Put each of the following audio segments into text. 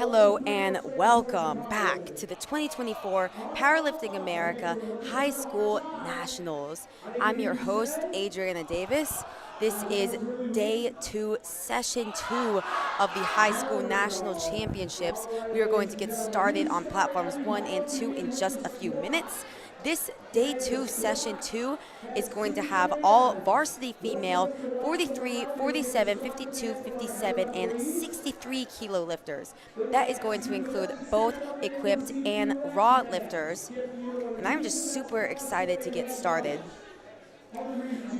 Hello and welcome back to the 2024 Powerlifting America High School Nationals. I'm your host, Adriana Davis. This is day 2, session 2 of the High School National Championships. We are going to get started on platforms 1 and 2 in just a few minutes. This day 2, session 2 is going to have all Varsity Female 43, 47, 52, 57, and 63 kilo lifters. That is going to include both equipped and raw lifters. And I'm just super excited to get started.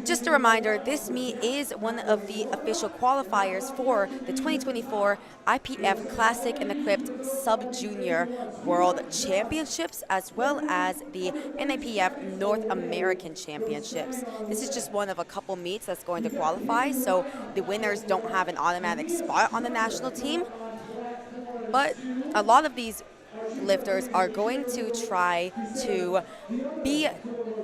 Just a reminder, this meet is one of the official qualifiers for the 2024 IPF Classic and Equipped Sub-Junior World Championships, as well as the NAPF North American Championships. This is just one of a couple meets that's going to qualify, so the winners don't have an automatic spot on the national team. But a lot of these lifters are going to try to be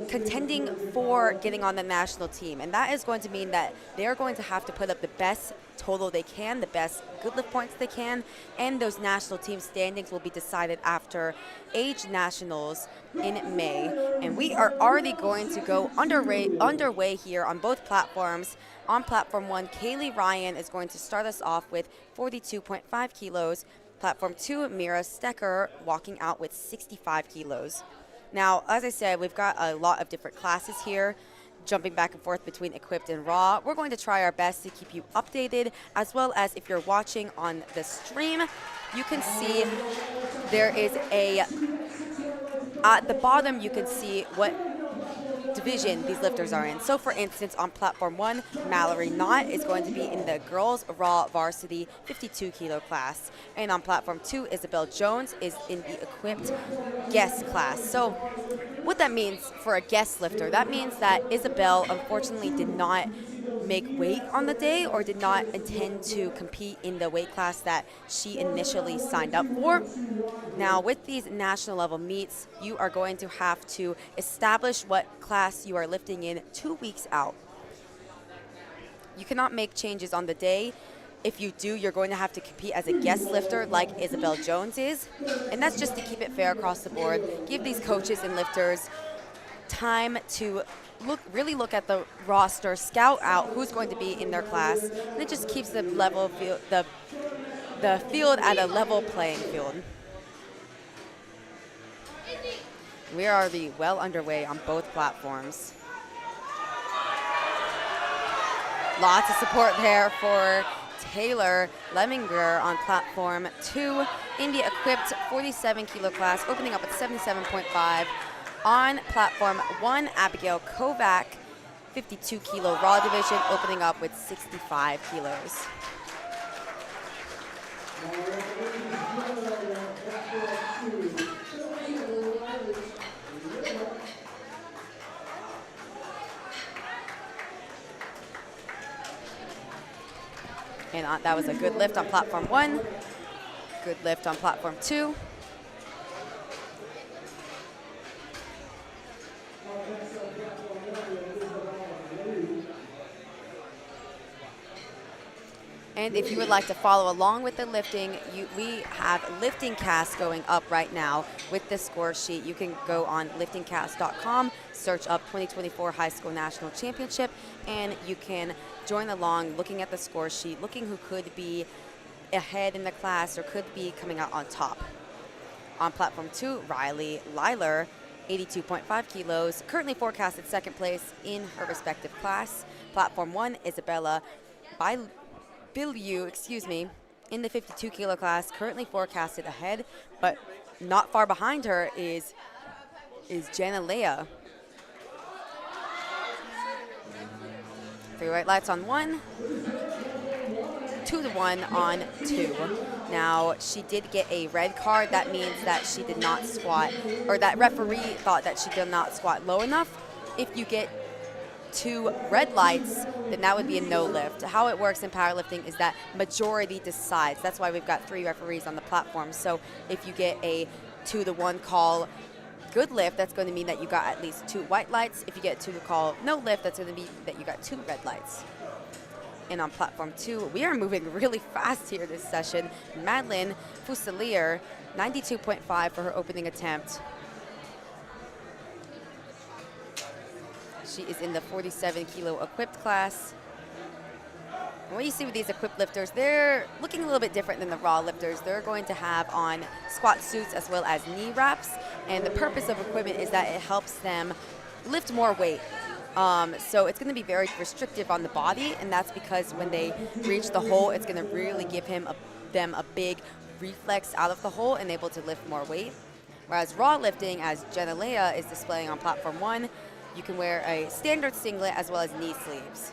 contending for getting on the national team, and that is going to mean that they're going to have to put up the best total they can, the best good lift points they can, and those national team standings will be decided after age nationals in May. And we are already going to go underway here on both platforms. On platform 1, Kaylee Ryan is going to start us off with 42.5 kilos. Platform 2, Mira Stecker walking out with 65 kilos. Now, as I said, we've got a lot of different classes here, jumping back and forth between equipped and raw. We're going to try our best to keep you updated, as well as if you're watching on the stream, you can see there is at the bottom, you can see what division these lifters are in. So for instance, on platform 1, Mallory Knott is going to be in the girls raw varsity 52 kilo class. And on platform 2, Isabel Jones is in the equipped guest class. So what that means for a guest lifter, that means that Isabel unfortunately did not make weight on the day or did not intend to compete in the weight class that she initially signed up for. Now, with these national level meets, you are going to have to establish what class you are lifting in 2 weeks out. You cannot make changes on the day. If you do, you're going to have to compete as a guest lifter like Isabel Jones is. And that's just to keep it fair across the board. Give these coaches and lifters time to really look at the roster, scout out who's going to be in their class, and it just keeps the field at a level playing field. We are already well underway on both platforms. Lots of support there for Taylor Lemminger on platform 2 in the equipped 47 kilo class, opening up at 77.5. On platform 1, Abigail Kovac, 52 kilo raw division, opening up with 65 kilos. And that was a good lift on platform 1, good lift on platform 2. And if you would like to follow along with the lifting, we have lifting casts going up right now with the score sheet. You can go on liftingcast.com, search up 2024 High School National Championship, and you can join along looking at the score sheet, looking who could be ahead in the class or could be coming out on top. On platform 2, Riley Lyler, 82.5 kilos, currently forecasted second place in her respective class. Platform 1, Isabella Bilyeu, in the 52 kilo class, currently forecasted ahead, but not far behind her is Jana Lea. 3 white lights on 1, 2 to 1 on 2. Now, she did get a red card. That means that she did not squat, or that referee thought that she did not squat low enough. If you get 2 red lights, then that would be a no lift. How it works in powerlifting is that majority decides. That's why we've got 3 referees on the platform. So if you get a 2 to 1 call good lift, that's going to mean that you got at least 2 white lights. If you get 2 to call no lift, that's going to be that you got 2 red lights. And on platform 2, we are moving really fast here this session. Madeline Fuselier, 92.5 for her opening attempt. She is in the 47 kilo equipped class. And what you see with these equipped lifters, they're looking a little bit different than the raw lifters. They're going to have on squat suits as well as knee wraps. And the purpose of equipment is that it helps them lift more weight. So it's going to be very restrictive on the body, and that's because when they reach the hole, it's going to really give them a big reflex out of the hole and able to lift more weight. Whereas raw lifting, as Jenna Leah is displaying on platform 1, you can wear a standard singlet as well as knee sleeves.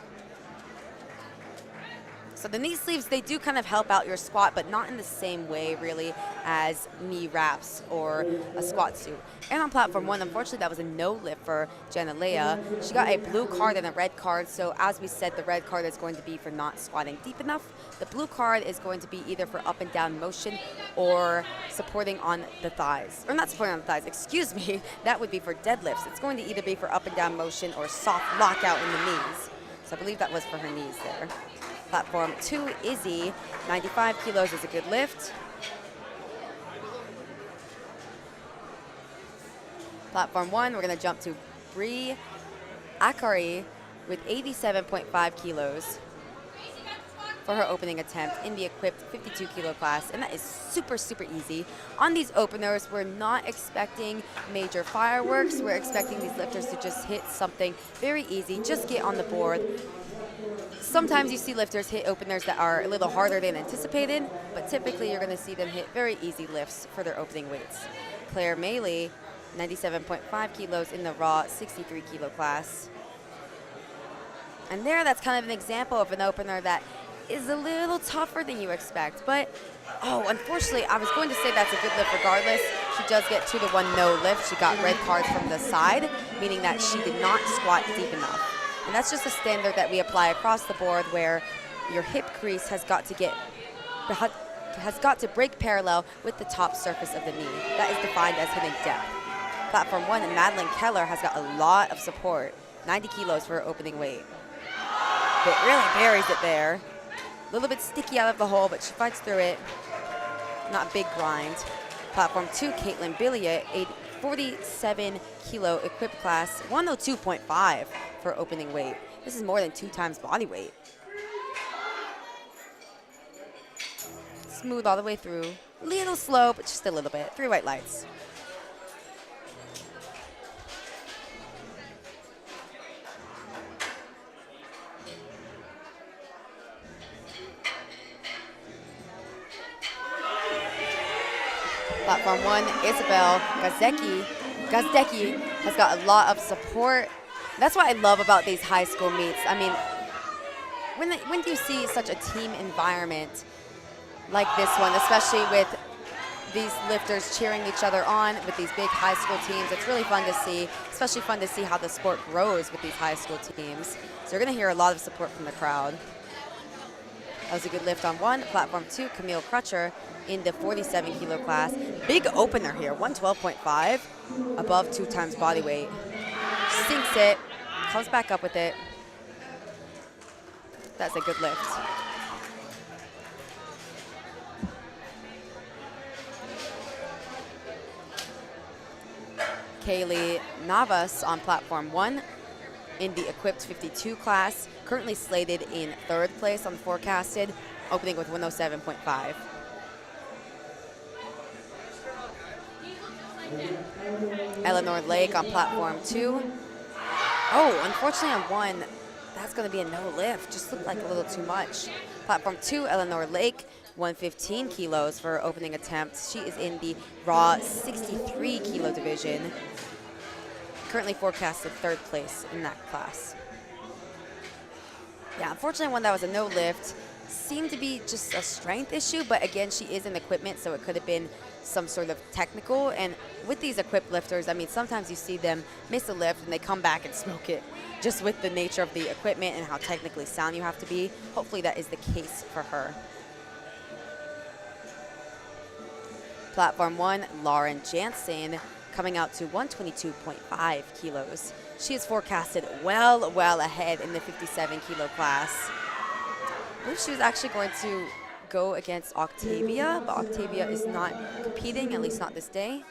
So the knee sleeves, they do kind of help out your squat, but not in the same way, really, as knee wraps or a squat suit. And on platform 1, unfortunately, that was a no lift for Jenna Leah. She got a blue card and a red card. So as we said, the red card is going to be for not squatting deep enough. The blue card is going to be either for up and down motion or supporting on the thighs. Or not supporting on the thighs, excuse me. That would be for deadlifts. It's going to either be for up and down motion or soft lockout in the knees. So I believe that was for her knees there. Platform 2, Izzy, 95 kilos is a good lift. Platform 1, we're going to jump to Bree Akari with 87.5 kilos for her opening attempt in the equipped 52 kilo class, and that is super, super easy. On these openers, we're not expecting major fireworks. We're expecting these lifters to just hit something very easy, just get on the board. Sometimes you see lifters hit openers that are a little harder than anticipated, but typically you're going to see them hit very easy lifts for their opening weights. Claire Maley, 97.5 kilos in the raw 63 kilo class. And there, that's kind of an example of an opener that is a little tougher than you expect. But, unfortunately, I was going to say that's a good lift regardless. She does get 2-to-1 no lift. She got red cards from the side, meaning that she did not squat deep enough. And that's just a standard that we apply across the board, where your hip crease has got to break parallel with the top surface of the knee. That is defined as hitting depth. Platform 1, and Madeline Keller has got a lot of support, 90 kilos for her opening weight. But really buries it there. A little bit sticky out of the hole, but she fights through it. Not a big grind. Platform 2, Caitlin Billiot, a 47 kilo equipped class, 102.5 for opening weight. This is more than 2 times body weight. Smooth all the way through. A little slow, but just a little bit. 3 white lights. Platform 1, Isabel Gazdecki has got a lot of support. That's what I love about these high school meets. I mean, when you see such a team environment like this one, especially with these lifters cheering each other on with these big high school teams, it's really fun to see, especially fun to see how the sport grows with these high school teams. So you're going to hear a lot of support from the crowd. That was a good lift on 1. Platform 2, Camille Crutcher in the 47 kilo class. Big opener here, 112.5, above 2 times body weight. Sinks it, comes back up with it. That's a good lift. Kaylee Navas on platform 1 in the equipped 52 class, currently slated in 3rd place on the forecasted, opening with 107.5. Eleanor Lake on platform 2. Unfortunately on 1, that's going to be a no lift. Just looked like a little too much. Platform 2, Eleanor Lake, 115 kilos for her opening attempt. She is in the raw 63 kilo division. Currently forecasted 3rd place in that class. Yeah, unfortunately one that was a no lift. Seemed to be just a strength issue, but again, she is in equipment, so it could have been some sort of technical. And with these equipped lifters, I mean, sometimes you see them miss a lift and they come back and smoke it, just with the nature of the equipment and how technically sound you have to be. Hopefully that is the case for her. Platform 1, Lauren Jansen, coming out to 122.5 kilos. She is forecasted well ahead in the 57 kilo class. believe she was actually going to go against Octavia, but Octavia is not competing, at least not this day.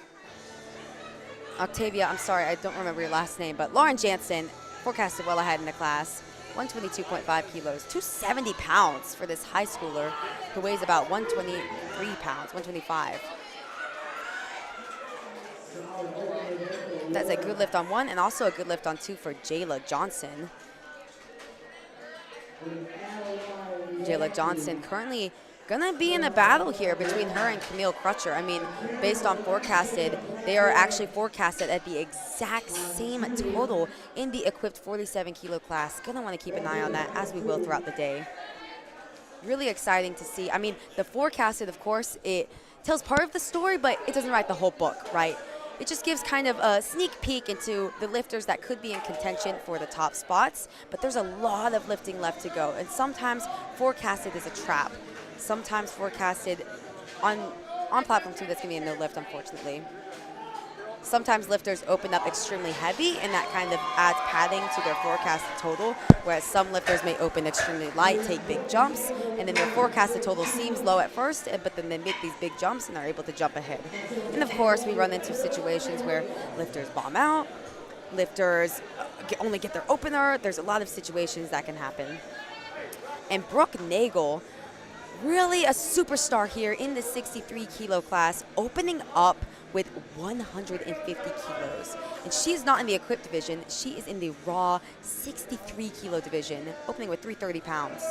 Octavia, I'm sorry, I don't remember your last name, but Lauren Jansen forecasted well ahead in the class. 122.5 kilos, 270 pounds for this high schooler who weighs about 123 pounds, 125. That's a good lift on 1 and also a good lift on 2 for Jayla Johnson. Jayla Johnson currently gonna be in a battle here between her and Camille Crutcher. I mean, based on forecasted, they are actually forecasted at the exact same total in the equipped 47 kilo class. Gonna wanna keep an eye on that, as we will throughout the day. Really exciting to see. I mean, the forecasted, of course, it tells part of the story, but it doesn't write the whole book, right? It just gives kind of a sneak peek into the lifters that could be in contention for the top spots, but there's a lot of lifting left to go, and sometimes forecasted is a trap. Sometimes forecasted on platform 2, that's gonna be a no lift, unfortunately. Sometimes lifters open up extremely heavy, and that kind of adds padding to their forecasted total, whereas some lifters may open extremely light, take big jumps, and then their forecasted total seems low at first, but then they make these big jumps and are able to jump ahead. And of course, we run into situations where lifters bomb out, lifters only get their opener. There's a lot of situations that can happen. And Brooke Nagel, really a superstar here in the 63 kilo class, opening up with 150 kilos. And she's not in the equipped division, she is in the raw 63 kilo division, opening with 330 pounds.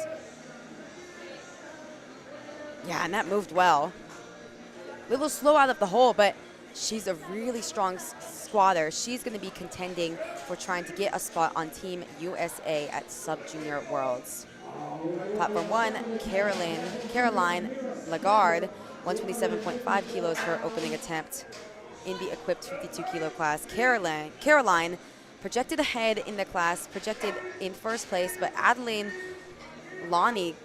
Yeah, and that moved well. A little slow out of the hole, but she's a really strong squatter. She's gonna be contending for trying to get a spot on Team USA at Sub-Junior Worlds. Platform 1, Caroline Lagarde, 127.5 kilos for her opening attempt in the equipped 52 kilo class. Caroline projected ahead in the class, projected in first place, but Adeline Lonnie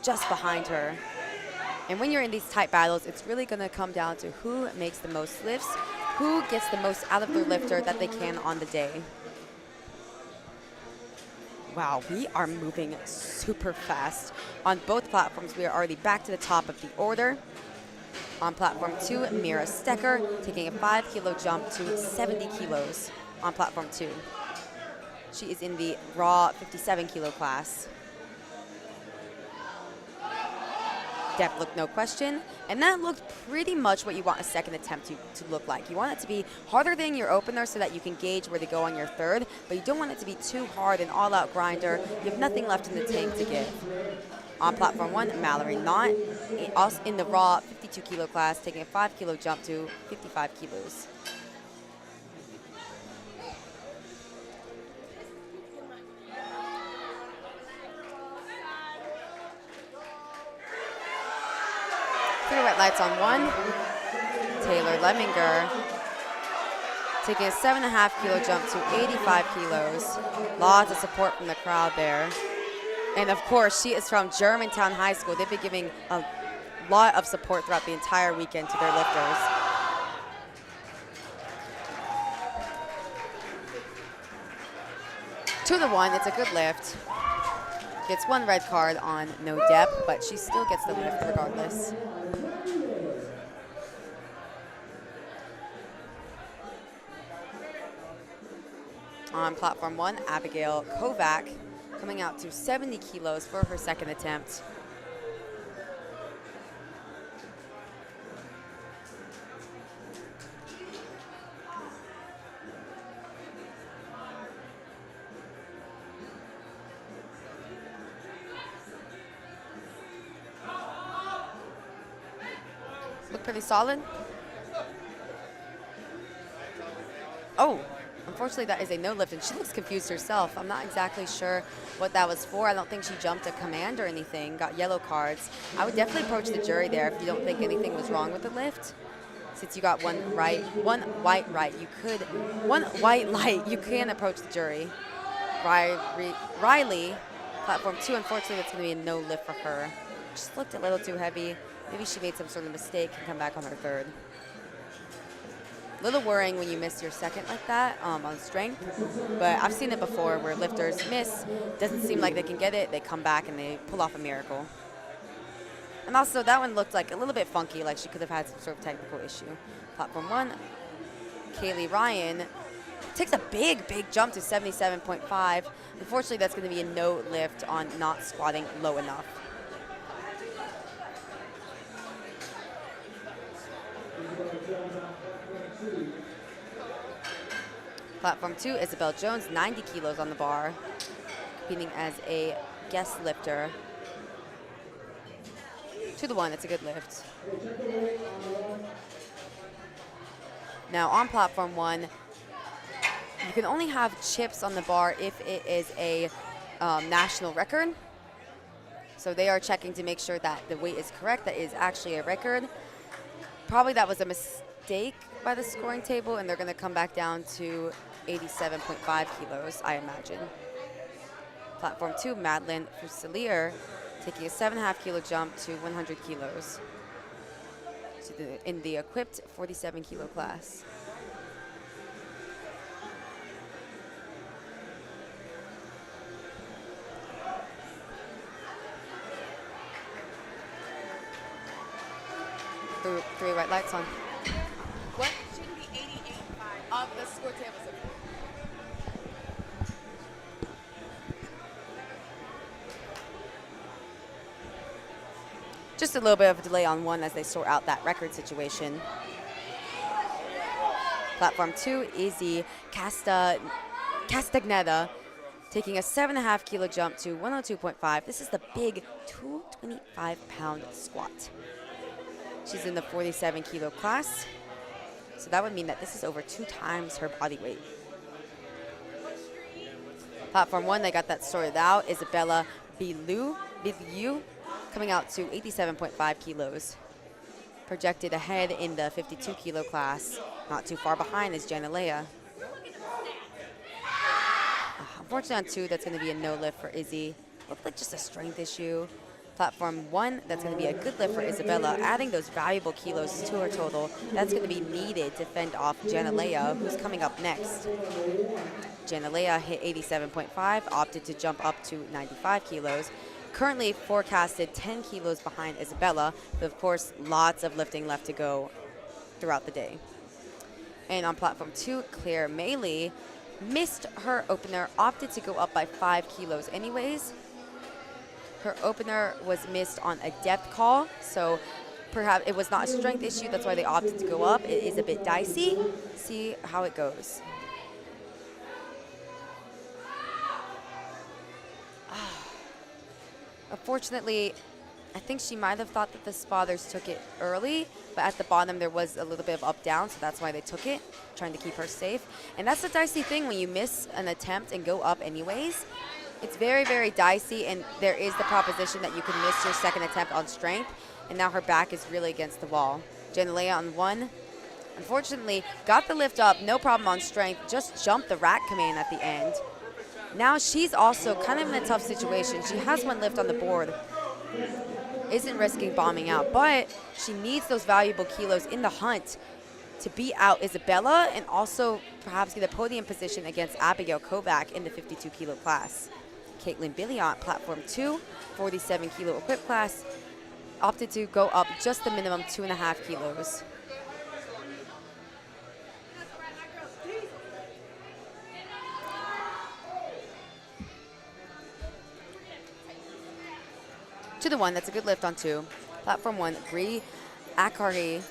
just behind her. And when you're in these tight battles, it's really gonna come down to who makes the most lifts, who gets the most out of their lifter that they can on the day. Wow, we are moving super fast. On both platforms, we are already back to the top of the order. On platform 2, Mira Stecker taking a 5 kilo jump to 70 kilos on platform 2. She is in the raw 57 kilo class. Depth look, no question. And that looked pretty much what you want a second attempt to look like. You want it to be harder than your opener so that you can gauge where to go on your third, but you don't want it to be too hard and all-out grinder. You have nothing left in the tank to give. On platform 1, Mallory Knott, also in the raw 52 kilo class, taking a 5 kilo jump to 55 kilos. Three red lights on 1. Taylor Lemminger taking a 7.5 kilo jump to 85 kilos. Lots of support from the crowd there. And of course, she is from Germantown High School. They've been giving a lot of support throughout the entire weekend to their lifters. Two to one, it's a good lift. Gets 1 red card on no depth, but she still gets the lift regardless. On platform 1, Abigail Kovac coming out to 70 kilos for her second attempt. Look pretty solid. Oh. Unfortunately, that is a no lift, and she looks confused herself. I'm not exactly sure what that was for. I don't think she jumped a command or anything, got yellow cards. I would definitely approach the jury there if you don't think anything was wrong with the lift. Since you got one white light, you can approach the jury. Riley, platform 2, unfortunately, that's going to be a no lift for her. Just looked a little too heavy. Maybe she made some sort of mistake and come back on her third. A little worrying when you miss your second like that on strength, but I've seen it before where lifters miss, doesn't seem like they can get it, they come back and they pull off a miracle. And also that one looked like a little bit funky, like she could have had some sort of technical issue. Platform 1, Kaylee Ryan takes a big jump to 77.5. Unfortunately, that's going to be a no lift on not squatting low enough. Platform 2, Isabel Jones, 90 kilos on the bar, competing as a guest lifter. 2 to 1, it's a good lift. Now on platform 1, you can only have chips on the bar if it is a national record. So they are checking to make sure that the weight is correct, that is actually a record. Probably that was a mistake by the scoring table, and they're going to come back down to 87.5 kilos, I imagine. Platform 2, Madeline Fusilier, taking a 7.5 kilo jump to 100 kilos in the equipped 47 kilo class. Three white lights on. What? Shouldn't be 88.5 of the score table. Just a little bit of a delay on 1 as they sort out that record situation. Platform 2, Izzy Castagnetta, taking a 7.5 kilo jump to 102.5. This is the big 225-pound squat. She's in the 47 kilo class. So that would mean that this is over 2 times her body weight. Platform 1, they got that sorted out. Isabella Bilu, coming out to 87.5 kilos. Projected ahead in the 52 kilo class. Not too far behind is Jenna Leah. Unfortunately on 2, that's going to be a no lift for Izzy. Looked like just a strength issue. Platform 1, that's going to be a good lift for Isabella, adding those valuable kilos to her total. That's going to be needed to fend off Jenna Leah, who's coming up next. Jenna Leah hit 87.5, opted to jump up to 95 kilos. Currently forecasted 10 kilos behind Isabella, but of course, lots of lifting left to go throughout the day. And on platform 2, Claire Maley missed her opener, opted to go up by 5 kilos anyways. Her opener was missed on a depth call, so perhaps it was not a strength issue. That's why they opted to go up. It is a bit dicey. See how it goes. Unfortunately, I think she might have thought that the spotters took it early, but at the bottom there was a little bit of up-down, so that's why they took it, trying to keep her safe. And that's the dicey thing when you miss an attempt and go up anyways. It's very dicey, and there is the proposition that you can miss your second attempt on strength, and now her back is really against the wall. Jenna Leah on 1. Unfortunately, got the lift up, no problem on strength, just jumped the rack command at the end. Now she's also kind of in a tough situation. She has 1 lift on the board, isn't risking bombing out, but she needs those valuable kilos in the hunt to beat out Isabella and also perhaps get a podium position against Abigail Kovac in the 52 kilo class. Caitlin Billiot, platform 2, 47 kilo equipped class, opted to go up just the minimum 2.5 kilos. To the 1, that's a good lift on 2. Platform 1, Bree Akari,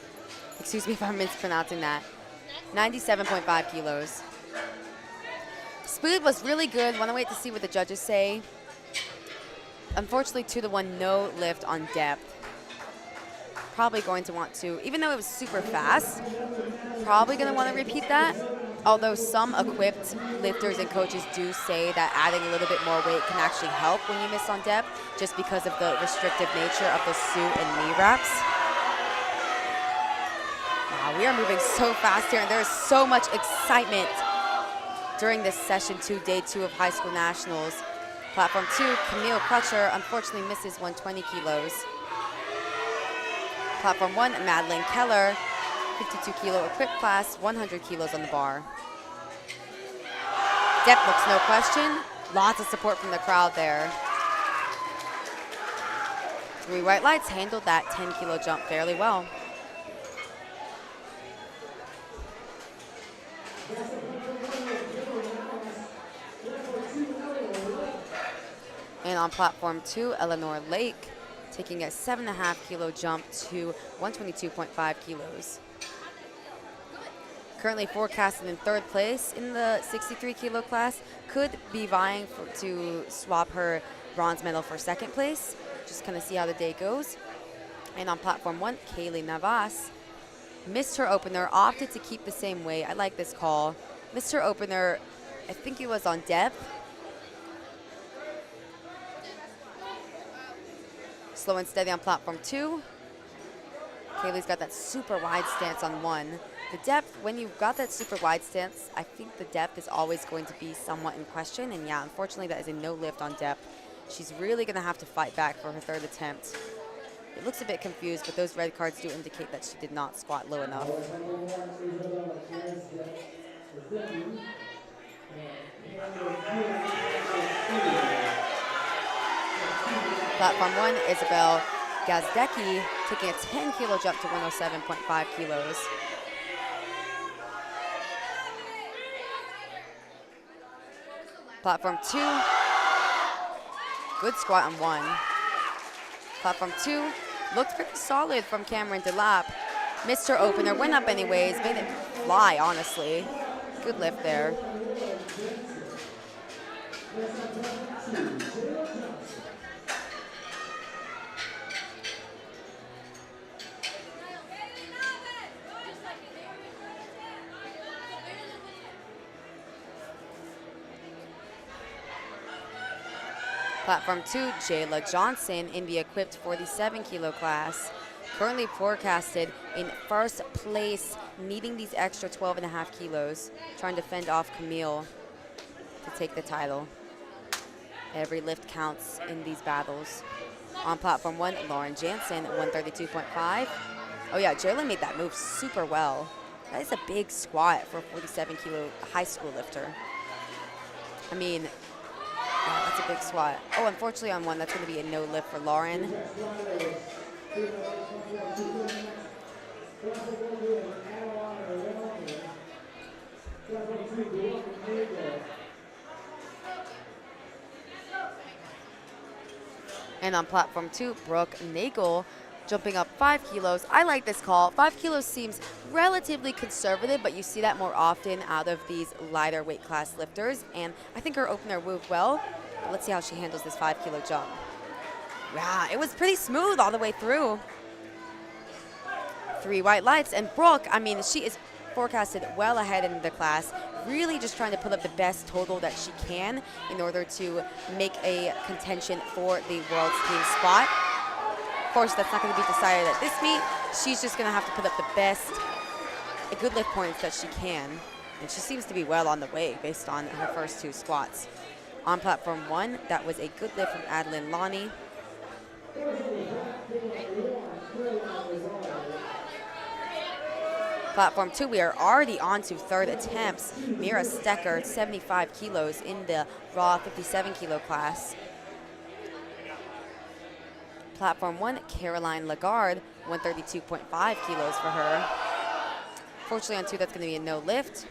excuse me if I'm mispronouncing that, 97.5 kilos. Speed was really good. Want to wait to see what the judges say. Unfortunately, 2 to 1, no lift on depth. Probably going to want to, even though it was super fast, probably going to want to repeat that. Although some equipped lifters and coaches do say that adding a little bit more weight can actually help when you miss on depth, just because of the restrictive nature of the suit and knee wraps. Wow, we are moving so fast here, and there is so much excitement during this session 2, day 2 of high school nationals. Platform 2, Camille Crutcher unfortunately misses 120 kilos. Platform 1, Madeline Keller 52 kilo equipped class, 100 kilos on the bar. Depth looks no question. Lots of support from the crowd there. 3 white lights handled that 10 kilo jump fairly well. And on platform 2, Eleanor Lake taking a 7.5 kilo jump to 122.5 kilos. Currently forecasted in 3rd place in the 63 kilo class, could be vying to swap her bronze medal for 2nd place. Just kind of see how the day goes. And on platform 1, Kaylee Navas missed her opener, opted to keep the same weight. I like this call. Missed her opener, I think it was on depth. Slow and steady on platform 2. Kaylee's got that super wide stance on 1. The depth, when you've got that super wide stance, I think the depth is always going to be somewhat in question. And yeah, unfortunately, that is a no lift on depth. She's really going to have to fight back for her 3rd attempt. It looks a bit confused, but those red cards do indicate that she did not squat low enough. Platform 1, Isabel Gazdecki taking a 10 kilo jump to 107.5 kilos. Platform 2, good squat on 1. Platform 2 looked pretty solid from Cameron DeLapp. Missed her opener, went up anyways, made it fly, honestly. Good lift there. Platform 2, Jayla Johnson in the equipped 47 kilo class. Currently forecasted in 1st place, needing these extra 12.5 kilos, trying to fend off Camille to take the title. Every lift counts in these battles. On platform 1, Lauren Jansen, 132.5. Oh yeah, Jayla made that move super well. That is a big squat for a 47 kilo high school lifter. I mean, yeah, that's a big squat. Oh, unfortunately on 1, that's going to be a no lift for Lauren. And on platform 2, Brooke Nagel jumping up 5 kilos. I like this call. 5 kilos seems relatively conservative, but you see that more often out of these lighter weight class lifters. And I think her opener moved well. But let's see how she handles this 5 kilo jump. Yeah, it was pretty smooth all the way through. 3 white lights. And Brooke, I mean, she is forecasted well ahead in the class, really just trying to put up the best total that she can in order to make a contention for the world's team spot. Of course, that's not going to be decided at this meet. She's just going to have to put up the best, good lift points that she can. And she seems to be well on the way based on her first 2 squats. On platform 1, that was a good lift from Adeline Lonnie. Platform 2, we are already on to 3rd attempts. Mira Stecker, 75 kilos in the raw 57 kilo class. Platform 1, Caroline Lagarde, 132.5 kilos for her. Fortunately on 2, that's going to be a no lift.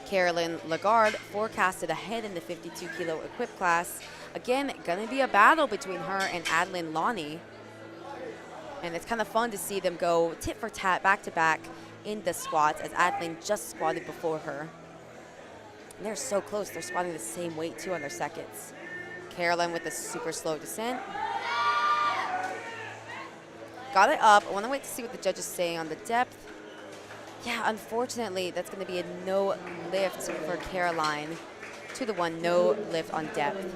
Caroline Lagarde forecasted ahead in the 52 kilo equipped class. Again, going to be a battle between her and Adeline Lonnie. And it's kind of fun to see them go tit for tat, back to back in the squats, as Adeline just squatted before her. And they're so close. They're squatting the same weight too on their seconds. Caroline with a super slow descent. Got it up. I want to wait to see what the judges say on the depth. Yeah, unfortunately, that's going to be a no lift for Caroline. 2-1, no lift on depth.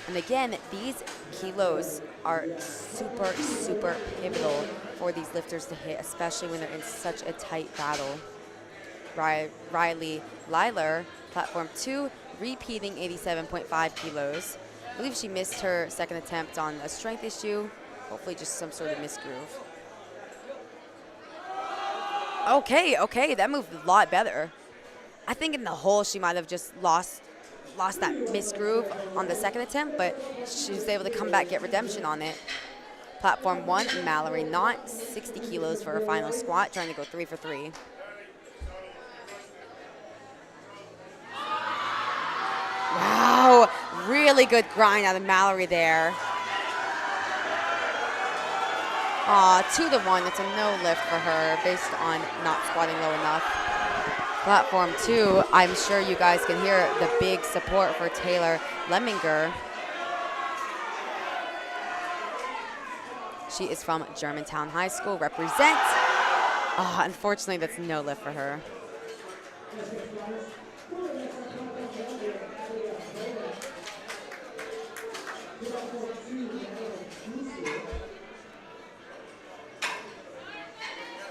And again, these kilos are super, super pivotal for these lifters to hit, especially when they're in such a tight battle. Riley Lyler, platform 2, repeating 87.5 kilos. I believe she missed her 2nd attempt on a strength issue. Hopefully just some sort of misgroove. Okay, that moved a lot better. I think in the hole she might have just lost that missed groove on the second attempt, but she was able to come back, get redemption on it. Platform 1, Mallory Knott, 60 kilos for her final squat, trying to go 3 for 3. Wow, really good grind out of Mallory there. Aw, 2-1, it's a no lift for her based on not squatting low enough. Platform 2, I'm sure you guys can hear the big support for Taylor Lemminger. She is from Germantown High School, represent. Unfortunately, that's no lift for her.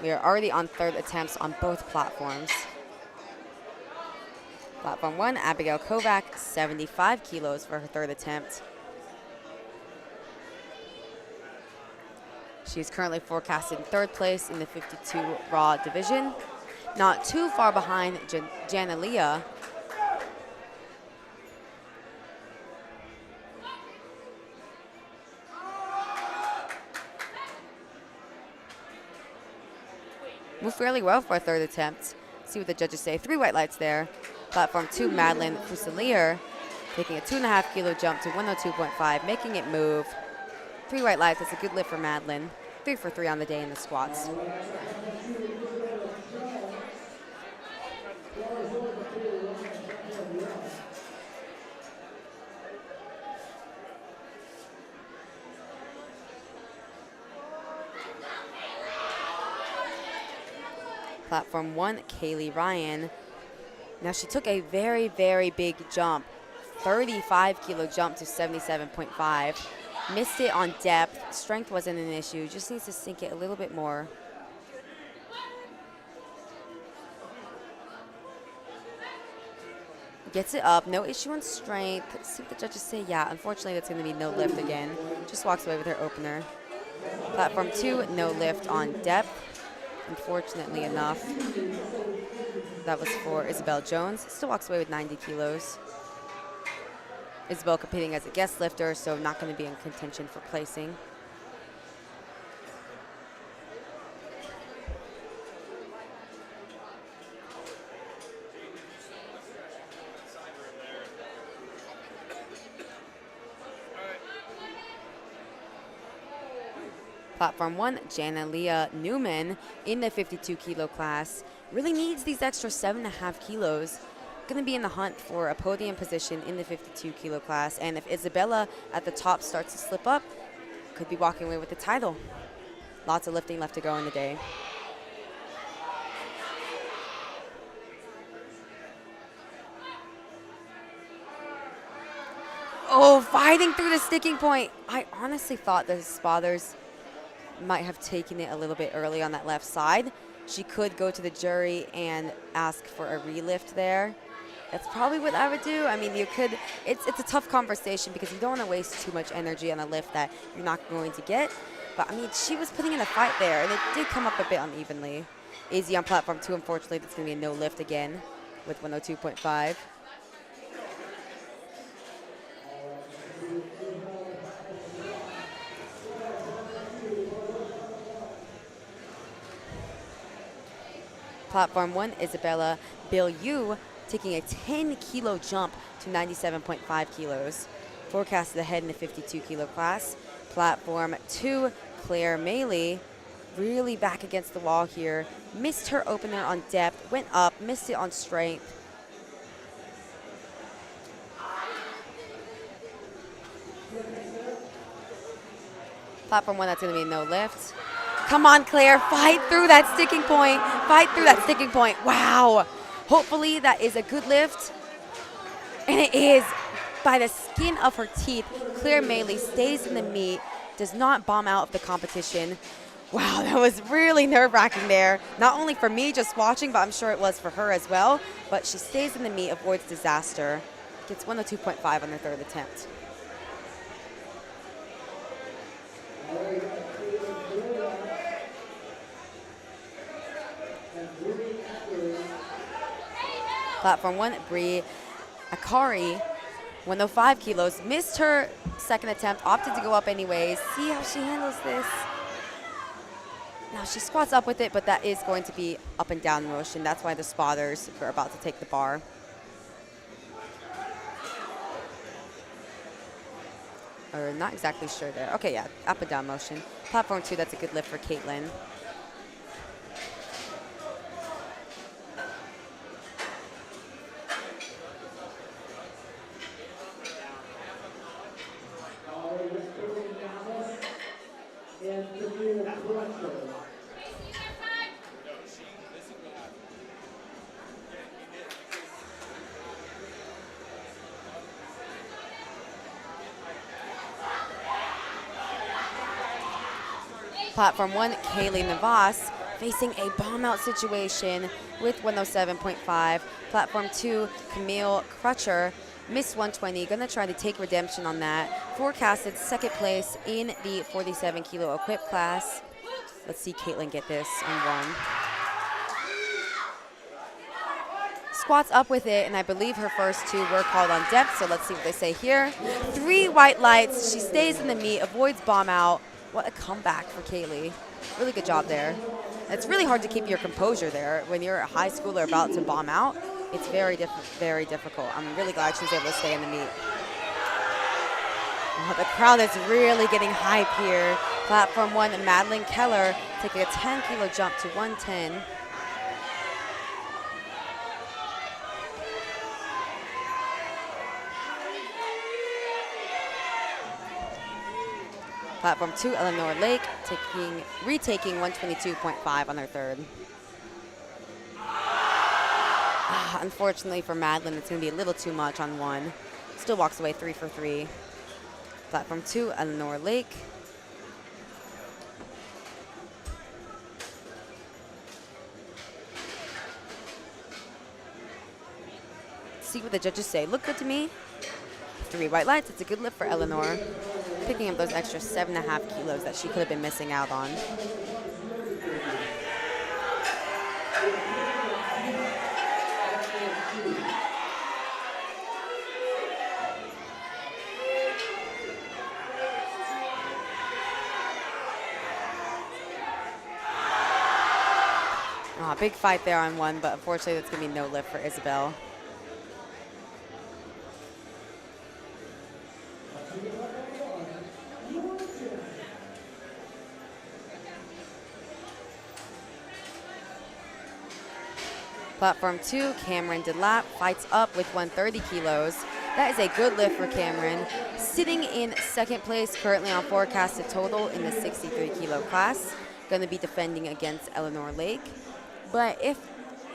We are already on third attempts on both platforms. Platform 1, Abigail Kovac, 75 kilos for her third attempt. She's currently forecasted in third place in the 52 raw division. Not too far behind Janalia. Moved fairly well for a third attempt. See what the judges say. 3 white lights there. Platform 2, Madeline Fusilier, taking a 2.5 kilo jump to 102.5, making it move. 3 white lights, that's a good lift for Madeline. 3 for 3 on the day in the squats. Platform 1, Kaylee Ryan. Now she took a very, very big jump, 35 kilo jump to 77.5. Missed it on depth. Strength wasn't an issue. Just needs to sink it a little bit more. Gets it up. No issue on strength. Let's see what the judges say. Yeah, unfortunately, that's going to be no lift again. Just walks away with her opener. Platform 2, no lift on depth. Unfortunately enough, that was for Isabel Jones. Still walks away with 90 kilos. Isabel competing as a guest lifter, so not going to be in contention for placing. Platform 1, Janalia Newman in the 52 kilo class. Really needs these extra 7.5 kilos. Going to be in the hunt for a podium position in the 52 kilo class. And if Isabella at the top starts to slip up, could be walking away with the title. Lots of lifting left to go in the day. Oh, fighting through the sticking point. I honestly thought the spotters might have taken it a little bit early on that left side. She could go to the jury and ask for a relift there. That's probably what I would do. I mean, you could, it's a tough conversation because you don't want to waste too much energy on a lift that you're not going to get. But I mean, she was putting in a fight there and it did come up a bit unevenly. Izzy on platform 2, unfortunately, that's going to be a no lift again with 102.5. Platform 1, Isabella Bilyeu, taking a 10 kilo jump to 97.5 kilos. Forecasted ahead in the 52 kilo class. Platform 2, Claire Maley, really back against the wall here. Missed her opener on depth, went up, missed it on strength. Platform 1, that's going to be a no lift. Come on, Claire, fight through that sticking point. Fight through that sticking point. Wow. Hopefully that is a good lift. And it is. By the skin of her teeth, Claire Maley stays in the meet, does not bomb out of the competition. Wow, that was really nerve-wracking there. Not only for me just watching, but I'm sure it was for her as well. But she stays in the meet, avoids disaster. Gets 102.5 on her third attempt. Platform 1, Bree Akari, 105 kilos. Missed her second attempt, opted to go up anyways. See how she handles this. Now she squats up with it, but that is going to be up and down motion. That's why the spotters are about to take the bar. Or not exactly sure there. Okay, yeah, up and down motion. Platform 2, that's a good lift for Caitlin. Platform 1, Kaylee Navas facing a bomb out situation with 107.5. Platform 2, Camille Crutcher, missed 120, gonna try to take redemption on that. Forecasted second place in the 47 kilo equip class. Let's see Caitlin get this on one. Squats up with it, and I believe her first two were called on depth, so let's see what they say here. 3 white lights, she stays in the meet, avoids bomb out. What a comeback for Kaylee. Really good job there. It's really hard to keep your composure there when you're a high schooler about to bomb out. It's very difficult. I'm really glad she was able to stay in the meet. Oh, the crowd is really getting hype here. Platform 1, Madeline Keller taking a 10 kilo jump to 110. Platform 2, Eleanor Lake retaking 122.5 on her third. Unfortunately for Madeline, it's going to be a little too much on one. Still walks away 3 for 3. Platform 2, Eleanor Lake. See what the judges say. Look good to me. 3 white lights. It's a good lift for Eleanor. Picking up those extra 7.5 kilos that she could have been missing out on. Big fight there on one, but unfortunately that's going to be no lift for Isabel. Platform 2, Cameron DeLapp fights up with 130 kilos. That is a good lift for Cameron. Sitting in second place, currently on forecasted total in the 63 kilo class. Going to be defending against Eleanor Lake. But if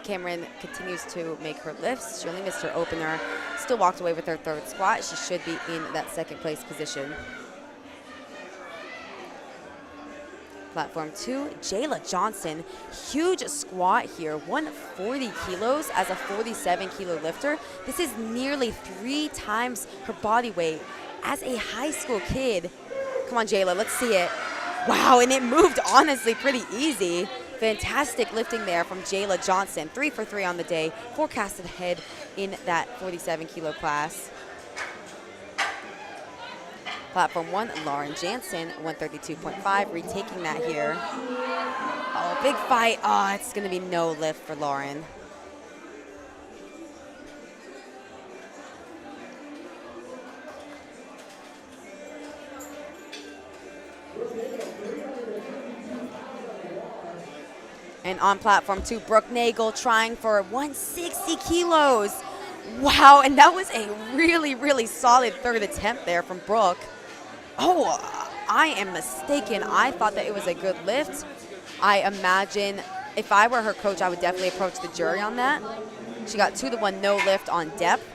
Cameron continues to make her lifts, she only missed her opener, still walked away with her third squat, she should be in that second place position. Platform 2, Jayla Johnson, huge squat here, 140 kilos as a 47 kilo lifter. This is nearly 3 times her body weight as a high school kid. Come on, Jayla, let's see it. Wow, and it moved honestly pretty easy. Fantastic lifting there from Jayla Johnson, 3 for 3 on the day, forecasted ahead in that 47 kilo class. Platform 1, Lauren Jansen, 132.5, retaking that here. Oh, big fight. Oh, it's going to be no lift for Lauren. And on platform 2, Brooke Nagel trying for 160 kilos. Wow, and that was a really, really solid third attempt there from Brooke. Oh, I am mistaken. I thought that it was a good lift. I imagine if I were her coach, I would definitely approach the jury on that. She got 2-1 no lift on depth.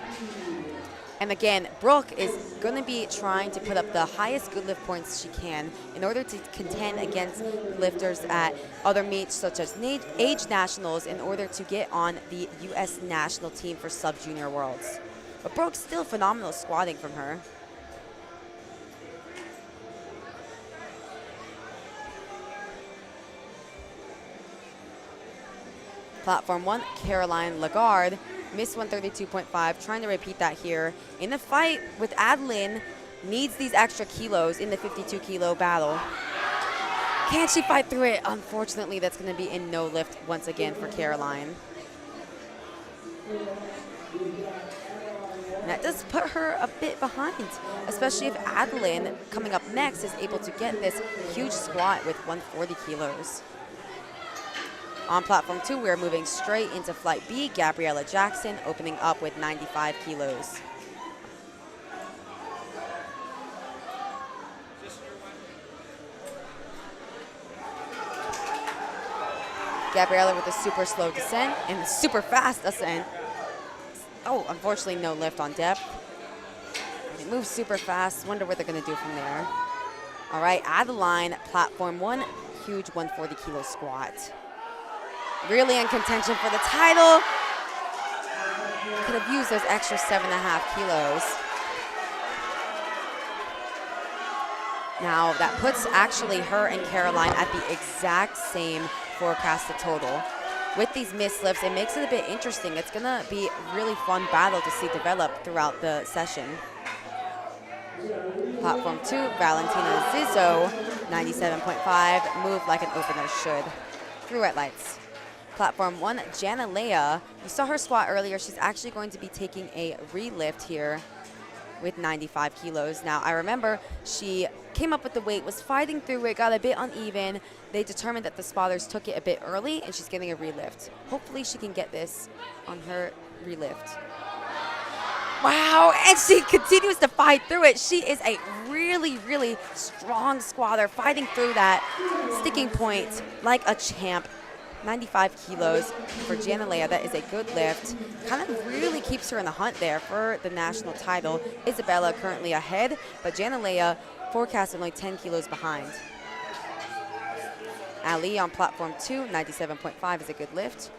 And again, Brooke is going to be trying to put up the highest good lift points she can in order to contend against lifters at other meets such as age nationals in order to get on the U.S. national team for sub-junior worlds. But Brooke's still phenomenal squatting from her. Platform 1, Caroline Lagarde, Missed 132.5, trying to repeat that here. In the fight with Adeline, needs these extra kilos in the 52 kilo battle. Can she fight through it? Unfortunately, that's going to be in no lift once again for Caroline. And that does put her a bit behind, especially if Adeline, coming up next, is able to get this huge squat with 140 kilos. On platform 2, we are moving straight into flight B. Gabriella Jackson opening up with 95 kilos. Gabriella with a super slow descent and a super fast ascent. Oh, unfortunately, no lift on depth. It moves super fast. Wonder what they're going to do from there. All right, Adeline, platform 1, huge 140 kilo squat. Really in contention for the title. Could have used those extra 7.5 kilos. Now, that puts actually her and Caroline at the exact same forecasted total. With these missed lifts, it makes it a bit interesting. It's going to be a really fun battle to see develop throughout the session. Platform 2, Valentina Zizzo, 97.5, moved like an opener should. Through red lights. Platform 1, Jana Leah, you saw her squat earlier. She's actually going to be taking a relift here with 95 kilos. Now, I remember she came up with the weight, was fighting through it, got a bit uneven. They determined that the spotters took it a bit early, and she's getting a relift. Hopefully she can get this on her relift. Wow, and she continues to fight through it. She is a really, really strong squatter, fighting through that sticking point like a champ. 95 kilos for Jana Leah. That is a good lift. Kind of really keeps her in the hunt there for the national title. Isabella currently ahead, but Jana Leah forecast only 10 kilos behind. Ali on platform 2, 97.5 is a good lift.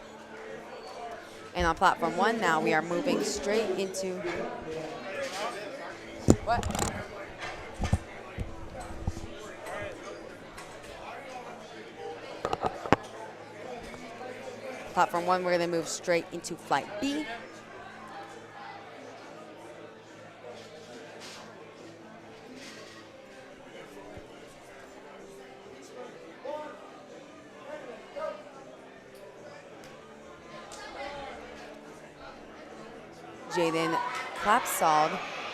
And on platform 1 now we are moving straight into... What? Platform 1, we're going to move straight into flight B. Jaden Klapsald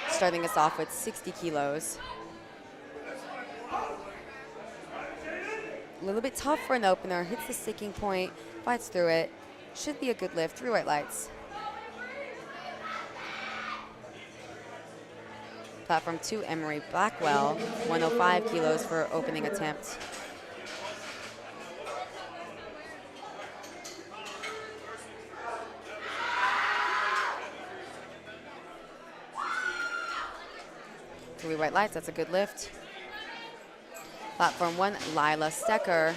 starting us off with 60 kilos. A little bit tough for an opener, hits the sticking point, fights through it. Should be a good lift through white lights. Platform 2, Emery Blackwell, 105 kilos for opening attempt. Three white lights, that's a good lift. Platform 1, Lila Stecker,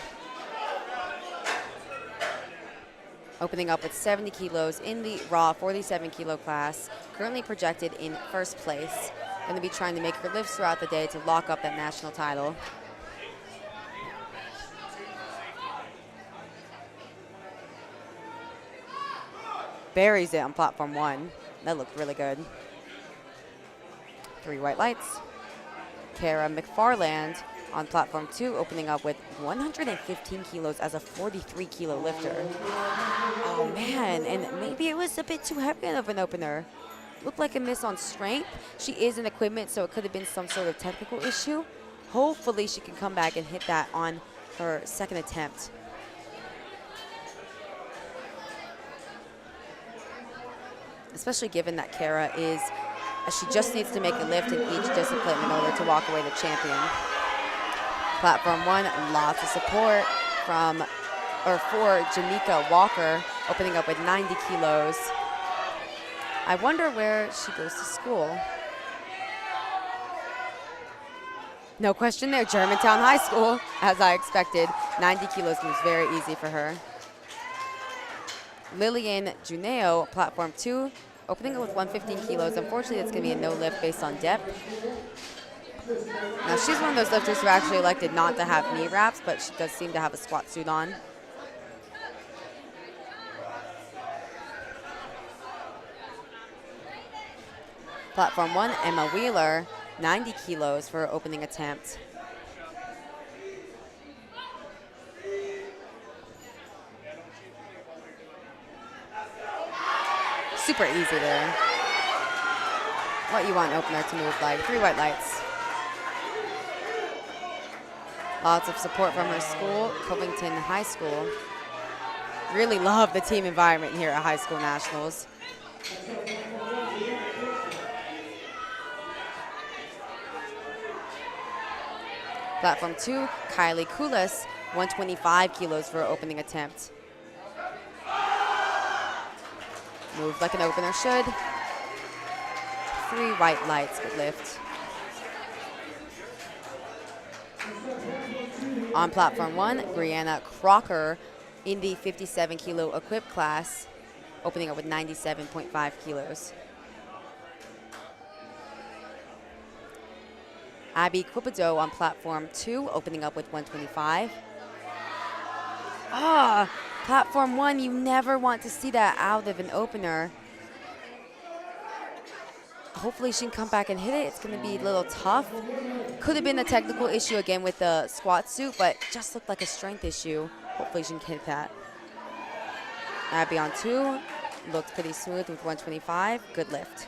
opening up with 70 kilos in the raw 47 kilo class, currently projected in first place. Going to be trying to make her lifts throughout the day to lock up that national title. Buries it on platform 1. That looked really good. Three white lights. Kara McFarland on platform 2, opening up with 115 kilos as a 43 kilo lifter. Oh man, and maybe it was a bit too heavy of an opener. Looked like a miss on strength. She is in equipment, so it could have been some sort of technical issue. Hopefully she can come back and hit that on her second attempt. Especially given that Kara is, she just needs to make a lift in each discipline in order to walk away the champion. Platform 1, lots of support from, or for Janika Walker, opening up with 90 kilos. I wonder where she goes to school. No question there, Germantown High School, as I expected. 90 kilos moves very easy for her. Lillian Juneo, platform 2, opening up with 115 kilos. Unfortunately, that's going to be a no lift based on depth. Now, she's one of those lifters who actually elected not to have knee wraps, but she does seem to have a squat suit on. Platform 1, Emma Wheeler, 90 kilos for her opening attempt. Super easy there. What you want an opener to move like. 3 white lights. Lots of support from her school, Covington High School. Really love the team environment here at High School Nationals. Platform 2, Kylie Kulis, 125 kilos for her opening attempt. Move like an opener should. 3 white lights, good lift. On platform 1, Brianna Crocker in the 57 kilo equip class, opening up with 97.5 kilos. Abby Cupido on platform 2, opening up with 125. Platform 1, you never want to see that out of an opener. Hopefully she can come back and hit it. It's going to be a little tough. Could have been a technical issue again with the squat suit, but just looked like a strength issue. Hopefully she can hit that. Abby on 2, looks pretty smooth with 125. Good lift.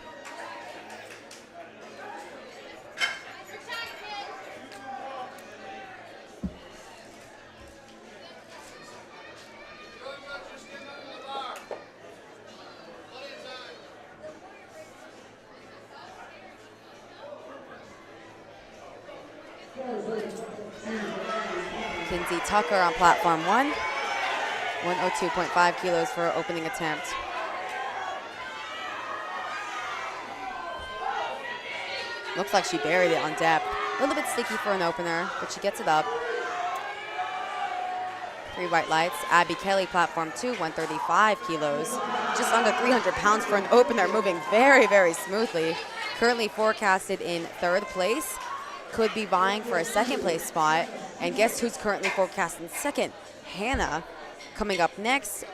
Kinsey Tucker on platform 1, 102.5 kilos for her opening attempt. Looks like she buried it on depth. A little bit sticky for an opener, but she gets it up. 3 white lights. Abby Kelly, platform 2, 135 kilos. Just under 300 pounds for an opener, moving very, very smoothly. Currently forecasted in 3rd place. Could be vying for a 2nd place spot. And guess who's currently forecasting 2nd? Hannah, coming up next,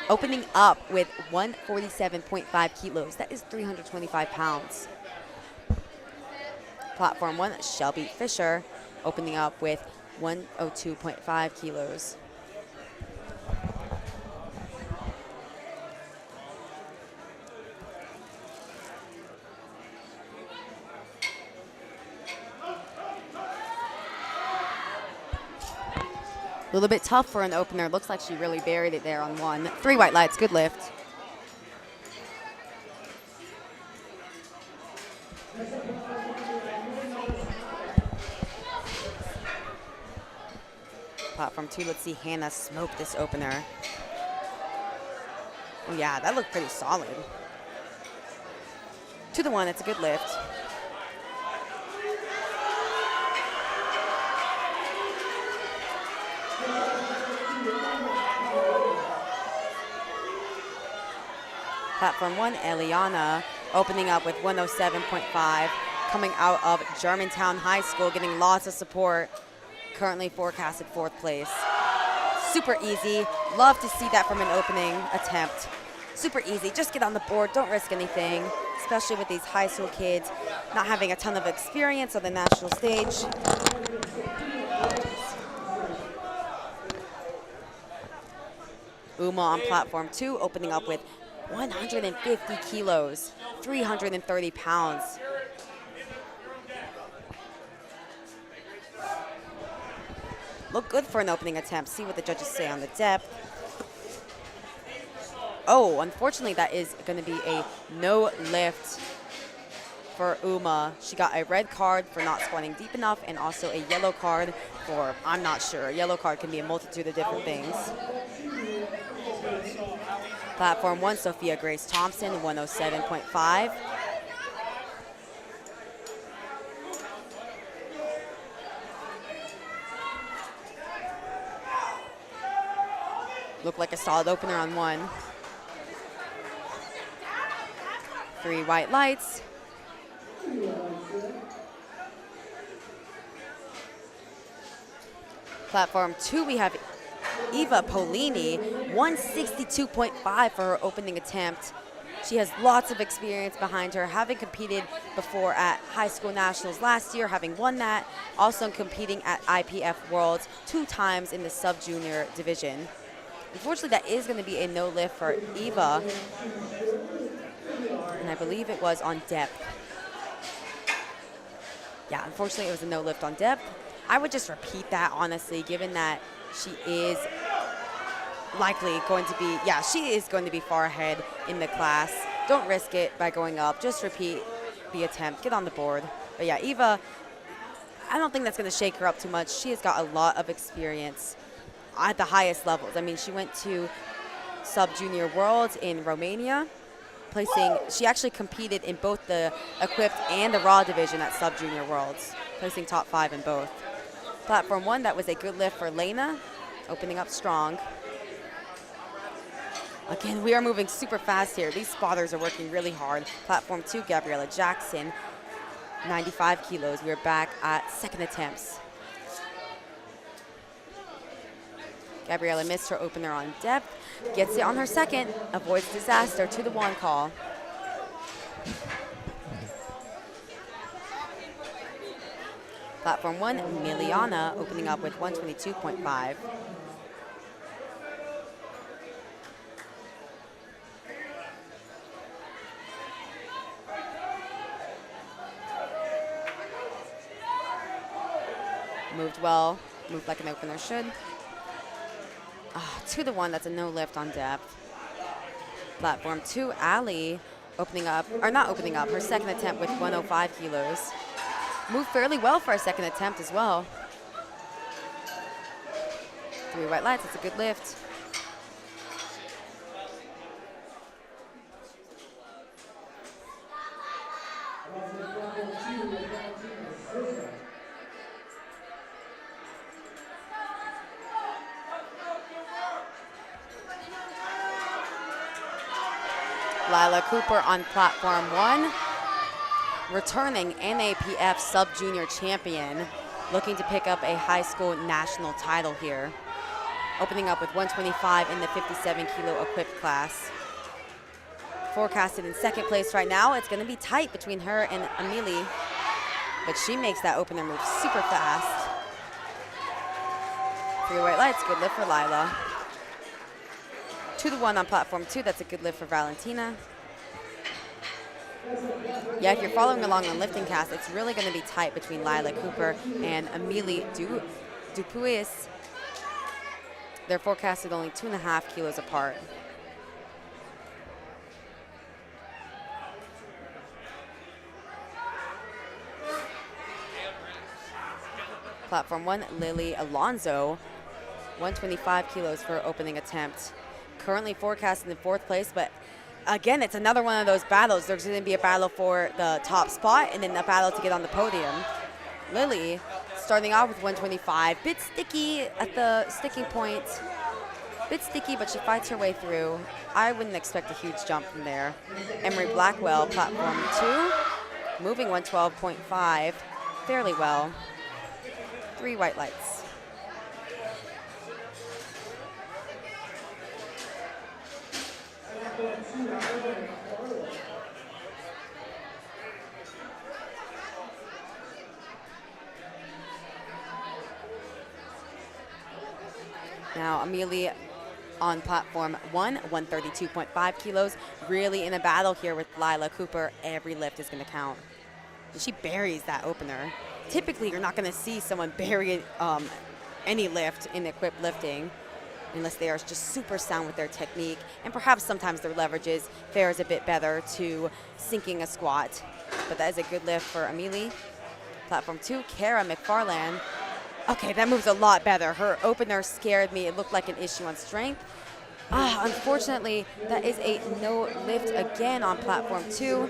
opening up with 147.5 kilos. That is 325 pounds. Platform 1, Shelby Fisher, opening up with 102.5 kilos. A little bit tough for an opener. Looks like she really buried it there on 1. 3 white lights, good lift. Platform 2, let's see Hannah smoke this opener. Oh yeah, that looked pretty solid. 2 to 1, it's a good lift. Platform 1, Eliana, opening up with 107.5, coming out of Germantown High School, getting lots of support. Currently forecasted 4th place. Super easy. Love to see that from an opening attempt. Super easy. Just get on the board. Don't risk anything, especially with these high school kids not having a ton of experience on the national stage. Uma on platform 2, opening up with 150 kilos, 330 pounds. Look good for an opening attempt. See what the judges say on the depth. Oh, unfortunately, that is going to be a no lift for Uma. She got a red card for not squatting deep enough and also a yellow card for, I'm not sure. A yellow card can be a multitude of different things. Platform 1, Sophia Grace Thompson, 107.5. Looked like a solid opener on 1. 3 white lights. Platform 2, we have Eva Polini, 162.5 for her opening attempt. She has lots of experience behind her, having competed before at high school nationals last year, having won that, also competing at IPF Worlds 2 times in the sub-junior division. Unfortunately, that is going to be a no lift for Eva, and I believe it was on depth. Yeah, unfortunately, it was a no lift on depth. I would just repeat that, honestly, given that she is likely going to be, yeah, she is going to be far ahead in the class. Don't risk it by going up. Just repeat the attempt. Get on the board. But yeah, Eva, I don't think that's going to shake her up too much. She has got a lot of experience at the highest levels. I mean, she went to sub-junior worlds in Romania, she actually competed in both the equipped and the raw division at sub-junior worlds, placing top 5 in both. Platform 1, that was a good lift for Lena, opening up strong. Again, we are moving super fast here. These spotters are working really hard. Platform 2, Gabriella Jackson, 95 kilos. We are back at second attempts. Gabriella missed her opener on depth, gets it on her second, avoids disaster to the 1 call. Platform 1, Miliana, opening up with 122.5. Moved well, moved like an opener should. To the 1, that's a no lift on depth. Platform 2, Ali, opening up, or not opening up, her second attempt with 105 kilos. Moved fairly well for a second attempt as well. 3 white lights, that's a good lift. Lila Cooper on platform 1, returning NAPF sub-junior champion, looking to pick up a high school national title here. Opening up with 125 in the 57 kilo equipped class. Forecasted in second place right now. It's going to be tight between her and Amelie, but she makes that opener move super fast. 3 white lights, good lift for Lila. 2 to 1 on platform 2, that's a good lift for Valentina. Yeah, if you're following along on Lifting Cast, it's really going to be tight between Lila Cooper and Amelie Dupuis. They're forecasted only 2.5 kilos apart. Platform 1, Lily Alonso, 125 kilos for opening attempt. Currently forecasted in 4th place, but again, it's another one of those battles. There's going to be a battle for the top spot and then a battle to get on the podium. Lily starting off with 125, bit sticky at the sticking point. Bit sticky, but she fights her way through. I wouldn't expect a huge jump from there. Emery Blackwell, platform 2, moving 112.5, fairly well. 3 white lights. Now Amelie on platform 1, 132.5 kilos. Really in a battle here with Lila Cooper. Every lift is going to count. And she buries that opener. Typically, you're not going to see someone bury any lift in equipped lifting unless they are just super sound with their technique, and perhaps sometimes their leverages fares a bit better to sinking a squat. But that is a good lift for Amelie. Platform 2, Kara McFarland. Okay, that moves a lot better. Her opener scared me. It looked like an issue on strength. Unfortunately, that is a no lift again on platform 2.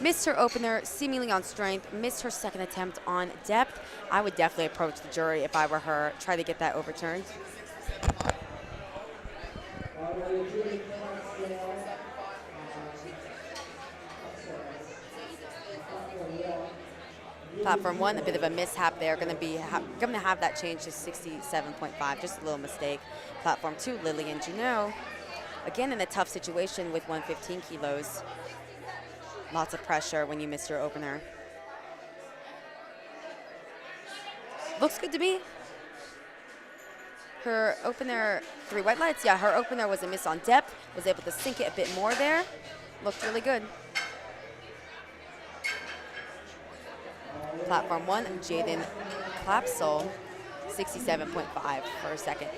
Missed her opener, seemingly on strength. Missed her second attempt on depth. I would definitely approach the jury if I were her, try to get that overturned. Platform 1, a bit of a mishap there. Going to have that change to 67.5, just a little mistake. Platform 2, Lillian Junot, again in a tough situation with 115 kilos. Lots of pressure when you miss your opener. Looks good to me. Her opener, 3 white lights. Yeah, her opener was a miss on depth. Was able to sink it a bit more there. Looked really good. Platform 1, Jaden Clapsel, 67.5 for a second.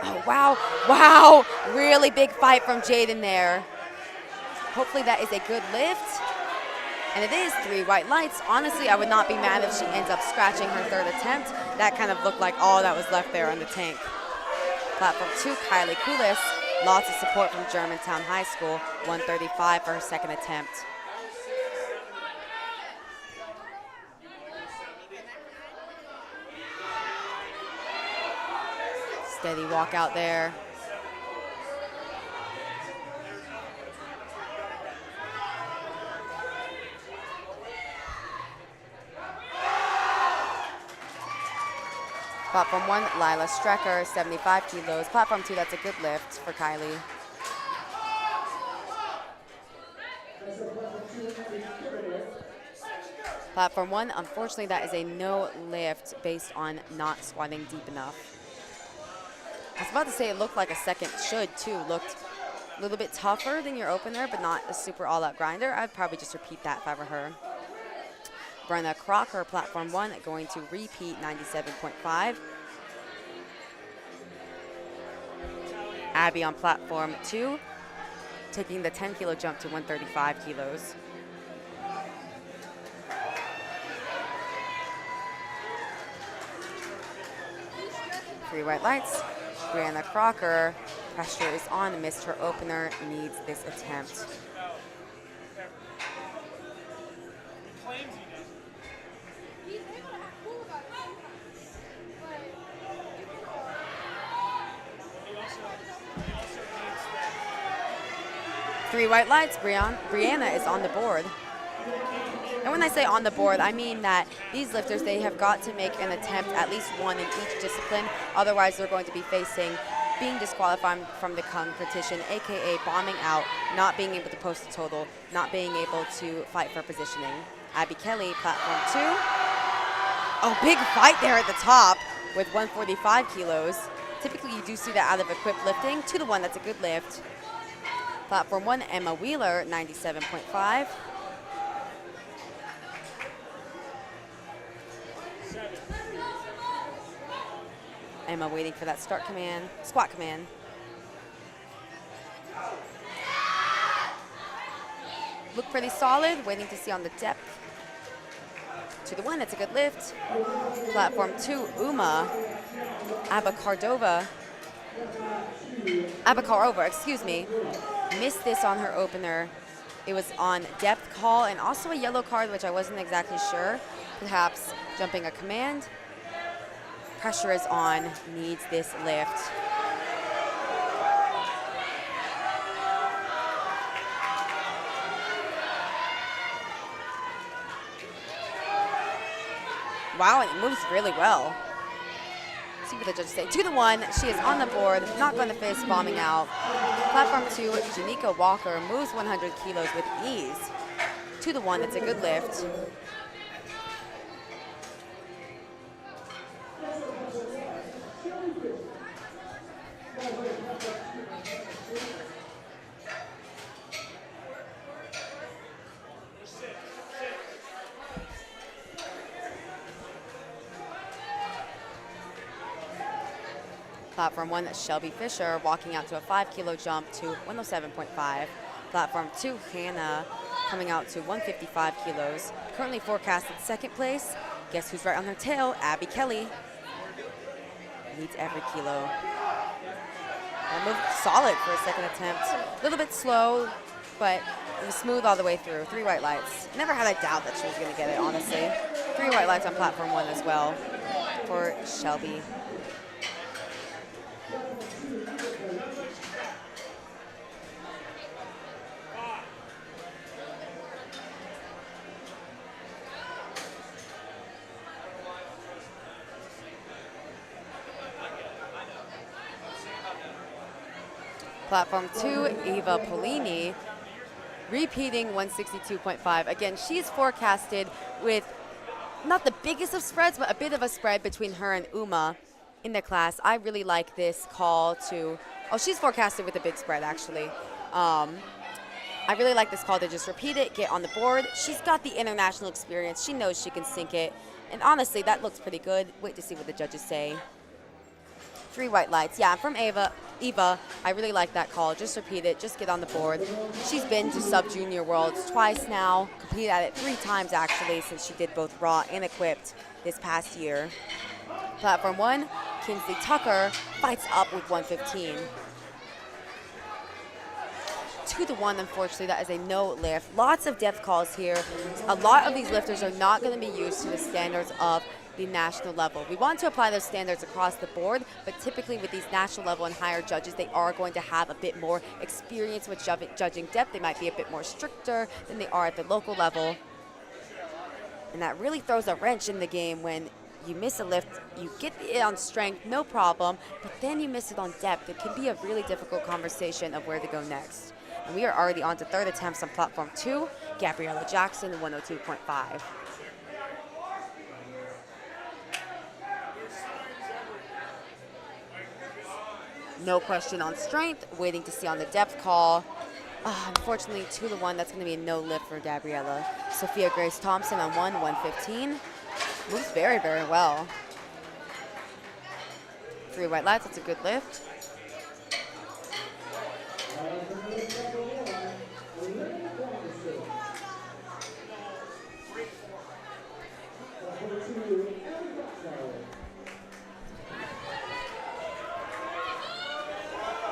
Oh, wow. Wow. Really big fight from Jaden there. Hopefully that is a good lift. And it is 3 white lights. Honestly, I would not be mad if she ends up scratching her 3rd attempt. That kind of looked like all that was left there on the tank. Platform 2, Kylie Kulis. Lots of support from Germantown High School. 135 for her 2nd attempt. Steady walk out there. Platform 1, Lila Strecker, 75 kilos. Platform 2, that's a good lift for Kylie. Platform 1, unfortunately, that is a no lift based on not squatting deep enough. I was about to say it looked like a second should, too. Looked a little bit tougher than your opener, but not a super all-out grinder. I'd probably just repeat that if I were her. Brenna Crocker, Platform 1, going to repeat 97.5. Abby on Platform 2, taking the 10-kilo jump to 135 kilos. Three white lights. Brianna Crocker, pressure is on, missed her opener, needs this attempt. Three white lights, Brianna is on the board. And when I say on the board, I mean that these lifters, they have got to make an attempt, at least one in each discipline. Otherwise, they're going to be facing being disqualified from the competition, AKA bombing out, not being able to post a total, not being able to fight for positioning. Abby Kelly, Platform 2. Oh, big fight there at the top with 145 kilos. Typically, you do see that out of equipped lifting. 2-1, that's a good lift. Platform 1, Emma Wheeler, 97.5. Emma waiting for that squat command. Look pretty solid, waiting to see on the depth. 2-1, that's a good lift. Platform 2, Uma Abakarova, excuse me, missed this on her opener. It was on depth call and also a yellow card, which I wasn't exactly sure. Perhaps jumping a command. Pressure is on, needs this lift. Wow, and it moves really well. Let's see what the judges say. 2-1, she is on the board, not going to face bombing out. Platform 2, Janika Walker moves 100 kilos with ease. 2-1, that's a good lift. Platform 1, Shelby Fisher, walking out to a 5-kilo jump to 107.5. Platform 2, Hannah, coming out to 155 kilos. Currently forecasted 2nd place. Guess who's right on her tail? Abby Kelly. Needs every kilo. That moved solid for a 2nd attempt. A little bit slow, but it was smooth all the way through. 3 white lights. Never had a doubt that she was going to get it, honestly. 3 white lights on Platform 1 as well for Shelby. Platform 2, Eva Polini, repeating 162.5. Again, she's forecasted with not the biggest of spreads, but a bit of a spread between her and Uma in the class. I really like this call to, oh, she's forecasted with a big spread, actually. I really like this call to just repeat it, get on the board. She's got the international experience. She knows she can sink it. And honestly, that looks pretty good. Wait to see what the judges say. 3 white lights. Yeah, from Eva, I really like that call. Just repeat it. Just get on the board. She's been to sub-junior worlds twice now. Competed at it 3 times, actually, since she did both raw and equipped this past year. Platform 1, Kinsley Tucker fights up with 115. 2-1, unfortunately, that is a no lift. Lots of depth calls here. A lot of these lifters are not going to be used to the standards of the national level. We want to apply those standards across the board, but typically with these national level and higher judges, they are going to have a bit more experience with judging depth. They might be a bit more stricter than they are at the local level. And that really throws a wrench in the game when you miss a lift, you get it on strength, no problem, but then you miss it on depth. It can be a really difficult conversation of where to go next. And we are already on to 3rd attempts on platform 2, Gabriella Jackson, 102.5. No question on strength, waiting to see on the depth call. Unfortunately, 2-1, that's going to be a no lift for Gabriella. Sophia Grace Thompson on 115. Moves very, very well. 3 white lights, that's a good lift.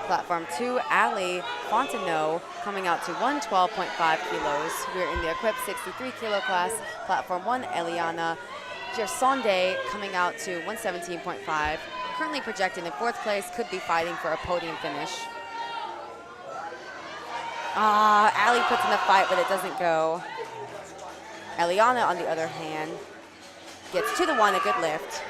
Platform 2, Ali Fontenot coming out to 112.5 kilos. We're in the equipped 63 kilo class. Platform 1, Eliana Gersonde coming out to 117.5. Currently projected in 4th place, could be fighting for a podium finish. Ali puts in the fight, but it doesn't go. Eliana, on the other hand, gets 2-1, a good lift.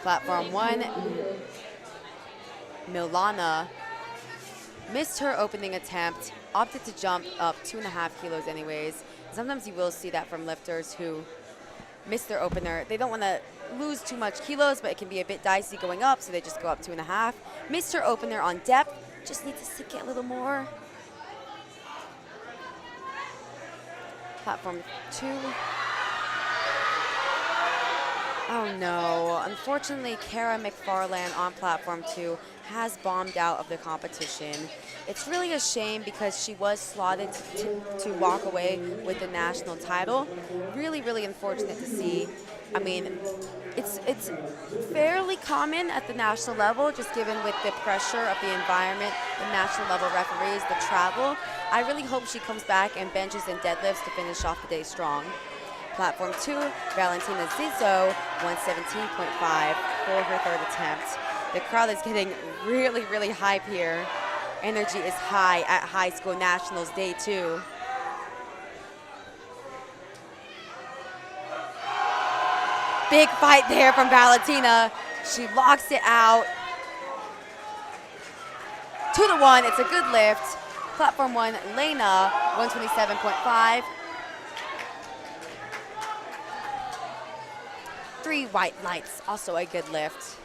Platform 1, Milana missed her opening attempt, opted to jump up 2.5 kilos anyways. Sometimes you will see that from lifters who miss their opener. They don't want to lose too much kilos, but it can be a bit dicey going up, so they just go up 2.5. Missed her opener on depth, just need to sink it a little more. Platform 2. Oh no, unfortunately Kara McFarland on platform 2 has bombed out of the competition. It's really a shame because she was slotted to walk away with the national title. Really, really unfortunate to see. I mean, it's fairly common at the national level, just given with the pressure of the environment, the national level referees, the travel. I really hope she comes back and benches and deadlifts to finish off the day strong. Platform 2, Valentina Zizzo, 117.5 for her 3rd attempt. The crowd is getting really, really hype here. Energy is high at high school nationals day 2. Big fight there from Valentina. She locks it out. 2-1, it's a good lift. Platform 1, Lena, 127.5. 3 white lights, also a good lift.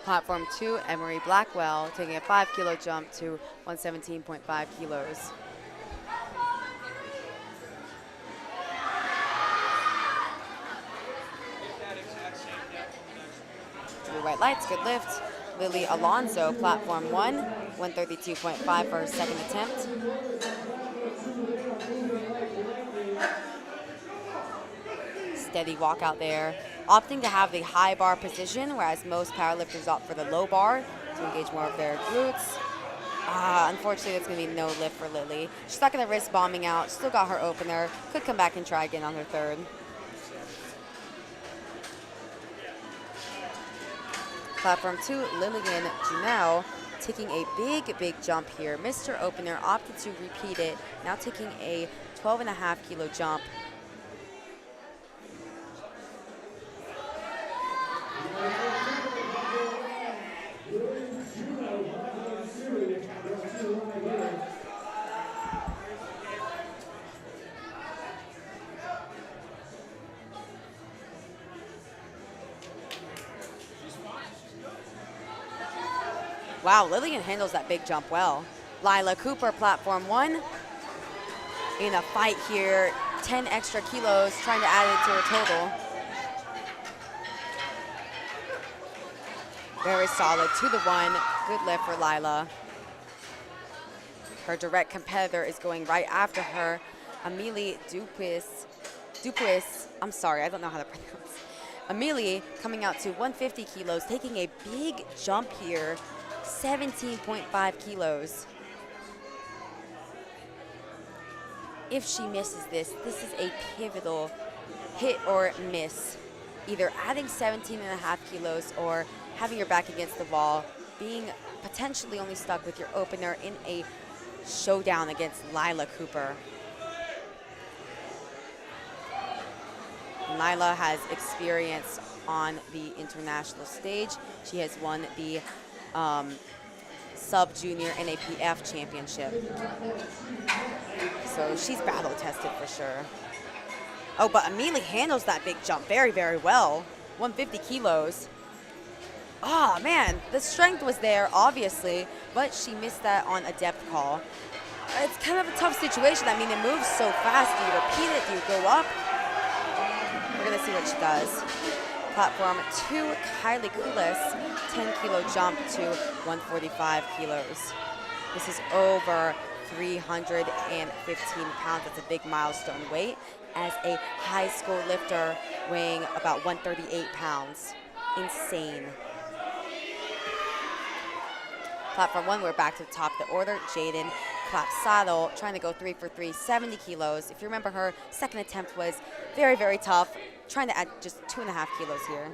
Platform 2, Emery Blackwell, taking a 5 kilo jump to 117.5 kilos. lights, good lift. Lily Alonso, platform 1, 132.5 for her second attempt. Steady walk out there. Opting to have the high bar position, whereas most powerlifters opt for the low bar to engage more of their glutes. Unfortunately, that's going to be no lift for Lily. She's not going to risk bombing out. Still got her opener. Could come back and try again on her third. Platform 2, Lillian Janelle taking a big jump here. Missed her opener, opted to repeat it. Now taking a 12.5 kilo jump. Wow, Lillian handles that big jump well. Lila Cooper, platform 1. In a fight here, 10 extra kilos, trying to add it to her total. Very solid, 2 to 1. Good lift for Lila. Her direct competitor is going right after her, Amelie Dupuis. I'm sorry, I don't know how to pronounce. Amelie coming out to 150 kilos, taking a big jump here. 17.5 kilos. If she misses this, this is a pivotal hit or miss. Either adding 17.5 kilos or having your back against the wall, being potentially only stuck with your opener in a showdown against Lila Cooper. Lila has experience on the international stage. She has won the sub-junior NAPF championship. So she's battle tested for sure. Oh, but Amelie handles that big jump very well. 150 kilos. Oh man, the strength was there obviously, but she missed that on a depth call. It's kind of a tough situation. I mean, it moves so fast. Do you repeat it? Do you go up? We're gonna see what she does. Platform 2, Kylie Kulis, 10 kilo jump to 145 kilos. This is over 315 pounds. That's a big milestone weight as a high school lifter weighing about 138 pounds. Insane. Platform 1, we're back to the top of the order. Jaden Clapsaddle trying to go 3 for 3, 70 kilos. If you remember, her second attempt was very tough. Trying to add just 2.5 kilos here.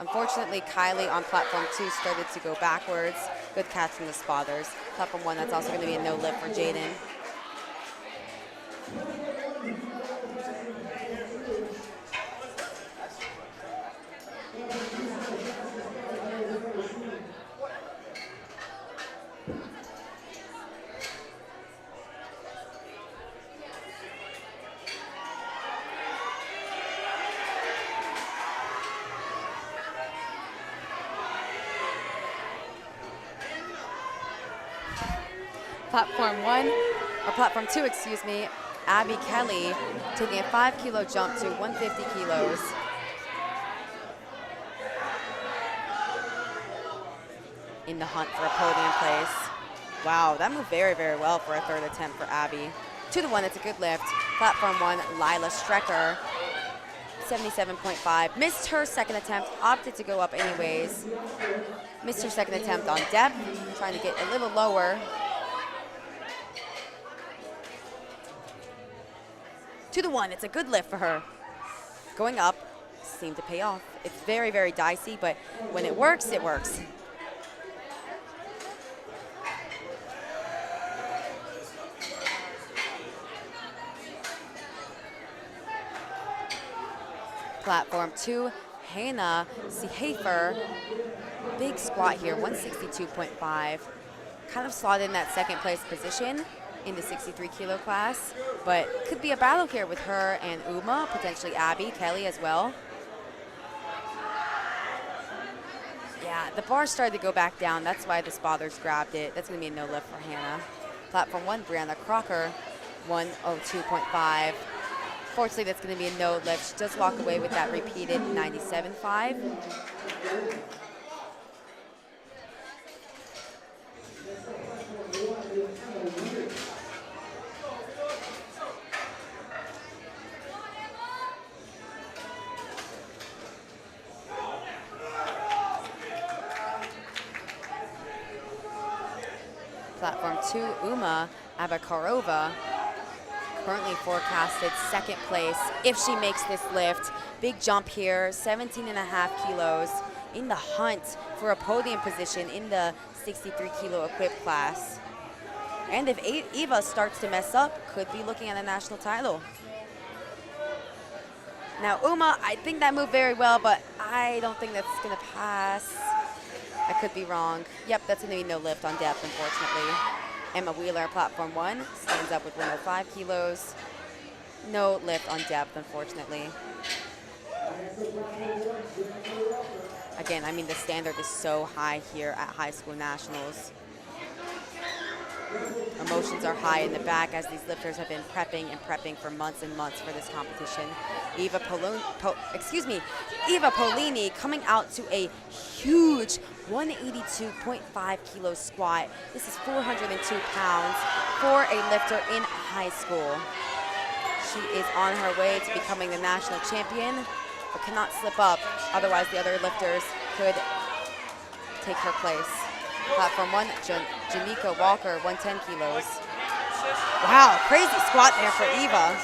Unfortunately, Kylie on platform 2 started to go backwards. Good catch from the spotters. Platform 1, that's also going to be a no lift for Jaden. Platform 2, excuse me, Abby Kelly taking a 5 kilo jump to 150 kilos. In the hunt for a podium place. Wow, that moved very well for a third attempt for Abby. 2 to 1, it's a good lift. Platform 1, Lila Strecker, 77.5. Missed her second attempt, opted to go up anyways. Missed her second attempt on depth, trying to get a little lower. 2 to 1, it's a good lift for her. Going up seemed to pay off. It's very dicey, but when it works, it works. Platform 2, Hannah Seehafer, big squat here, 162.5. Kind of slotted in that second place position in the 63 kilo class, but could be a battle here with her and Uma, potentially Abby, Kelly as well. Yeah, the bar started to go back down. That's why the spotters grabbed it. That's gonna be a no lift for Hannah. Platform 1, Brianna Crocker, 102.5. Unfortunately, that's going to be a no lift. She does walk away with that repeated 97.5. Platform 2, Uma Abakarova, currently forecasted second place if she makes this lift. Big jump here, 17.5 kilos in the hunt for a podium position in the 63 kilo equipped class. And if Eva starts to mess up, could be looking at a national title. Now Uma, I think that moved very well, but I don't think that's gonna pass. I could be wrong. Yep, that's gonna be no lift on depth, unfortunately. Emma Wheeler, platform 1, stands up with 105 kilos. No lift on depth, unfortunately. Again, I mean, the standard is so high here at high school nationals. Emotions are high in the back as these lifters have been prepping and prepping for months and months for this competition. Eva Polini coming out to a huge 182.5 kilo squat. This is 402 pounds for a lifter in high school. She is on her way to becoming the national champion, but cannot slip up, otherwise the other lifters could take her place. Platform 1, Janika Walker, 110 kilos. Wow, crazy squat there for Eva.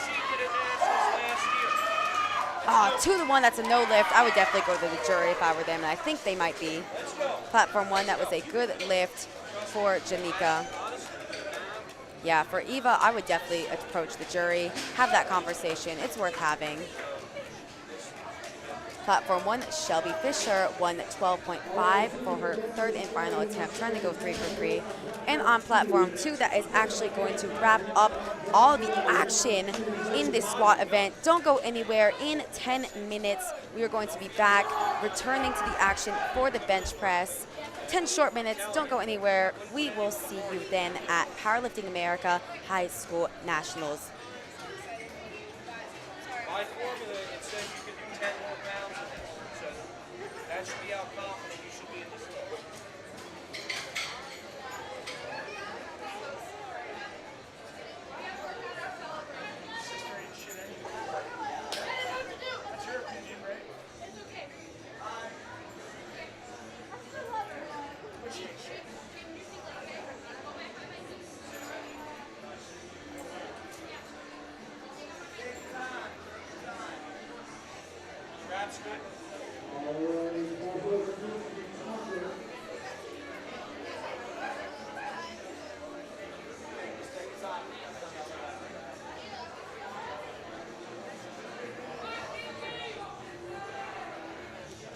2-1, that's a no lift. I would definitely go to the jury if I were them, and I think they might be. Platform 1, that was a good lift for Janika. Yeah, for Eva, I would definitely approach the jury, have that conversation. It's worth having. Platform 1, Shelby Fisher, 112.5 for her third and final attempt, trying to go 3 for 3. And on platform 2, that is actually going to wrap up all the action in this squat event. Don't go anywhere. In 10 minutes, we are going to be back, returning to the action for the bench press. 10 short minutes, don't go anywhere. We will see you then at Powerlifting America High School Nationals. By formula, it says you can do 10 more pounds of it. So that should be how confident you should be in this lift. Sister ain't shit anyway. That's your opinion, right? It's okay. Which ain't shit. Grab's good.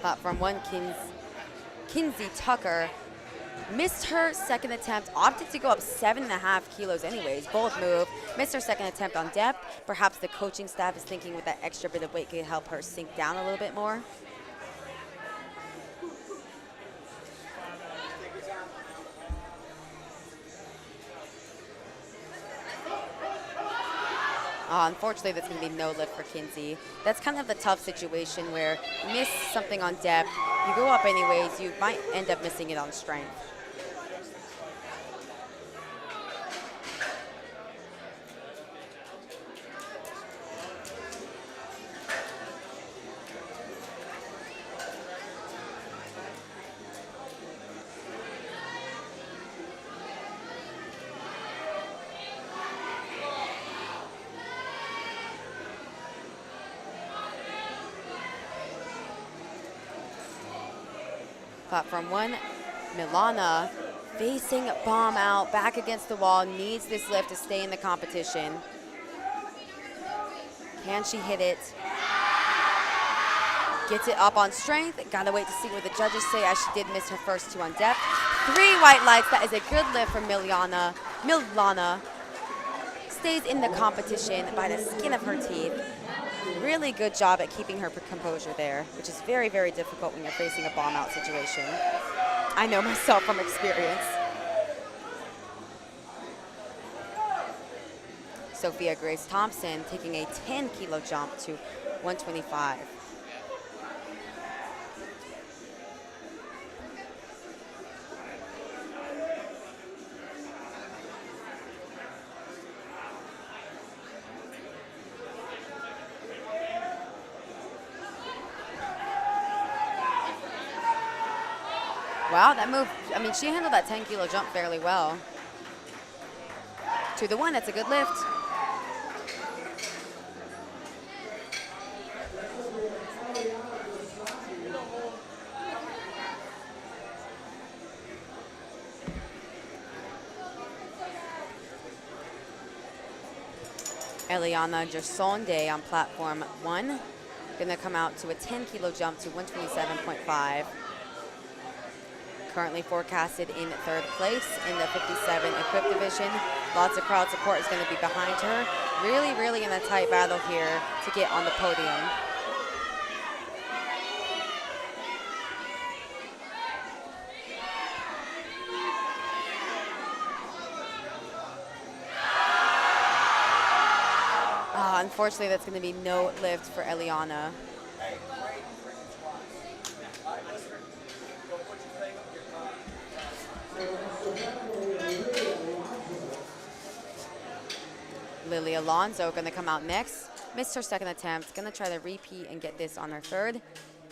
Platform 1, Kinsey Tucker missed her second attempt, opted to go up 7.5 kilos anyways. Both move. Missed her second attempt on depth. Perhaps the coaching staff is thinking with that extra bit of weight could help her sink down a little bit more. Unfortunately, that's going to be no lift for Kinsey. That's kind of the tough situation where you miss something on depth, you go up anyways, you might end up missing it on strength. Platform 1, Milana facing bomb out, back against the wall, needs this lift to stay in the competition. Can she hit it? Gets it up on strength. Gotta wait to see what the judges say, as she did miss her first 2 on depth. 3 white lights, that is a good lift for Milana. Milana stays in the competition by the skin of her teeth. Really good job at keeping her composure there, which is very, very difficult when you're facing a bomb out situation. I know myself from experience. Sophia Grace Thompson taking a 10-kilo jump to 125. Wow, that move, I mean, she handled that 10-kilo jump fairly well. 2 to 1, that's a good lift. Eliana Gersonde on platform 1. Gonna come out to a 10-kilo jump to 127.5. Currently forecasted in 3rd place in the 57 equipped division. Lots of crowd support is going to be behind her. Really, really in a tight battle here to get on the podium. Unfortunately, that's going to be no lift for Eliana. Lily Alonso going to come out next. Missed her 2nd attempt. Going to try to repeat and get this on her 3rd.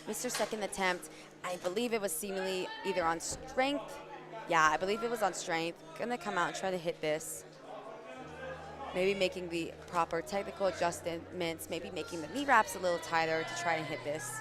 Missed her 2nd attempt. I believe it was seemingly either on strength. Yeah, I believe it was on strength. Going to come out and try to hit this. Maybe making the proper technical adjustments. Maybe making the knee wraps a little tighter to try and hit this.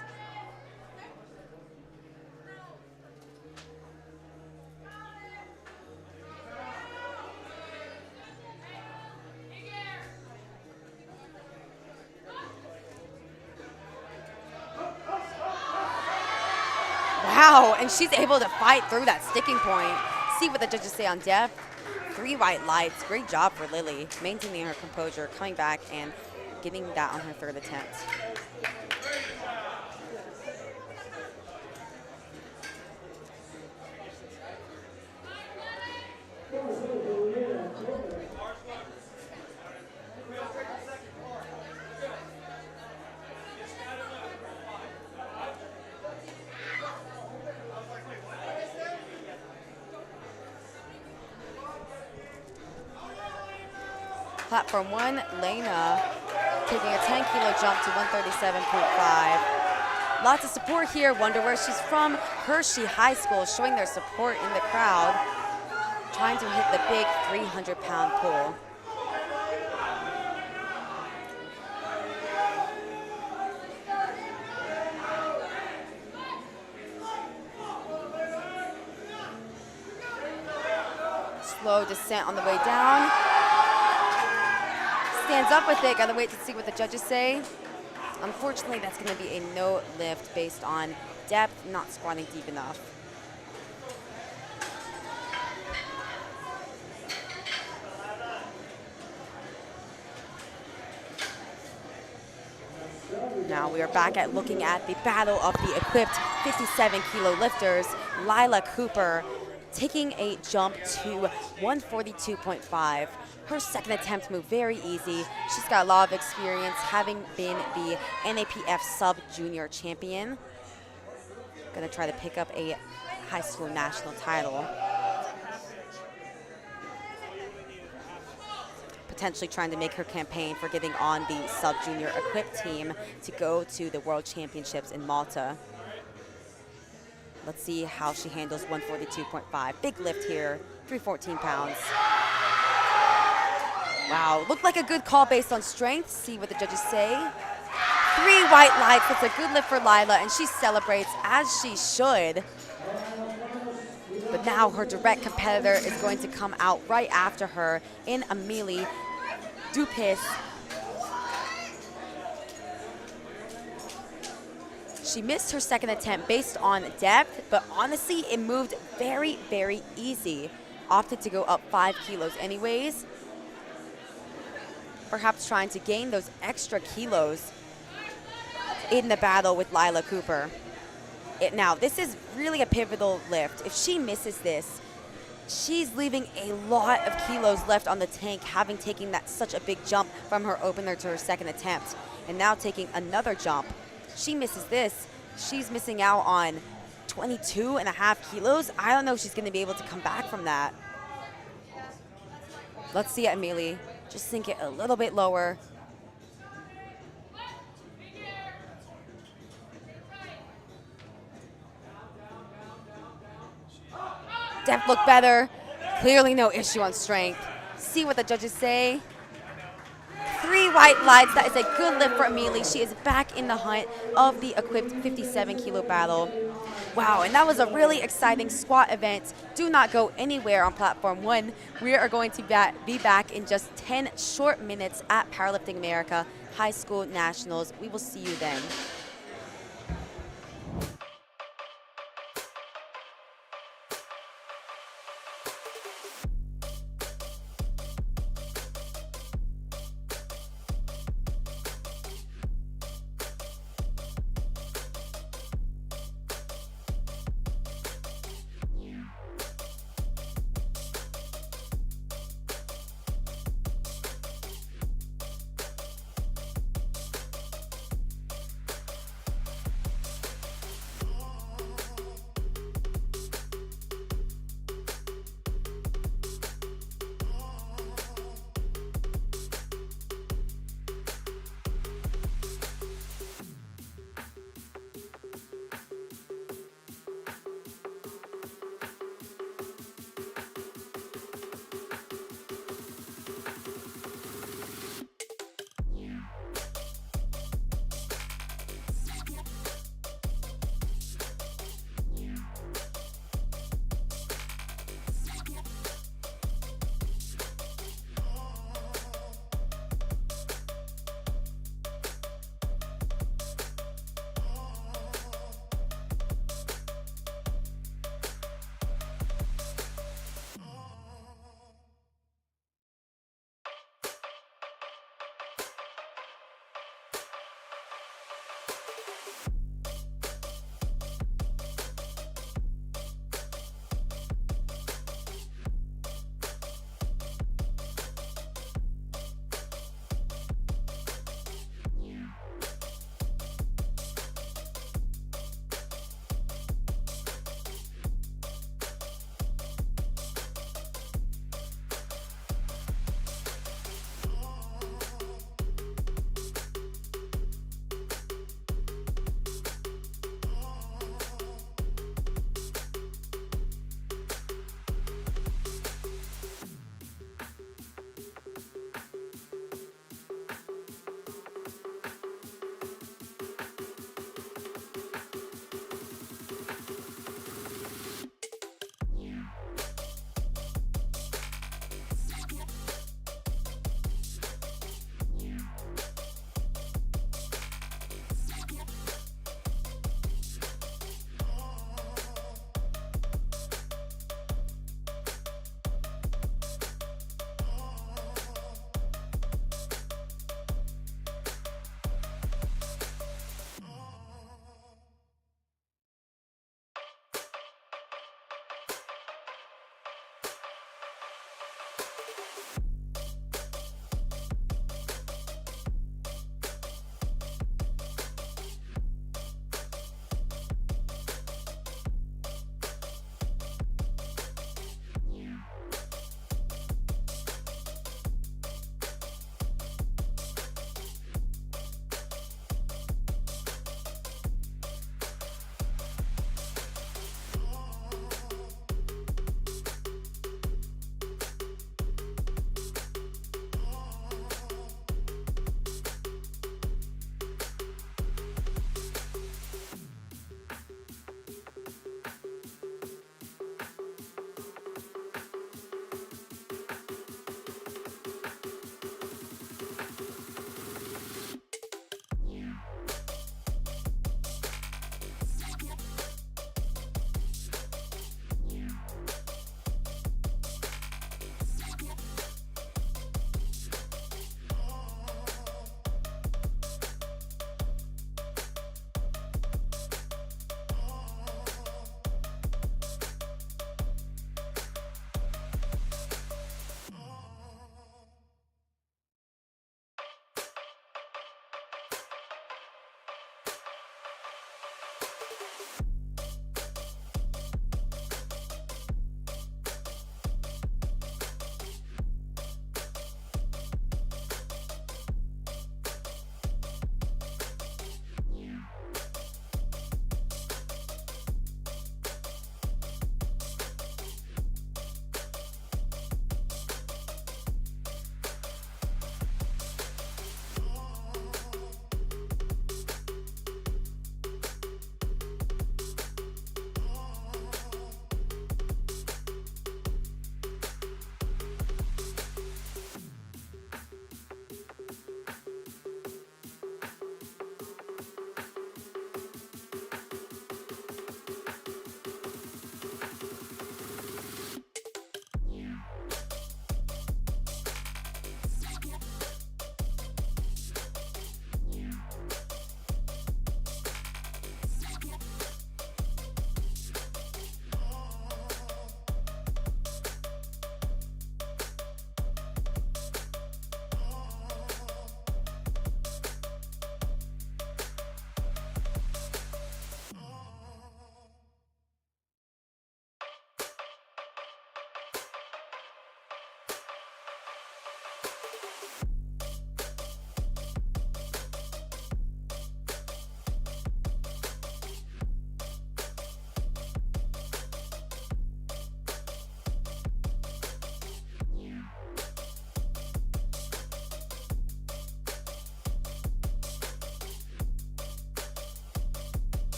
Wow, and she's able to fight through that sticking point. See what the judges say on depth. 3 white lights. Great job for Lily, maintaining her composure, coming back and getting that on her 3rd attempt. Platform 1, Lena taking a 10-kilo jump to 137.5. Lots of support here. Wonder where she's from. Hershey High School showing their support in the crowd. Trying to hit the big 300-pound pull. Slow descent on the way down. Stands up with it. Gotta wait to see what the judges say. Unfortunately, that's gonna be a no lift based on depth, not squatting deep enough. Now we are back at looking at the battle of the equipped 57-kilo lifters. Lila Cooper taking a jump to 142.5. Her 2nd attempt moved very easy. She's got a lot of experience, having been the NAPF sub-junior champion. Gonna try to pick up a high school national title. Potentially trying to make her campaign for getting on the sub-junior equipped team to go to the World Championships in Malta. Let's see how she handles 142.5. Big lift here, 314 pounds. Wow, looked like a good call based on strength. See what the judges say. 3 white lights, that's a good lift for Lila, and she celebrates as she should. But now her direct competitor is going to come out right after her in Amelie Dupis. She missed her 2nd attempt based on depth, but honestly, it moved very, very easy. Opted to go up 5 kilos anyways. Perhaps trying to gain those extra kilos in the battle with Lila Cooper. Now, this is really a pivotal lift. If she misses this, she's leaving a lot of kilos left on the tank, having taken that such a big jump from her opener to her second attempt, and now taking another jump. She misses this. She's missing out on 22.5 kilos. I don't know if she's going to be able to come back from that. Let's see it, Amelie. Just sink it a little bit lower. Depth look better. Clearly no issue on strength. See what the judges say. 3 white lights. That is a good lift for Amelie. She is back in the hunt of the equipped 57 kilo battle. Wow, and that was a really exciting squat event. Do not go anywhere on platform 1. We are going to be back in just 10 short minutes at Powerlifting America High School Nationals. We will see you then.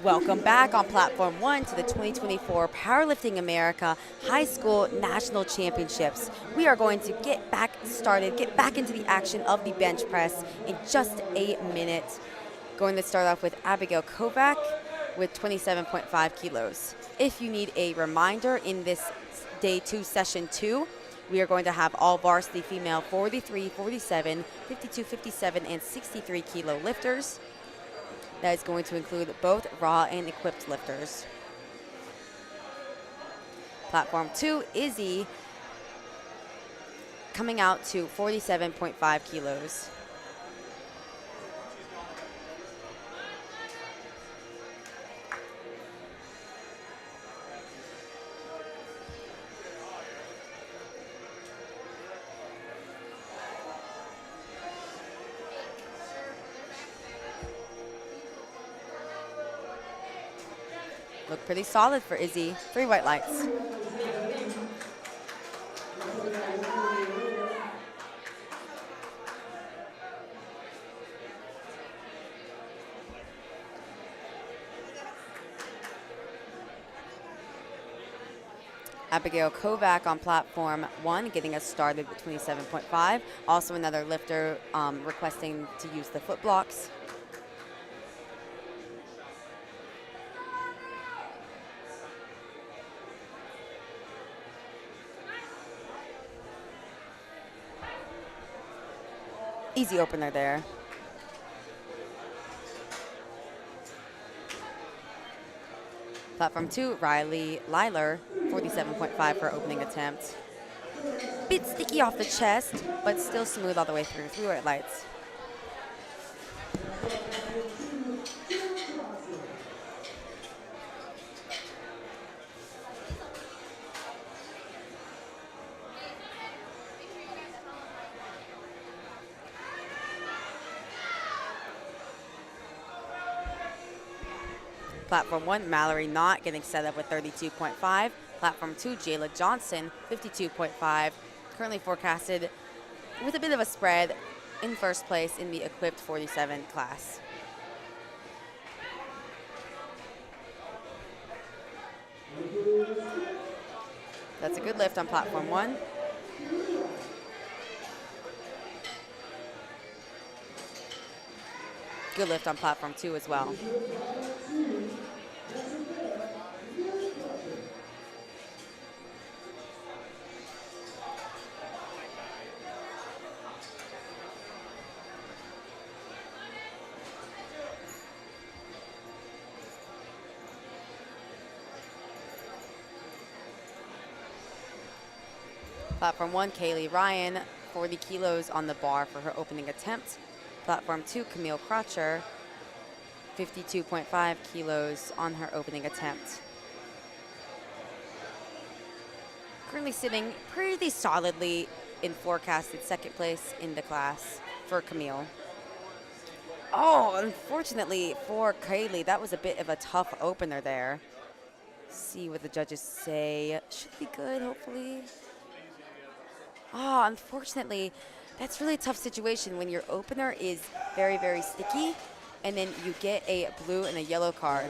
Welcome back on Platform 1 to the 2024 Powerlifting America High School National Championships. We are going to get back started, get back into the action of the bench press in just a minute. Going to start off with Abigail Kovac with 27.5 kilos. If you need a reminder, in this day 2, session 2, we are going to have all Varsity Female 43, 47, 52, 57, and 63 kilo lifters. That is going to include both raw and equipped lifters. Platform 2, Izzy, coming out to 47.5 kilos. Look pretty solid for Izzy. 3 white lights. Abigail Kovac on platform 1, getting us started with 27.5. Also another lifter requesting to use the foot blocks. Easy opener there. Platform 2, Riley Lyler, 47.5 for opening attempt. Bit sticky off the chest, but still smooth all the way through. 3 white lights. Platform 1, Mallory Knott getting set up with 32.5. Platform 2, Jayla Johnson, 52.5. Currently forecasted with a bit of a spread in first place in the equipped 47 class. That's a good lift on platform 1. Good lift on platform 2 as well. Platform 1, Kaylee Ryan, 40 kilos on the bar for her opening attempt. Platform 2, Camille Crotcher, 52.5 kilos on her opening attempt. Currently sitting pretty solidly in forecasted second place in the class for Camille. Oh, unfortunately for Kaylee, that was a bit of a tough opener there. See what the judges say. Should be good, hopefully. Oh, unfortunately, that's really a tough situation when your opener is very, very sticky, and then you get a blue and a yellow card.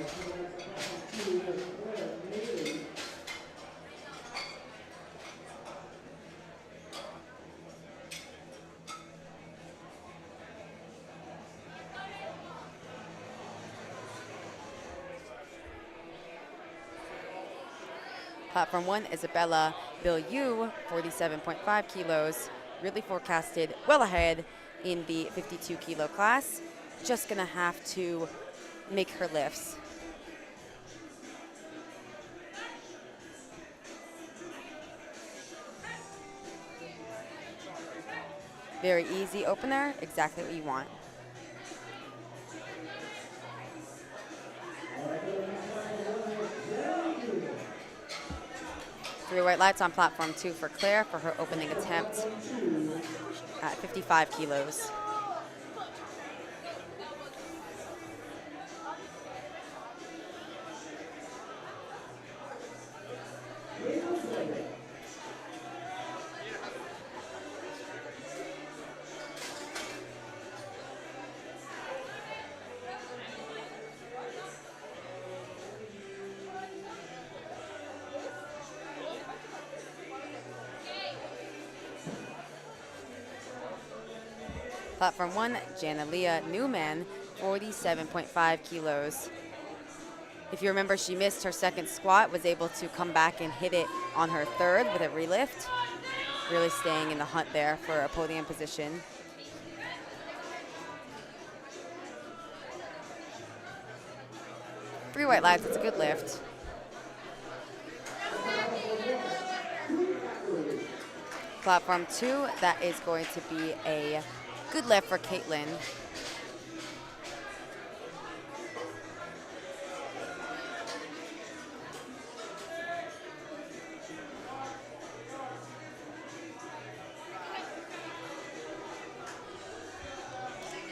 Platform 1, Isabella Bilyeu, 47.5 kilos, really forecasted well ahead in the 52 kilo class. Just gonna have to make her lifts. Very easy opener, exactly what you want. Three white lights on platform 2 for Claire for her opening attempt at 55 kilos. Platform 1, Janalia Newman, 47.5 kilos. If you remember, she missed her second squat, was able to come back and hit it on her third with a relift. Really staying in the hunt there for a podium position. Three white lights, it's a good lift. Platform 2, that is going to be a good lift for Caitlin.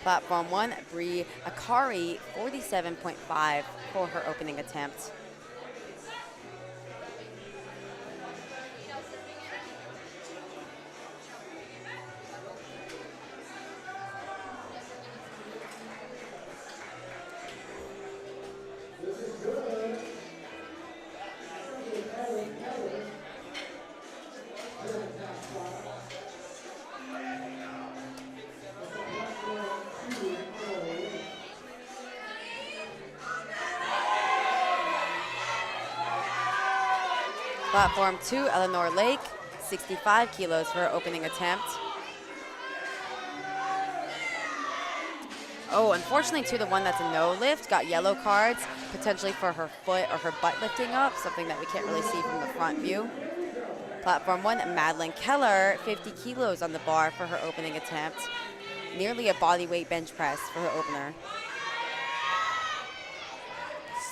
Platform 1, Bree Akari, 47.5 for her opening attempt. Platform 2, Eleanor Lake, 65 kilos for her opening attempt. Oh, unfortunately, too, the one that's a no lift got yellow cards, potentially for her foot or her butt lifting up, something that we can't really see from the front view. Platform 1, Madeline Keller, 50 kilos on the bar for her opening attempt. Nearly a body weight bench press for her opener.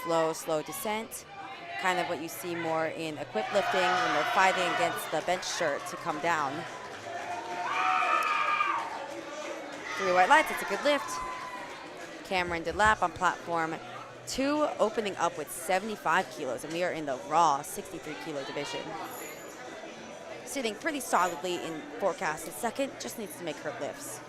Slow descent. Kind of what you see more in equipped lifting when they're fighting against the bench shirt to come down. Three white lights, it's a good lift. Cameron DeLapp on platform 2, opening up with 75 kilos, and we are in the raw 63 kilo division. Sitting pretty solidly in forecasted second, just needs to make her lifts.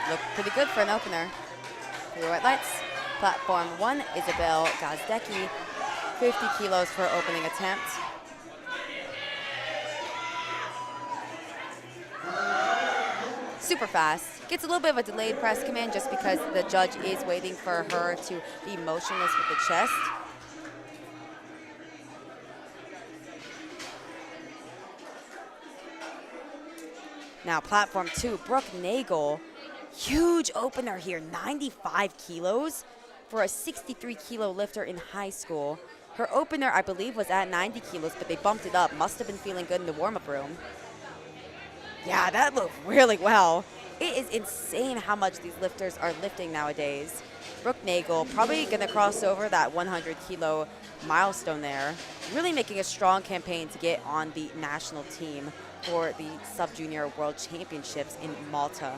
Look pretty good for an opener. Three white lights. Platform 1, Isabel Gazdecki, 50 kilos for her opening attempt. Super fast. Gets a little bit of a delayed press command just because the judge is waiting for her to be motionless with the chest. Now platform 2, Brooke Nagel. Huge opener here, 95 kilos for a 63 kilo lifter in high school. Her opener, I believe, was at 90 kilos, but they bumped it up. Must have been feeling good in the warm-up room. Yeah, that looked really well. It is insane how much these lifters are lifting nowadays. Brooke Nagel probably going to cross over that 100 kilo milestone there. Really making a strong campaign to get on the national team for the Sub-Junior World Championships in Malta.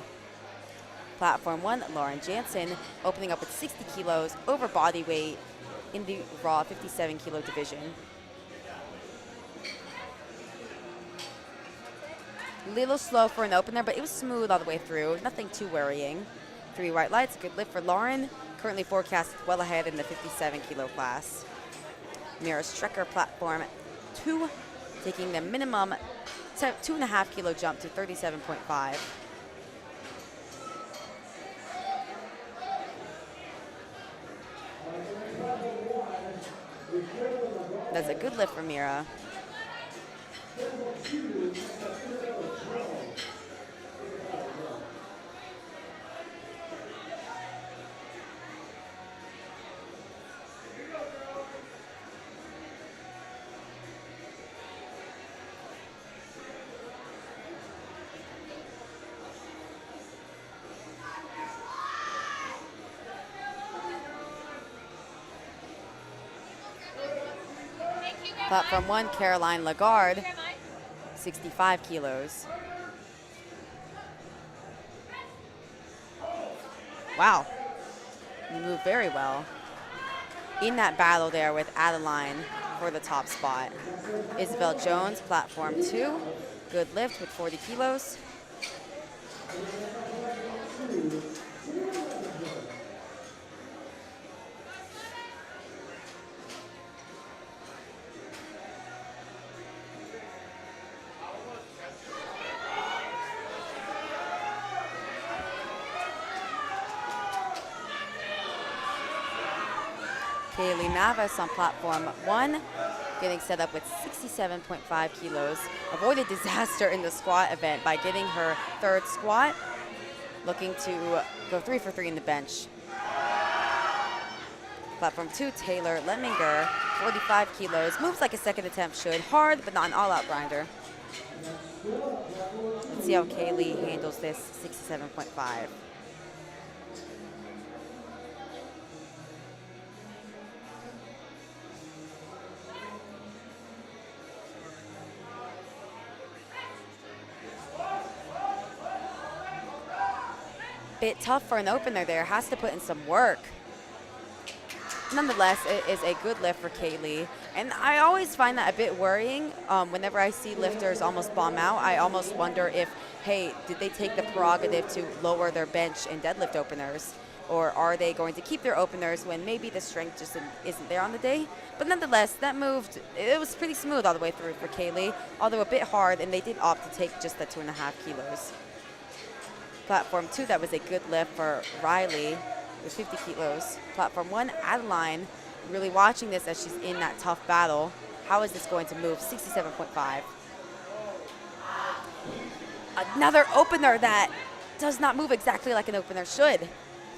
Platform 1, Lauren Jansen, opening up with 60 kilos over body weight in the raw 57 kilo division. Little slow for an opener, but it was smooth all the way through. Nothing too worrying. Three white lights, good lift for Lauren. Currently forecast well ahead in the 57 kilo class. Mira Strecker, platform 2, taking the minimum 2.5 kilo jump to 37.5. That's a good lift for Mira. Platform 1, Caroline Lagarde, 65 kilos. Wow, you move very well. In that battle there with Adeline for the top spot. Isabel Jones, platform 2, good lift with 40 kilos. Kaylee Navas on platform 1, getting set up with 67.5 kilos. Avoided disaster in the squat event by getting her third squat. Looking to go 3 for 3 in the bench. Platform 2, Taylor Lemminger, 45 kilos. Moves like a second attempt should. Hard, but not an all-out grinder. Let's see how Kaylee handles this 67.5. Bit tough for an opener there. Has to put in some work. Nonetheless, it is a good lift for Kaylee. And I always find that a bit worrying. Whenever I see lifters almost bomb out, I almost wonder if, hey, did they take the prerogative to lower their bench and deadlift openers? Or are they going to keep their openers when maybe the strength just isn't there on the day? But nonetheless, that moved, it was pretty smooth all the way through for Kaylee, although a bit hard, and they did opt to take just the 2.5 kilos. Platform 2, that was a good lift for Riley with 50 kilos. Platform 1, Adeline, really watching this as she's in that tough battle. How is this going to move? 67.5. Another opener that does not move exactly like an opener should.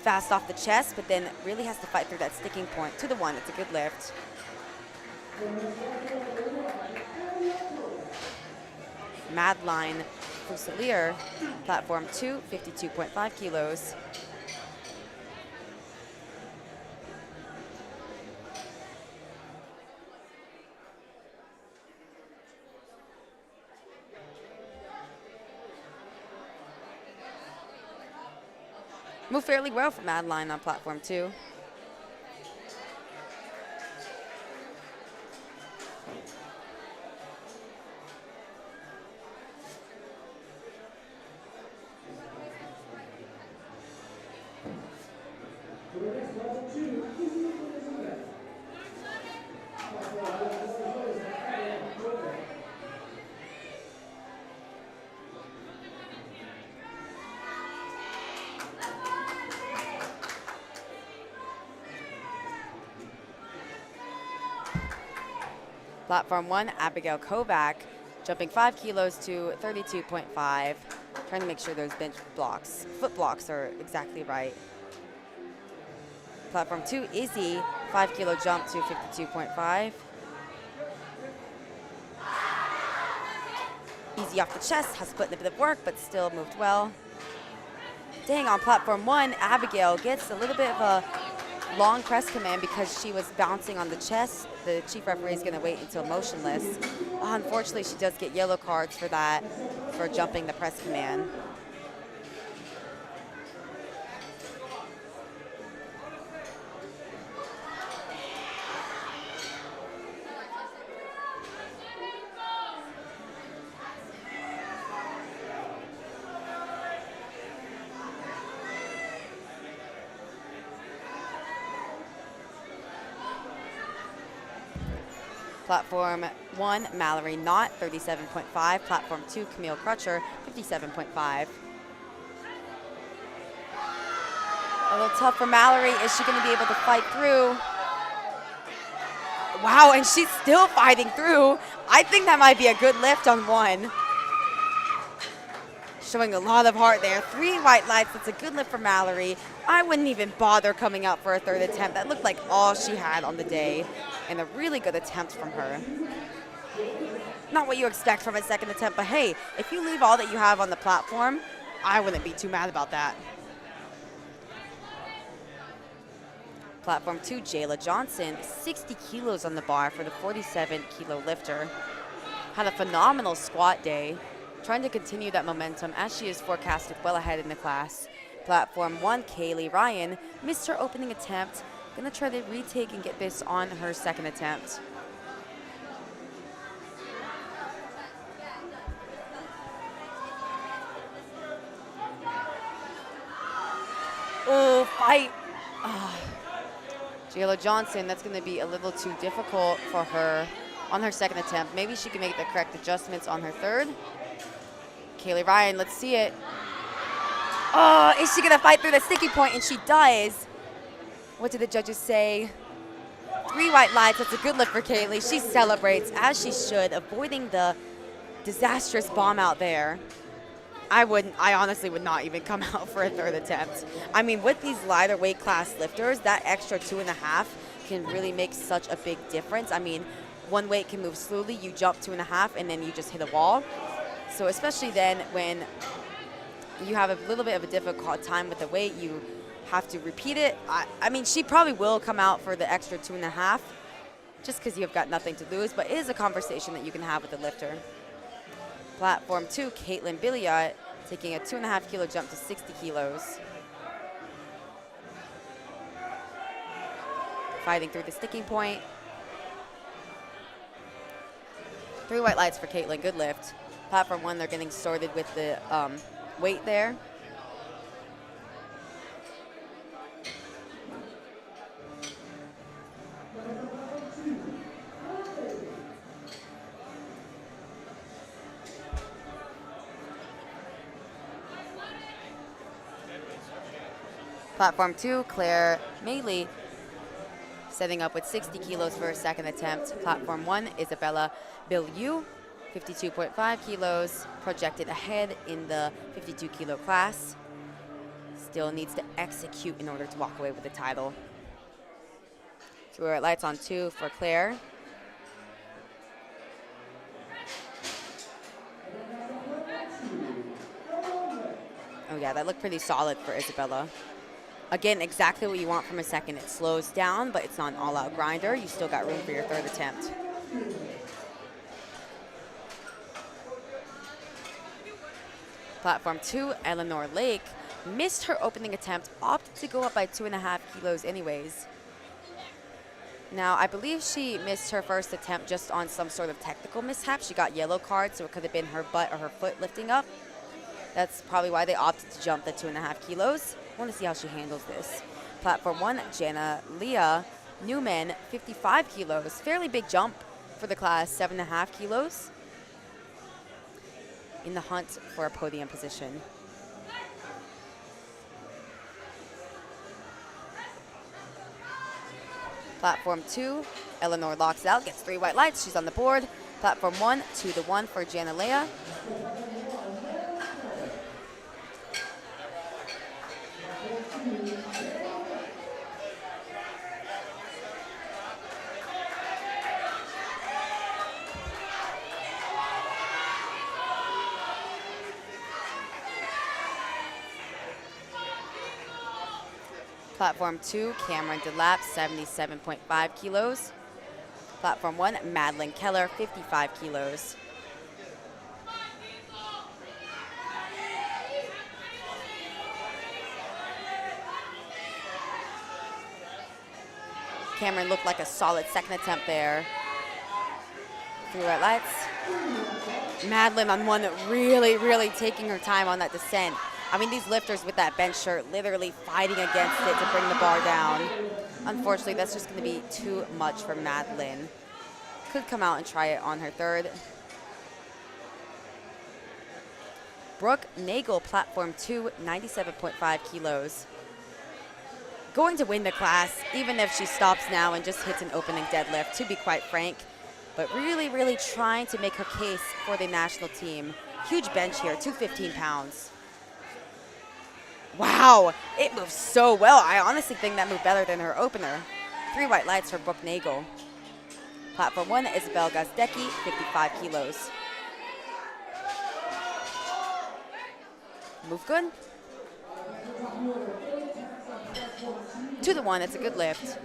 Fast off the chest, but then really has to fight through that sticking point. To the 1, it's a good lift. Madeline Fusilier, platform 2, 52.5 kilos. Moved fairly well for Madeline on platform 2. Platform 1, Abigail Kovac, jumping 5 kilos to 32.5. Trying to make sure those bench blocks, foot blocks are exactly right. Platform 2, Izzy, 5 kilo jump to 52.5. Easy off the chest, has to put in a bit of work, but still moved well. Dang, on platform 1, Abigail gets a little bit of a long press command because she was bouncing on the chest. The chief referee is going to wait until motionless. Unfortunately, she does get yellow cards for that, for jumping the press command. Platform 1, Mallory Knott, 37.5. Platform 2, Camille Crutcher, 57.5. A little tough for Mallory. Is she going to be able to fight through? Wow, and she's still fighting through. I think that might be a good lift on 1. Showing a lot of heart there. 3 white lights. That's a good lift for Mallory. I wouldn't even bother coming out for a third attempt. That looked like all she had on the day. And a really good attempt from her. Not what you expect from a second attempt, but hey, if you leave all that you have on the platform, I wouldn't be too mad about that. Platform 2, Jayla Johnson, 60 kilos on the bar for the 47-kilo lifter. Had a phenomenal squat day, trying to continue that momentum as she is forecasted well ahead in the class. Platform 1, Kaylee Ryan, missed her opening attempt. Gonna try to retake and get this on her second attempt. Oh, fight. Jayla Johnson, that's gonna be a little too difficult for her on her second attempt. Maybe she can make the correct adjustments on her third. Kaylee Ryan, let's see it. Oh, is she gonna fight through the sticky point? And she does. What did the judges say? 3 white lights. That's a good lift for Kaylee. She celebrates, as she should, avoiding the disastrous bomb out there. I honestly would not even come out for a third attempt. I mean, with these lighter weight class lifters, that extra 2.5 can really make such a big difference. I mean, one weight can move slowly, you jump 2.5, and then you just hit a wall. So especially then when you have a little bit of a difficult time with the weight, you have to repeat it. I mean, she probably will come out for the extra 2.5 just because you've got nothing to lose, but it is a conversation that you can have with the lifter. Platform 2, Caitlin Billiot, taking a 2.5 kilo jump to 60 kilos. Fighting through the sticking point. 3 white lights for Caitlin, good lift. Platform 1, they're getting sorted with the weight there. Platform 2, Claire Maley, setting up with 60 kilos for her second attempt. Platform 1, Isabella Billiou, 52.5 kilos, projected ahead in the 52 kilo class. Still needs to execute in order to walk away with the title. So we're at lights on 2 for Claire. Oh yeah, that looked pretty solid for Isabella. Again, exactly what you want from a second. It slows down, but it's not an all-out grinder. You still got room for your third attempt. Platform 2, Eleanor Lake, missed her opening attempt, opted to go up by 2.5 kilos anyways. Now, I believe she missed her first attempt just on some sort of technical mishap. She got yellow card, so it could have been her butt or her foot lifting up. That's probably why they opted to jump the 2.5 kilos. I want to see how she handles this. Platform 1, Jana Leah Newman, 55 kilos. Fairly big jump for the class, 7.5 kilos. In the hunt for a podium position. Platform 2, Eleanor locks out, gets 3 white lights. She's on the board. Platform 1, 2-1 for Jana Leah. Platform 2, Cameron DeLapp, 77.5 kilos. Platform 1, Madeline Keller, 55 kilos. Cameron looked like a solid second attempt there. 3 white lights. Madeline on one, really taking her time on that descent. I mean, these lifters with that bench shirt literally fighting against it to bring the bar down. Unfortunately, that's just going to be too much for Madeline. Could come out and try it on her third. Brooke Nagel, Platform 2, 97.5 kilos. Going to win the class, even if she stops now and just hits an opening deadlift, to be quite frank. But really trying to make her case for the national team. Huge bench here, 215 pounds. Wow, it moves so well. I honestly think that moved better than her opener. 3 white lights for Brooke Nagel. Platform 1, Isabel Gazdecki, 55 kilos. Move good. 2-1, it's a good lift.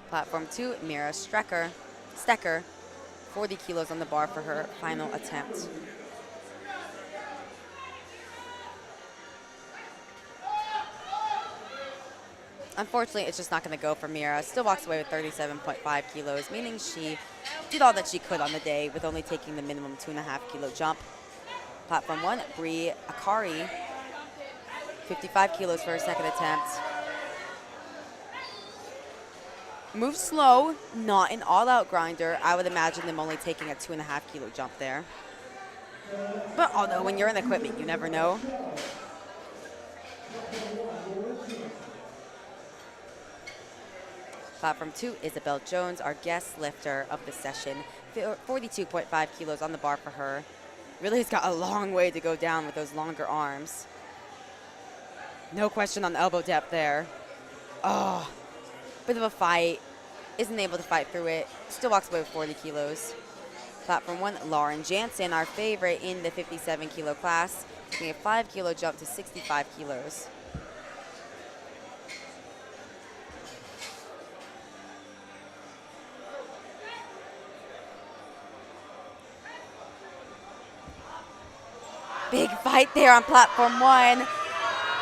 Platform 2, Mira Stecker, 40 kilos on the bar for her final attempt. Unfortunately, it's just not going to go for Mira. Still walks away with 37.5 kilos, meaning she did all that she could on the day with only taking the minimum 2.5 kilo jump. Platform 1, Bree Akari, 55 kilos for her second attempt. Moves slow, not an all-out grinder. I would imagine them only taking a 2.5 kilo jump there. But although when you're in equipment, you never know. Platform 2, Isabel Jones, our guest lifter of the session. 42.5 kilos on the bar for her. Really has got a long way to go down with those longer arms. No question on the elbow depth there. Oh, bit of a fight. Isn't able to fight through it. Still walks away with 40 kilos. Platform 1, Lauren Jansen, our favorite in the 57 kilo class, taking a 5 kilo jump to 65 kilos. Big fight there on platform 1.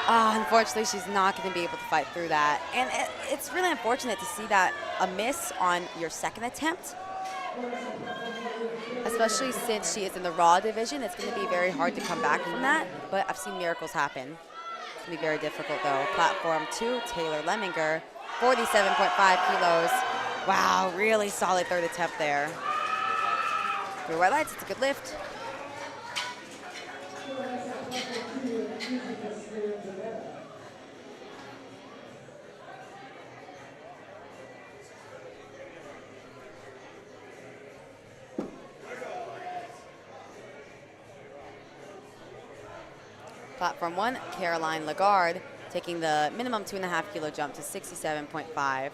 Unfortunately, she's not going to be able to fight through that. And it's really unfortunate to see that a miss on your second attempt, especially since she is in the raw division. It's going to be very hard to come back from that, but I've seen miracles happen. It's going to be very difficult, though. Platform 2, Taylor Lemminger, 47.5 kilos. Wow, really solid third attempt there. Through white lights, it's a good lift. Platform 1, Caroline Lagarde, taking the minimum 2.5 kilo jump to 67.5.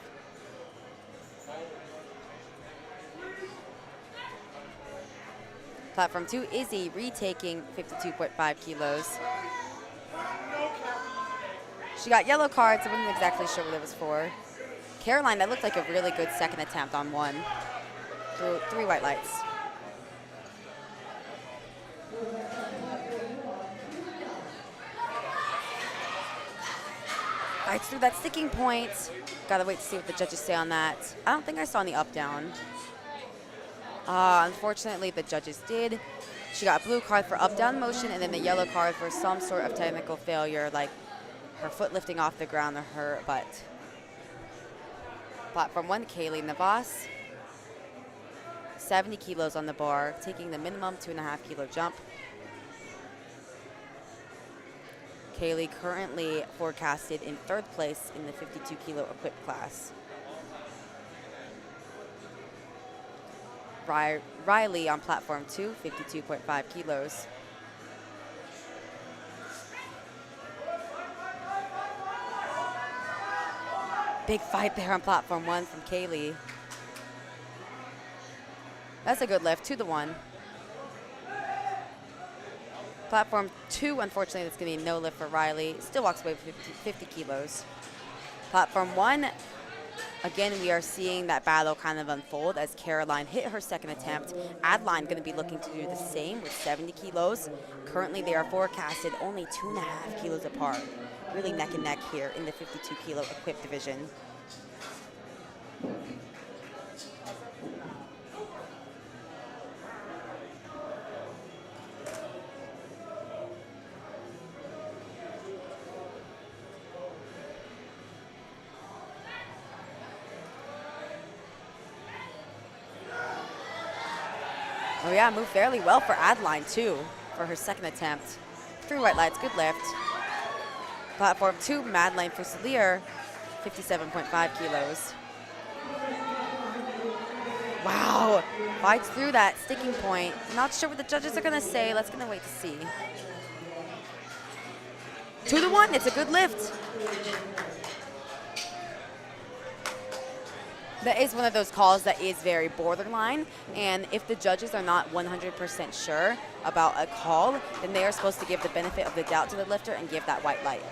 Platform 2, Izzy, retaking 52.5 kilos. She got yellow cards, I wasn't exactly sure what it was for. Caroline, that looked like a really good second attempt on 1. Through 3 white lights. Fights through that sticking point. Gotta wait to see what the judges say on that. I don't think I saw any up down. Unfortunately, the judges did. She got a blue card for up down motion and then the yellow card for some sort of technical failure, like her foot lifting off the ground or her butt. Platform 1, Kaylee Navas, 70 kilos on the bar, taking the minimum 2.5 kilo jump. Kaylee currently forecasted in 3rd place in the 52 kilo equipped class. Riley on platform 2, 52.5 kilos. Big fight there on platform 1 from Kaylee. That's a good lift, 2-1. Platform 2, unfortunately, that's going to be no lift for Riley. Still walks away with 50 kilos. Platform 1, again, we are seeing that battle kind of unfold as Caroline hit her second attempt. Adeline going to be looking to do the same with 70 kilos. Currently, they are forecasted only 2.5 kilos apart. Really neck and neck here in the 52 kilo equipped division. Oh yeah, moved fairly well for Adeline too, for her second attempt. 3 white lights, good lift. Platform 2, Madeleine Fusilier, 57.5 kilos. Wow, fights through that sticking point. Not sure what the judges are gonna say. Let's gonna wait to see. 2-1, it's a good lift. That is one of those calls that is very borderline, and if the judges are not 100% sure about a call, then they are supposed to give the benefit of the doubt to the lifter and give that white light.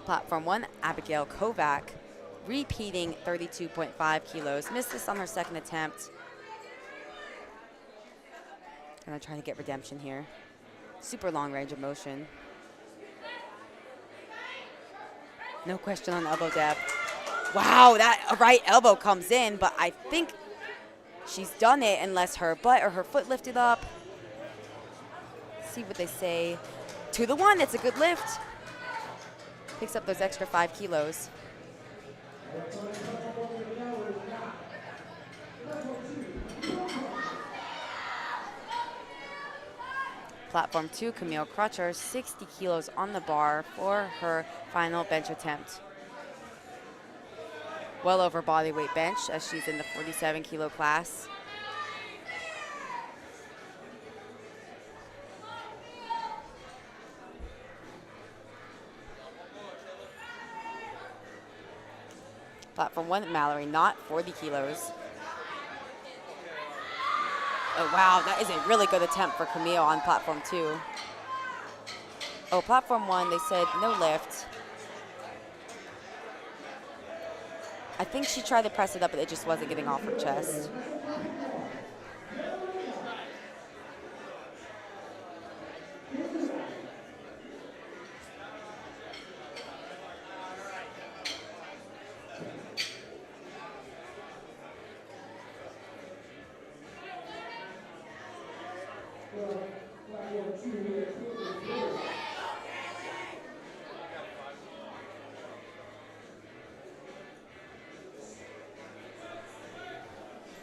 Platform 1, Abigail Kovac, repeating 32.5 kilos. Missed this on her second attempt. Gonna try to get redemption here. Super long range of motion. No question on elbow depth. Wow, that right elbow comes in, but I think she's done it unless her butt or her foot lifted up. See what they say. 2 to 1, it's a good lift. Picks up those extra 5 kilos. Platform 2, Camille Crutcher, 60 kilos on the bar for her final bench attempt. Well over body weight bench as she's in the 47 kilo class. Platform 1, Mallory Knott, 40 kilos. Oh, wow, that is a really good attempt for Camille on platform 2. Oh, platform 1, they said no lift. I think she tried to press it up, but it just wasn't getting off her chest.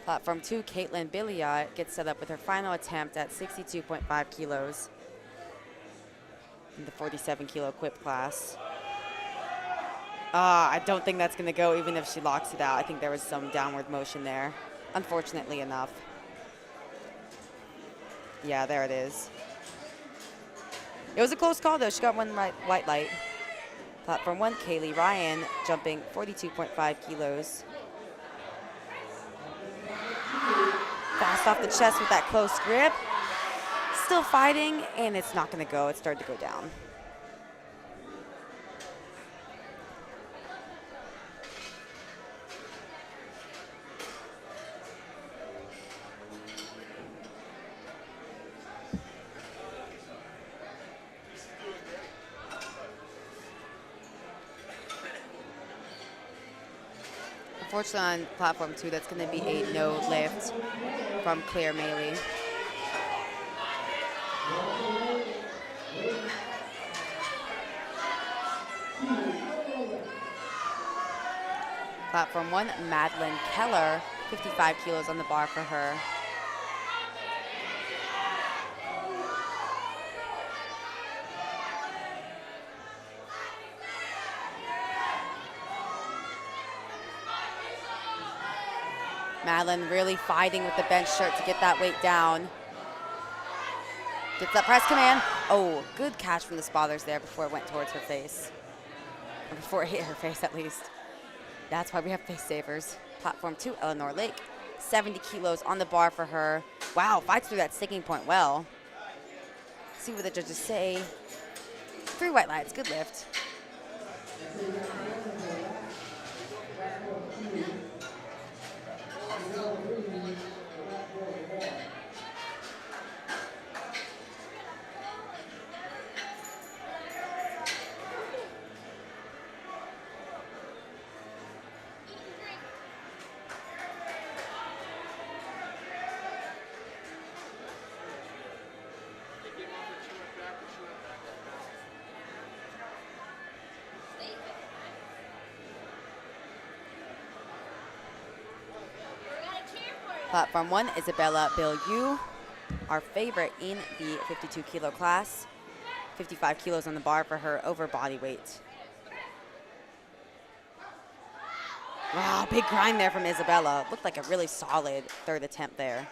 Platform 2, Caitlin Billiot gets set up with her final attempt at 62.5 kilos in the 47 kilo equipped class. I don't think that's going to go even if she locks it out. I think there was some downward motion there, unfortunately enough. Yeah, there it is. It was a close call, though. She got one white light. Platform 1, Kaylee Ryan, jumping 42.5 kilos. Fast off the chest with that close grip. Still fighting, and it's not going to go. It started to go down. Unfortunately, on platform 2, that's going to be a no lift from Claire Maley. Platform 1, Madeline Keller, 55 kilos on the bar for her. Madeline really fighting with the bench shirt to get that weight down. Gets that press command. Oh, good catch from the spotters there before it went towards her face. Or before it hit her face, at least. That's why we have face savers. Platform 2, Eleanor Lake, 70 kilos on the bar for her. Wow, fights through that sticking point well. See what the judges say. 3 white lights, good lift. Platform 1, Isabella Bilyeu, our favorite in the 52 kilo class. 55 kilos on the bar for her over body weight. Wow, big grind there from Isabella. Looked like a really solid 3rd attempt there.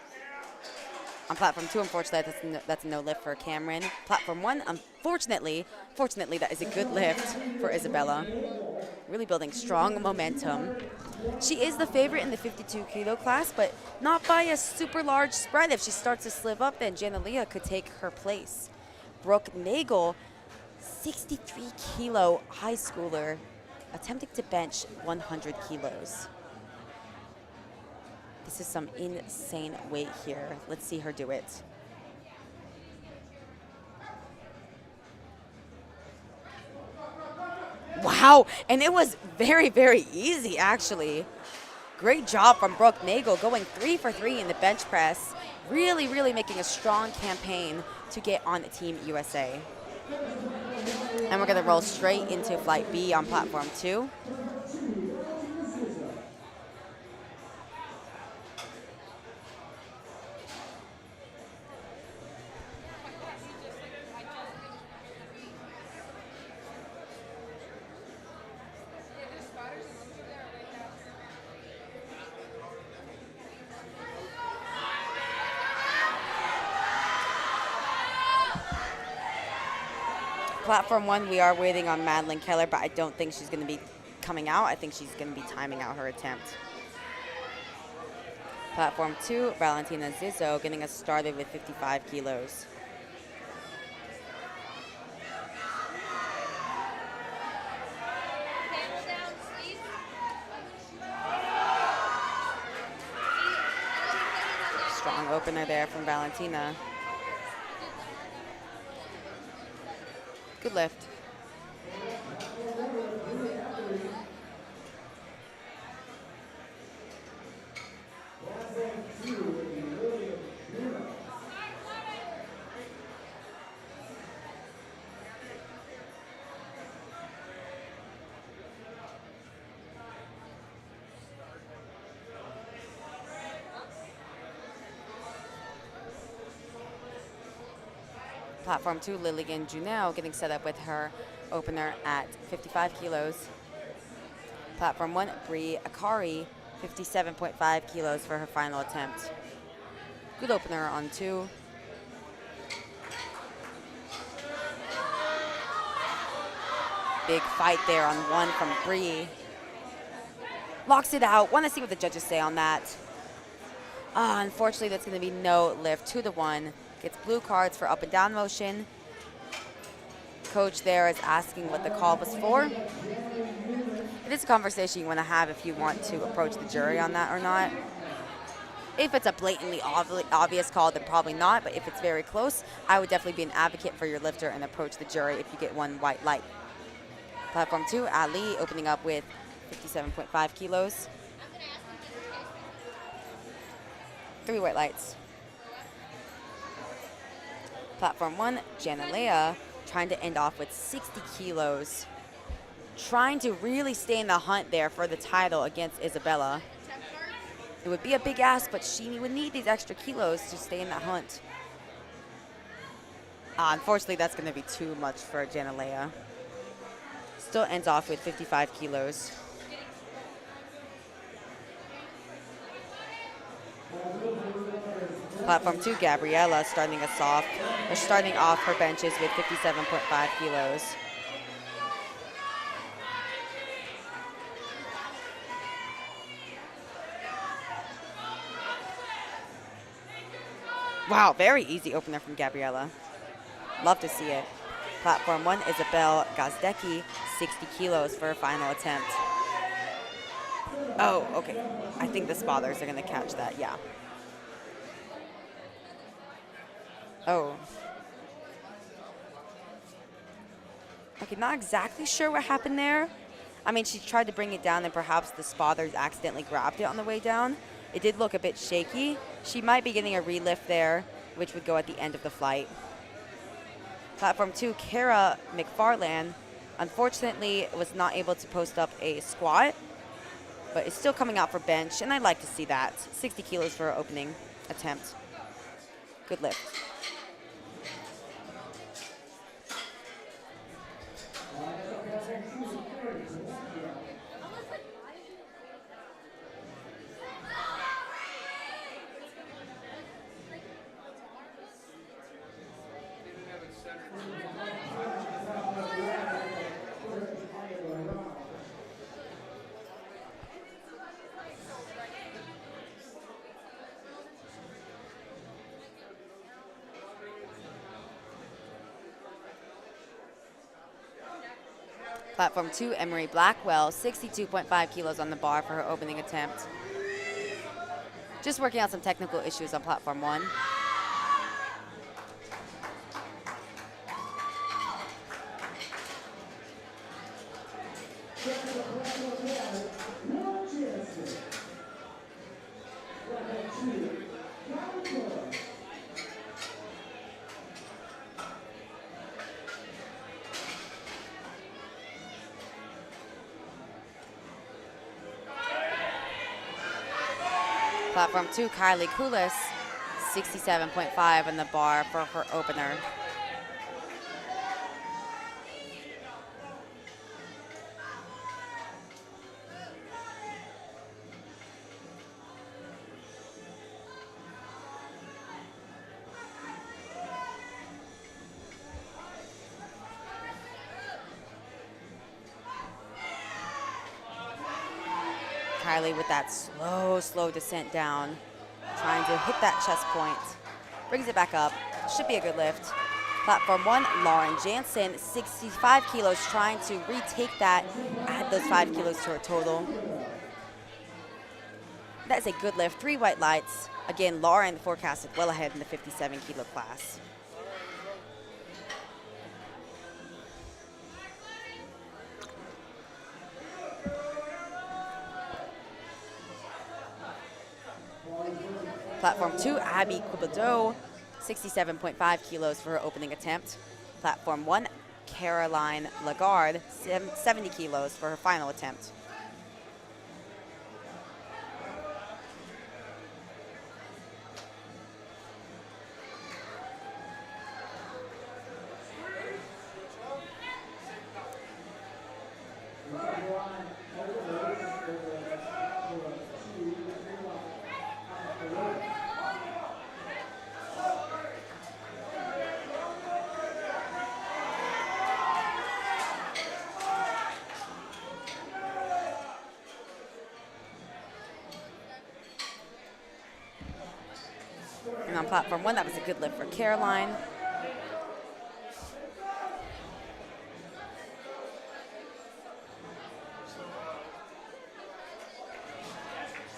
On platform 2, unfortunately, that's a no lift for Cameron. Platform 1, fortunately, that is a good lift for Isabella. Really building strong momentum. She is the favorite in the 52 kilo class, but not by a super large spread. If she starts to slip up, then Janalia could take her place. Brooke Nagel, 63 kilo high schooler, attempting to bench 100 kilos. This is some insane weight here. Let's see her do it. Wow, and it was very, very easy, actually. Great job from Brooke Nagel, going 3 for 3 in the bench press. Really, really making a strong campaign to get on Team USA. And we're going to roll straight into Flight B on Platform 2. Platform 1, we are waiting on Madeline Keller, but I don't think she's going to be coming out. I think she's going to be timing out her attempt. Platform 2, Valentina Zizzo getting us started with 55 kilos. Strong opener there from Valentina. Good lift. Platform 2, Lillian Junel getting set up with her opener at 55 kilos. Platform 1, Bree Akari, 57.5 kilos for her final attempt. Good opener on 2. Big fight there on 1 from Bree. Locks it out. Want to see what the judges say on that. Unfortunately, that's going to be no lift. 2-1. Gets blue cards for up and down motion. Coach there is asking what the call was for. It is a conversation you want to have if you want to approach the jury on that or not. If it's a blatantly obvious call, then probably not. But if it's very close, I would definitely be an advocate for your lifter and approach the jury if you get one white light. Platform 2, Ali opening up with 57.5 kilos. 3 white lights. Platform 1, Janalea trying to end off with 60 kilos. Trying to really stay in the hunt there for the title against Isabella. It would be a big ask, but she would need these extra kilos to stay in that hunt. Unfortunately, that's going to be too much for Janalea. Still ends off with 55 kilos. Platform 2, Gabriella starting off her benches with 57.5 kilos. Wow, very easy opener from Gabriella. Love to see it. Platform 1, Isabel Gazdecki, 60 kilos for her final attempt. Oh, okay. I think the spotters are going to catch that, yeah. Oh. Okay, not exactly sure what happened there. I mean, she tried to bring it down and perhaps the spotters accidentally grabbed it on the way down. It did look a bit shaky. She might be getting a relift there, which would go at the end of the flight. Platform 2, Kara McFarland, unfortunately was not able to post up a squat, but is still coming out for bench, and I'd like to see that. 60 kilos for her opening attempt. Good lift. Platform 2, Emery Blackwell, 62.5 kilos on the bar for her opening attempt. Just working out some technical issues on Platform 1. Platform 2, Kylie Kulis, 67.5 on the bar for her opener. Kylie with that slow descent down, trying to hit that chest point. Brings it back up. Should be a good lift. Platform 1, Lauren Jansen, 65 kilos, trying to retake that, add those 5 kilos to her total. That is a good lift. 3 white lights. Again, Lauren forecasted well ahead in the 57 kilo class. Platform 2, Abby Cubido, 67.5 kilos for her opening attempt. Platform 1, Caroline Lagarde, 70 kilos for her final attempt. And on platform 1, that was a good lift for Caroline.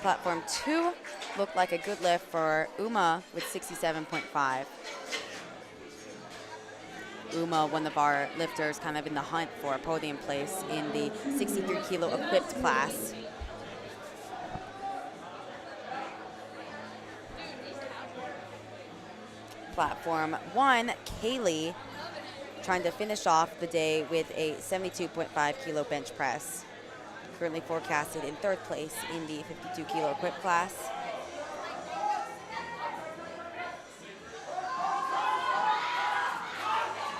Platform 2 looked like a good lift for Uma with 67.5. Uma, one of our lifters, kind of in the hunt for a podium place in the 63 kilo equipped class. Platform 1, Kaylee, trying to finish off the day with a 72.5 kilo bench press. Currently forecasted in 3rd place in the 52 kilo equipped class.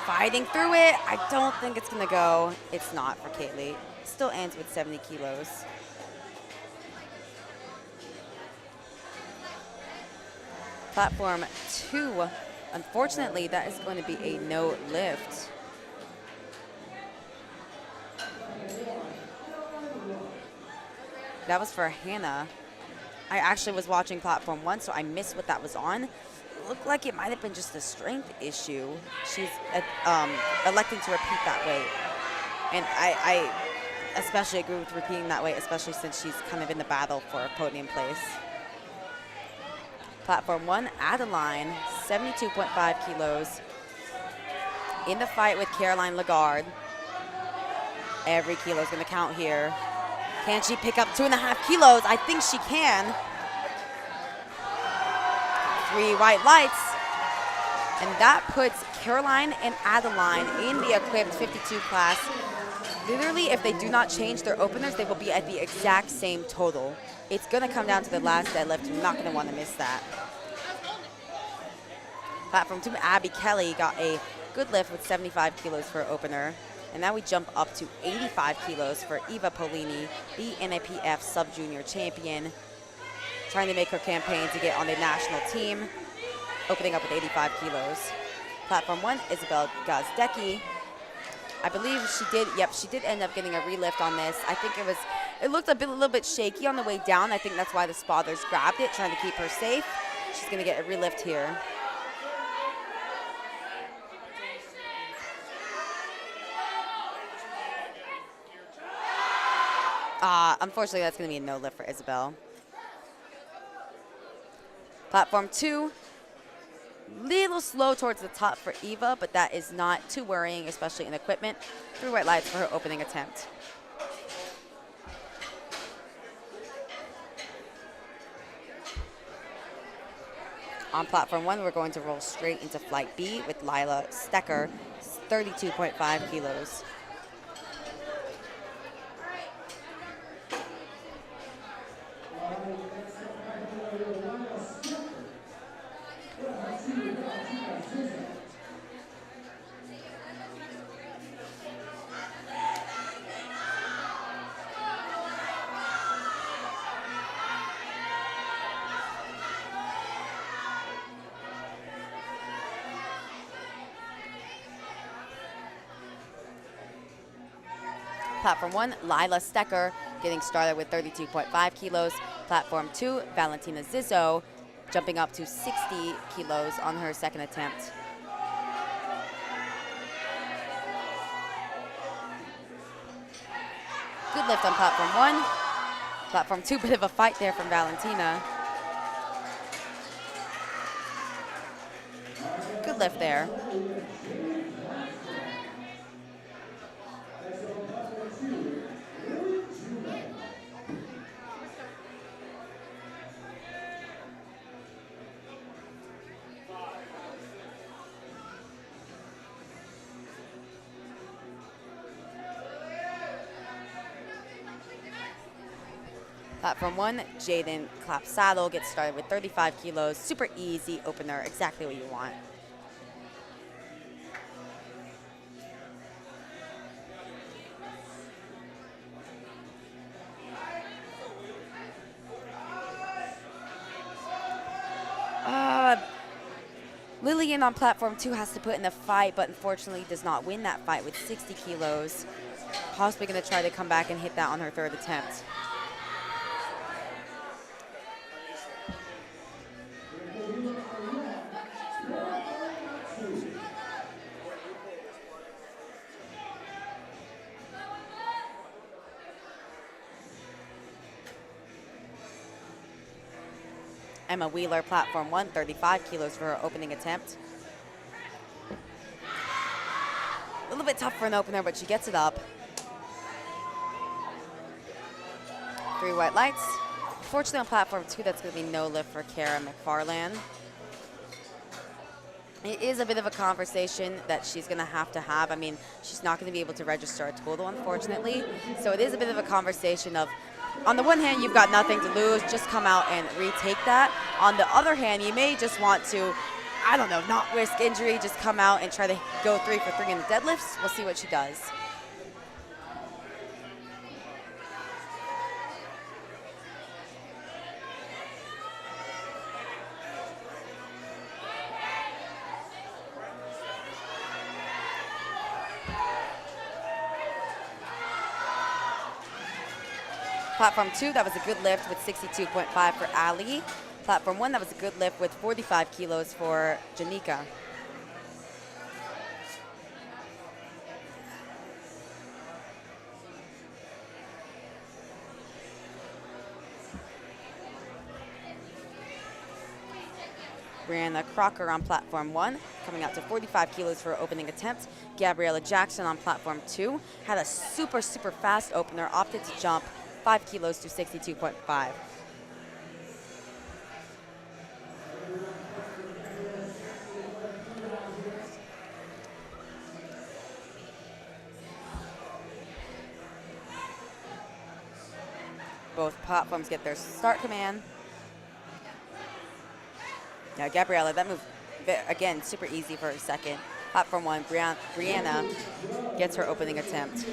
Fighting through it. I don't think it's gonna go. It's not for Kaylee. Still ends with 70 kilos. Platform 2, unfortunately, that is going to be a no lift. That was for Hannah. I actually was watching platform 1, so I missed what that was on. It looked like it might have been just a strength issue. She's electing to repeat that weight. And I especially agree with repeating that weight, especially since she's kind of in the battle for a podium place. Platform 1, Adeline, 72.5 kilos. In the fight with Caroline Lagarde. Every kilo is going to count here. Can she pick up 2.5 kilos? I think she can. 3 white lights. And that puts Caroline and Adeline in the equipped 52 class. Literally, if they do not change their openers, they will be at the exact same total. It's going to come down to the last deadlift. You're not going to want to miss that. Platform 2, Abby Kelly got a good lift with 75 kilos for her opener. And now we jump up to 85 kilos for Eva Polini, the NAPF sub-junior champion, trying to make her campaign to get on the national team, opening up with 85 kilos. Platform 1, Isabel Gazdecki. I believe she did end up getting a relift on this. I think it looked a little bit shaky on the way down. I think that's why the spotters grabbed it, trying to keep her safe. She's going to get a relift here. Unfortunately, that's going to be a no lift for Isabel. Platform 2, little slow towards the top for Eva, but that is not too worrying, especially in equipment. 3 white lights for her opening attempt. On platform 1, we're going to roll straight into flight B with Lila Stecker, 32.5 kilos. Platform 1, Lila Stecker, getting started with 32.5 kilos. Platform 2, Valentina Zizzo, jumping up to 60 kilos on her second attempt. Good lift on platform 1. Platform 2, bit of a fight there from Valentina. Good lift there. Platform 1, Jaden Clapsaddle gets started with 35 kilos. Super easy opener, exactly what you want. Lillian on platform 2 has to put in a fight, but unfortunately does not win that fight with 60 kilos. Possibly going to try to come back and hit that on her third attempt. Emma Wheeler, platform 1, 35 kilos for her opening attempt. A little bit tough for an opener, but she gets it up. 3 white lights. Fortunately on platform 2, that's going to be no lift for Kara McFarland. It is a bit of a conversation that she's going to have. I mean, she's not going to be able to register a total, unfortunately. So it is a bit of a conversation of, on the one hand, you've got nothing to lose, just come out and retake that. On the other hand, you may just want to, I don't know, not risk injury, just come out and try to go 3 for 3 in the deadlifts. We'll see what she does. Platform 2, that was a good lift with 62.5 for Ali. Platform 1, that was a good lift with 45 kilos for Janika. Brianna Crocker on platform 1, coming out to 45 kilos for her opening attempt. Gabriella Jackson on platform 2, had a super, super fast opener, opted to jump 5 kilos to 62.5. Both platforms get their start command. Now Gabriella, that move, again, super easy for her second. Platform 1, Brianna gets her opening attempt.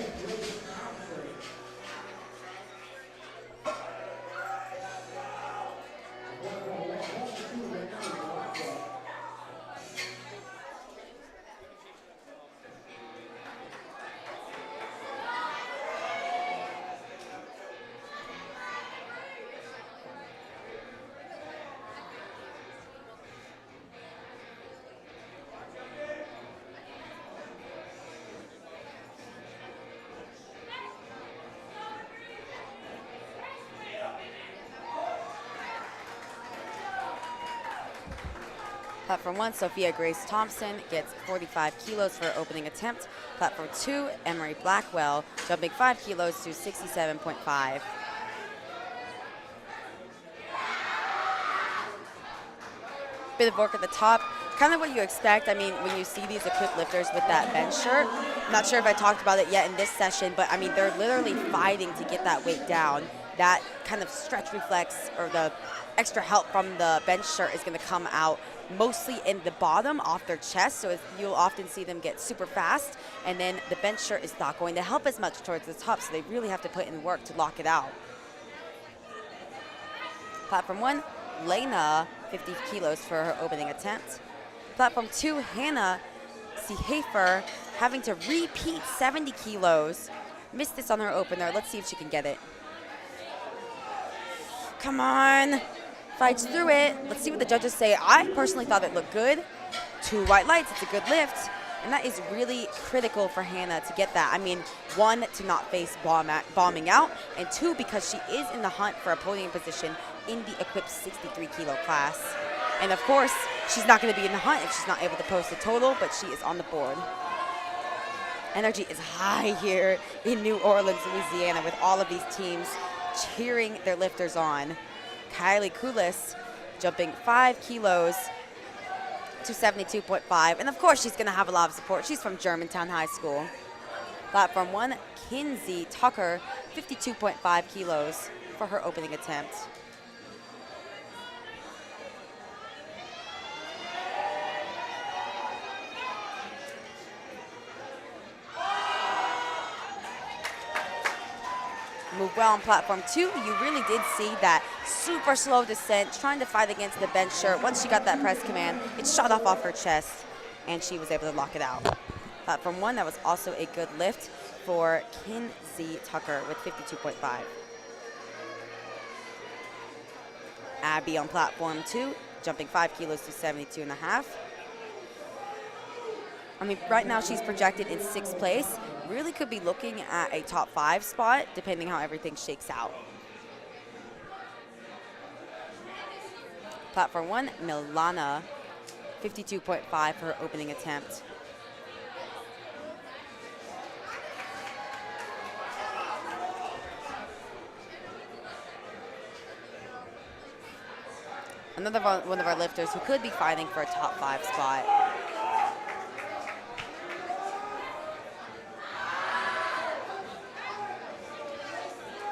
Platform 1, Sophia Grace Thompson gets 45 kilos for her opening attempt. Platform 2, Emery Blackwell jumping 5 kilos to 67.5. Bit of work at the top, kind of what you expect. I mean, when you see these equipped lifters with that bench shirt, I'm not sure if I talked about it yet in this session, but I mean, they're literally fighting to get that weight down. That kind of stretch reflex, or the extra help from the bench shirt is going to come out mostly in the bottom off their chest, so you'll often see them get super fast, and then the bench shirt is not going to help as much towards the top, so they really have to put in work to lock it out. Platform 1, Lena, 50 kilos for her opening attempt. Platform 2, Hannah Seehafer, having to repeat 70 kilos. Missed this on her opener. Let's see if she can get it. Come on. Fights through it. Let's see what the judges say. I personally thought it looked good. 2 white lights. It's a good lift. And that is really critical for Hannah to get that. I mean, 1, to not face bombing out, and 2, because she is in the hunt for a podium position in the equipped 63 kilo class. And of course, she's not going to be in the hunt if she's not able to post a total, but she is on the board. Energy is high here in New Orleans, Louisiana, with all of these teams cheering their lifters on. Kylie Kulis jumping 5 kilos to 72.5. And of course, she's going to have a lot of support. She's from Germantown High School. Platform 1, Kinsey Tucker, 52.5 kilos for her opening attempt. Move well on platform 2. You really did see that super slow descent, trying to fight against the bench shirt. Once she got that press command, it shot off her chest, and she was able to lock it out. Platform 1, that was also a good lift for Kinsey Tucker with 52.5. Abby on platform 2, jumping 5 kilos to 72.5. I mean, right now she's projected in 6th place. Really could be looking at a top 5 spot, depending how everything shakes out. Platform 1, Milana, 52.5 for her opening attempt. Another one of our lifters who could be fighting for a top 5 spot.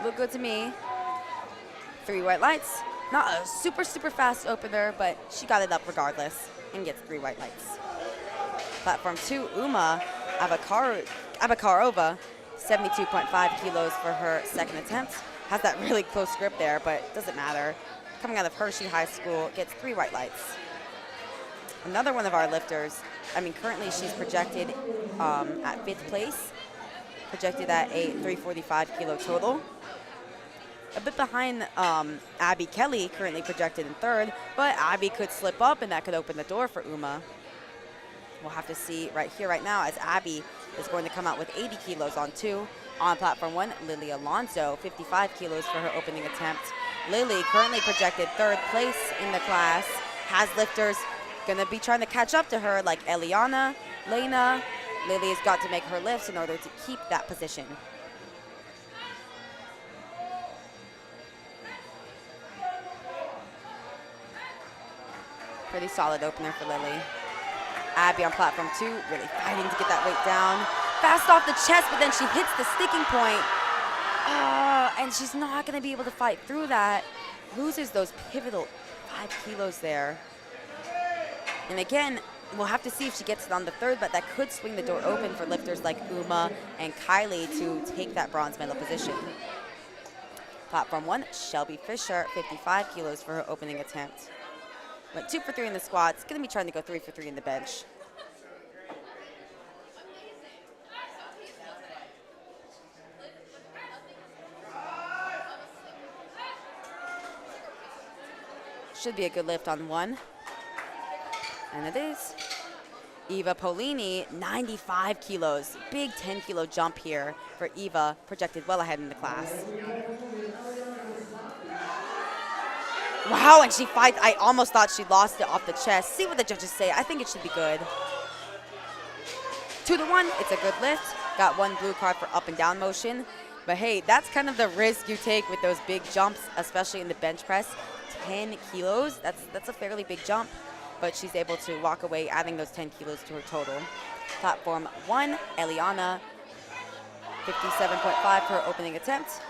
Look good to me. 3 white lights. Not a super fast opener, but she got it up regardless and gets 3 white lights. Platform 2, Uma Abakarova, 72.5 kilos for her second attempt. Has that really close grip there, but it doesn't matter. Coming out of Hershey High School, gets 3 white lights. Another one of our lifters, I mean, currently she's projected at 5th place, projected at a 345 kilo total. A bit behind Abby Kelly, currently projected in 3rd, but Abby could slip up and that could open the door for Uma. We'll have to see right here, right now, as Abby is going to come out with 80 kilos on 2. On platform 1, Lily Alonso, 55 kilos for her opening attempt. Lily currently projected 3rd place in the class, has lifters gonna be trying to catch up to her like Eliana, Lena. Lily has got to make her lifts in order to keep that position. Pretty solid opener for Lily. Abby on platform 2, really fighting to get that weight down. Fast off the chest, but then she hits the sticking point. And she's not gonna be able to fight through that. Loses those pivotal 5 kilos there. And again, we'll have to see if she gets it on the 3rd, but that could swing the door open for lifters like Uma and Kylie to take that bronze medal position. Platform 1, Shelby Fisher, 55 kilos for her opening attempt. Went 2 for 3 in the squats, gonna be trying to go 3 for 3 in the bench. Should be a good lift on 1. And it is. Eva Polini, 95 kilos. Big 10 kilo jump here for Eva, projected well ahead in the class. Wow, and she fights. I almost thought she lost it off the chest. See what the judges say. I think it should be good. 2 to 1, it's a good lift. Got 1 blue card for up and down motion. But hey, that's kind of the risk you take with those big jumps, especially in the bench press. 10 kilos, that's a fairly big jump, but she's able to walk away adding those 10 kilos to her total. Platform 1, Eliana, 57.5 for her opening attempt.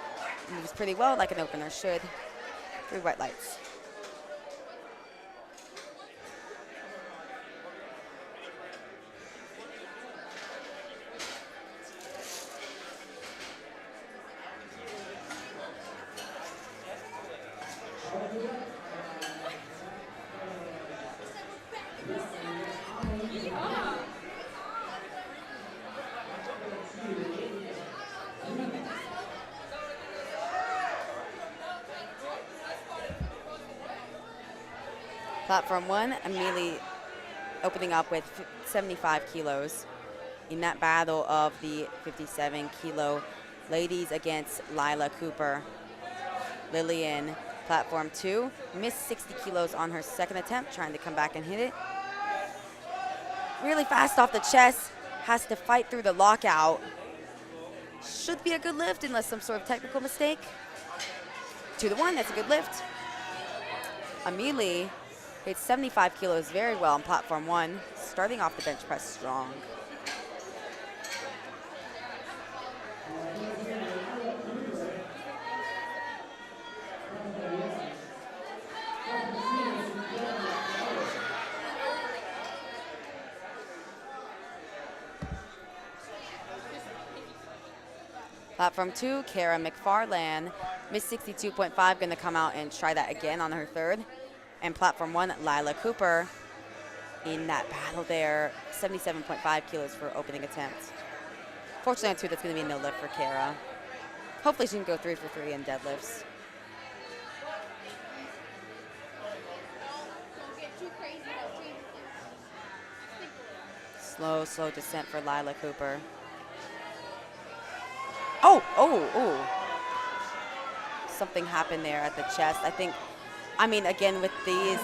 Moves pretty well, like an opener should. 3 white lights. Platform 1, Amelie opening up with 75 kilos in that battle of the 57 kilo ladies against Lila Cooper. Lillian, platform 2, missed 60 kilos on her second attempt, trying to come back and hit it. Really fast off the chest, has to fight through the lockout. Should be a good lift unless some sort of technical mistake. 2 to 1, that's a good lift. Amelie hit 75 kilos very well on platform 1, starting off the bench press strong. Platform 2, Kara McFarland, missed 62.5, gonna come out and try that again on her third. And platform 1, Lila Cooper, in that battle there, 77.5 kilos for opening attempt. Fortunately on 2, that's gonna be a no lift for Kara. Hopefully she can go 3 for 3 in deadlifts. Slow descent for Lila Cooper. Oh. Something happened there at the chest. I mean, again, with these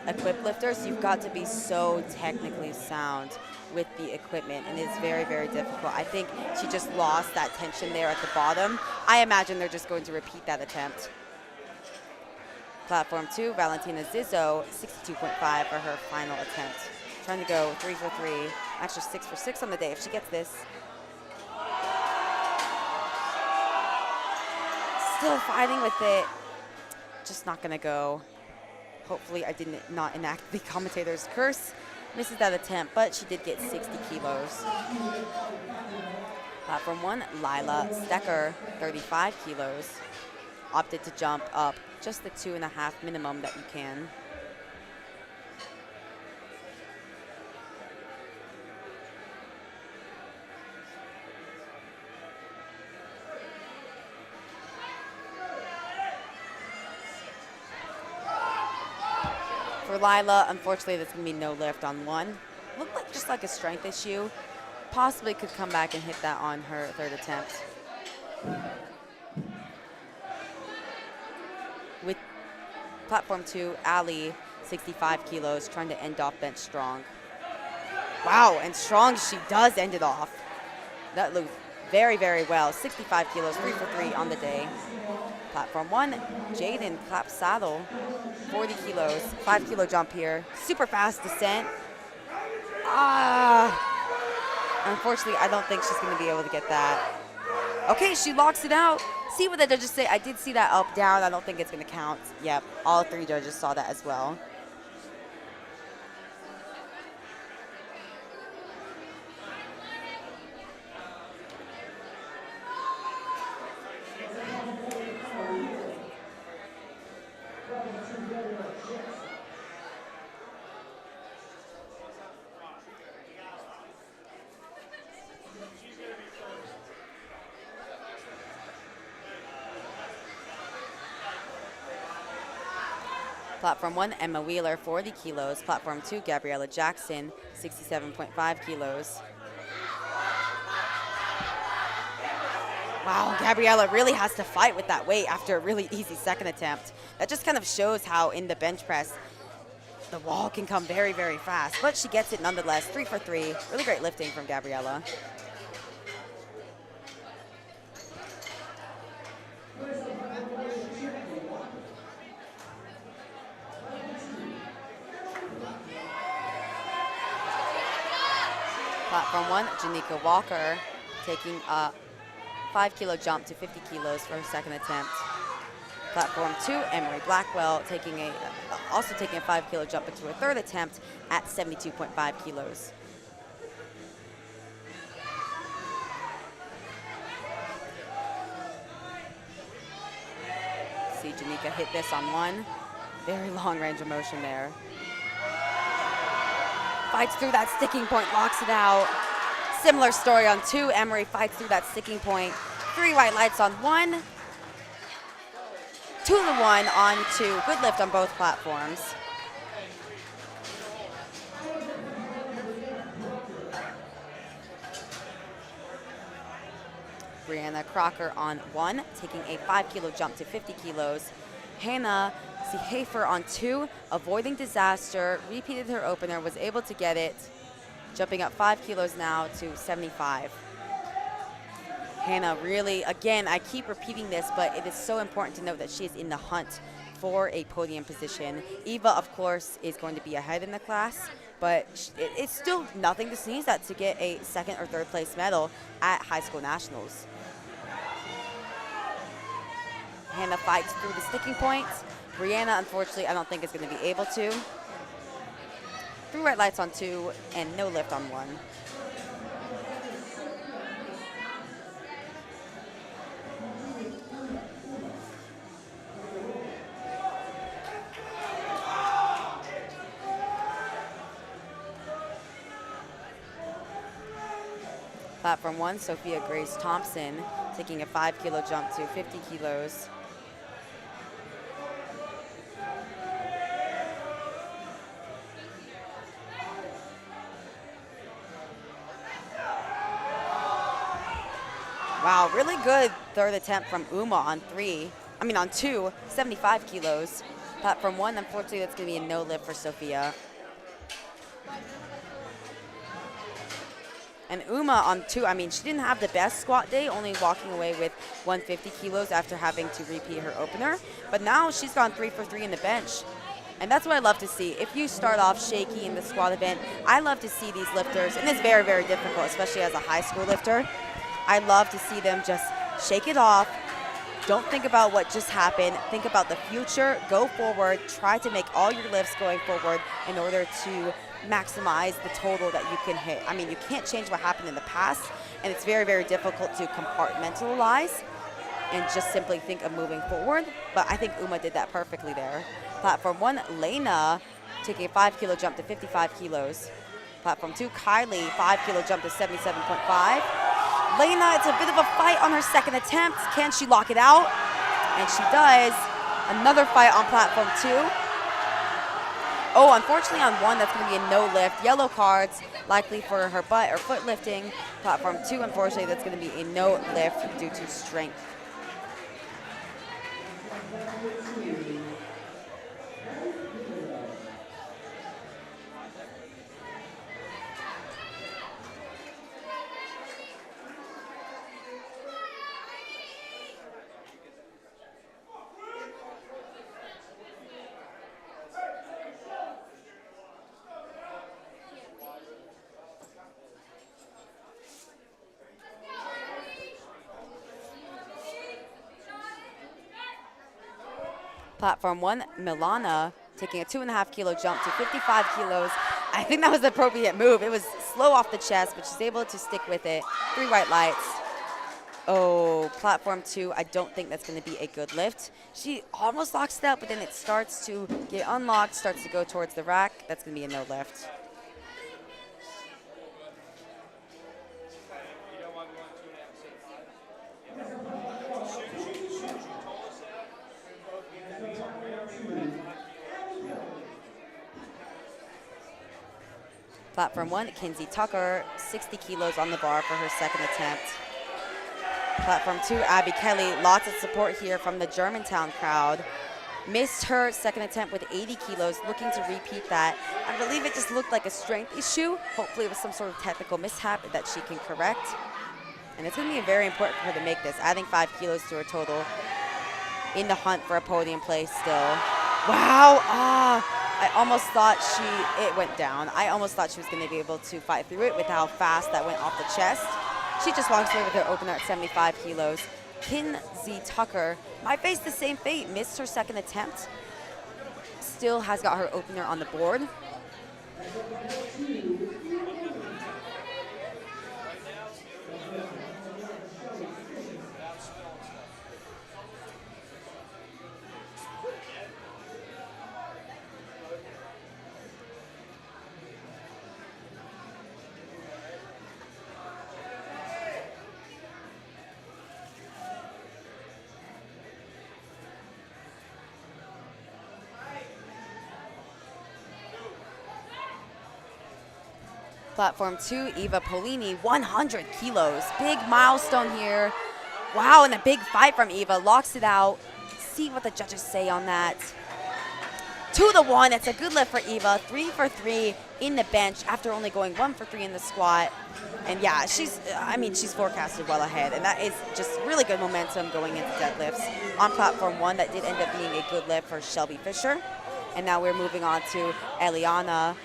equipped lifters, you've got to be so technically sound with the equipment, and it's very, very difficult. I think she just lost that tension there at the bottom. I imagine they're just going to repeat that attempt. Platform 2, Valentina Zizzo, 62.5 for her final attempt. Trying to go 3 for 3, actually 6 for 6 on the day if she gets this. Still fighting with it, just not gonna go. Hopefully I did not enact the commentator's curse. Misses that attempt, but she did get 60 kilos. Platform 1, Lila Stecker, 35 kilos. Opted to jump up just the 2.5 minimum that you can. For Lila, unfortunately, that's going to be no lift on 1. Looked like just like a strength issue. Possibly could come back and hit that on her third attempt. With platform 2, Ali, 65 kilos, trying to end off bench strong. Wow, and strong she does end it off. That looked very, very well. 65 kilos, 3 for 3 on the day. Platform 1, Jaden clap saddle, 40 kilos, 5 kilo jump here. Super fast descent. Unfortunately, I don't think she's gonna be able to get that. Okay, she locks it out. See what the judges say. I did see that up, down. I don't think it's gonna count. Yep, all 3 judges saw that as well. Platform 1, Emma Wheeler, 40 kilos. Platform 2, Gabriella Jackson, 67.5 kilos. Wow, Gabriella really has to fight with that weight after a really easy second attempt. That just kind of shows how in the bench press, the wall can come very, very fast. But she gets it nonetheless, 3 for 3. Really great lifting from Gabriella. Platform 1, Janika Walker, taking a 5 kilo jump to 50 kilos for her second attempt. Platform 2, Emery Blackwell, also taking a 5 kilo jump into her third attempt at 72.5 kilos. See Janika hit this on 1. Very long range of motion there. fights through that sticking point, locks it out. Similar story on 2. Emery fights through that sticking point. 3 white lights on 1. 2 to 1 on 2. Good lift on both platforms. Brianna Crocker on 1, taking a 5 kilo jump to 50 kilos. Hannah Seehafer on 2, avoiding disaster, repeated her opener, was able to get it, jumping up 5 kilos now to 75. Hannah really, again, I keep repeating this, but it is so important to note that she is in the hunt for a podium position. Eva, of course, is going to be ahead in the class, but it's still nothing to sneeze at to get a 2nd or 3rd place medal at high school nationals. Hannah fights through the sticking points. Brianna, unfortunately, I don't think is going to be able to. 3 red lights on 2 and no lift on 1. Platform 1, Sophia Grace Thompson, taking a 5 kilo jump to 50 kilos. Wow, really good 3rd attempt from Uma on 2, 75 kilos. Platform 1, unfortunately, that's going to be a no lift for Sophia. And Uma on 2, she didn't have the best squat day, only walking away with 150 kilos after having to repeat her opener. But now she's gone 3 for 3 in the bench. And that's what I love to see. If you start off shaky in the squat event, I love to see these lifters, and it's very, very difficult, especially as a high school lifter. I love to see them just shake it off. Don't think about what just happened. Think about the future. Go forward. Try to make all your lifts going forward in order to maximize the total that you can hit. You can't change what happened in the past, and it's very, very difficult to compartmentalize and just simply think of moving forward. But I think Uma did that perfectly there. Platform 1, Lena, taking a 5 kilo jump to 55 kilos. Platform 2, Kylie, 5 kilo jump to 77.5. Lena, it's a bit of a fight on her 2nd attempt. Can she lock it out? And she does. Another fight on platform 2. Oh, unfortunately on 1, that's going to be a no lift. Yellow cards, likely for her butt or foot lifting. Platform 2, unfortunately, that's going to be a no lift due to strength. Platform 1, Milana, taking a 2.5 kilo jump to 55 kilos. I think that was the appropriate move. It was slow off the chest, but she's able to stick with it. 3 white lights. Oh, platform 2, I don't think that's going to be a good lift. She almost locks it out, but then it starts to get unlocked, starts to go towards the rack. That's going to be a no lift. Platform 1, Kinsey Tucker, 60 kilos on the bar for her 2nd attempt. Platform 2, Abby Kelly, lots of support here from the Germantown crowd. Missed her 2nd attempt with 80 kilos, looking to repeat that. I believe it just looked like a strength issue. Hopefully it was some sort of technical mishap that she can correct. And it's going to be very important for her to make this, adding 5 kilos to her total. In the hunt for a podium place still. Wow, I almost thought it went down. I almost thought she was going to be able to fight through it with how fast that went off the chest. She just walks away with her opener at 75 kilos. Kinsey Tucker might face the same fate. Missed her 2nd attempt. Still has got her opener on the board. Platform 2, Eva Polini, 100 kilos. Big milestone here. Wow, and a big fight from Eva. Locks it out. See what the judges say on that. 2-1. It's a good lift for Eva. 3 for 3 in the bench after only going 1 for 3 in the squat. And yeah, she's forecasted well ahead. And that is just really good momentum going into deadlifts. On platform 1, that did end up being a good lift for Shelby Fisher. And now we're moving on to Eliana,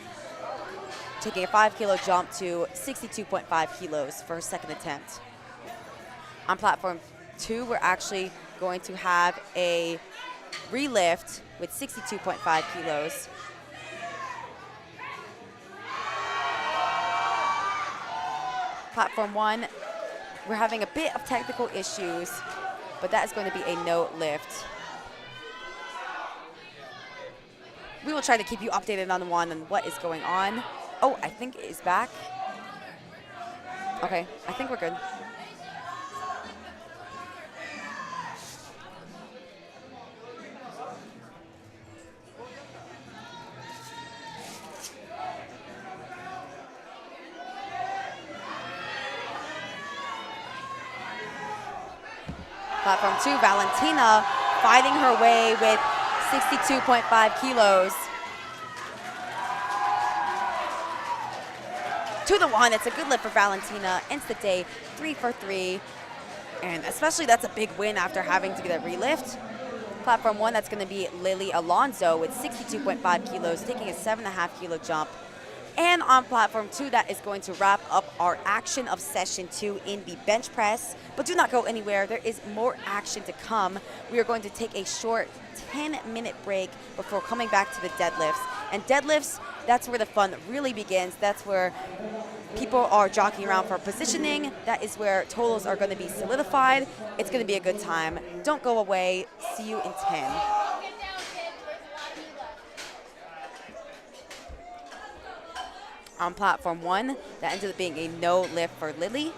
taking a 5-kilo jump to 62.5 kilos for her second attempt. On platform 2, we're actually going to have a relift with 62.5 kilos. Platform 1, we're having a bit of technical issues, but that is going to be a no lift. We will try to keep you updated on what is going on. Oh, I think it is back. Okay, I think we're good. Platform 2, Valentina fighting her way with 62.5 kilos. 2-1, it's a good lift for Valentina. Ends the day 3 for 3. And especially that's a big win after having to get a relift. Platform 1, that's going to be Lily Alonso with 62.5 kilos, taking a 7.5 kilo jump. And on platform 2, that is going to wrap up our action of session 2 in the bench press. But do not go anywhere. There is more action to come. We are going to take a short 10-minute break before coming back to the deadlifts. And deadlifts, that's where the fun really begins. That's where people are jockeying around for positioning. That is where totals are going to be solidified. It's going to be a good time. Don't go away. See you in 10. On platform 1, that ended up being a no lift for Lily.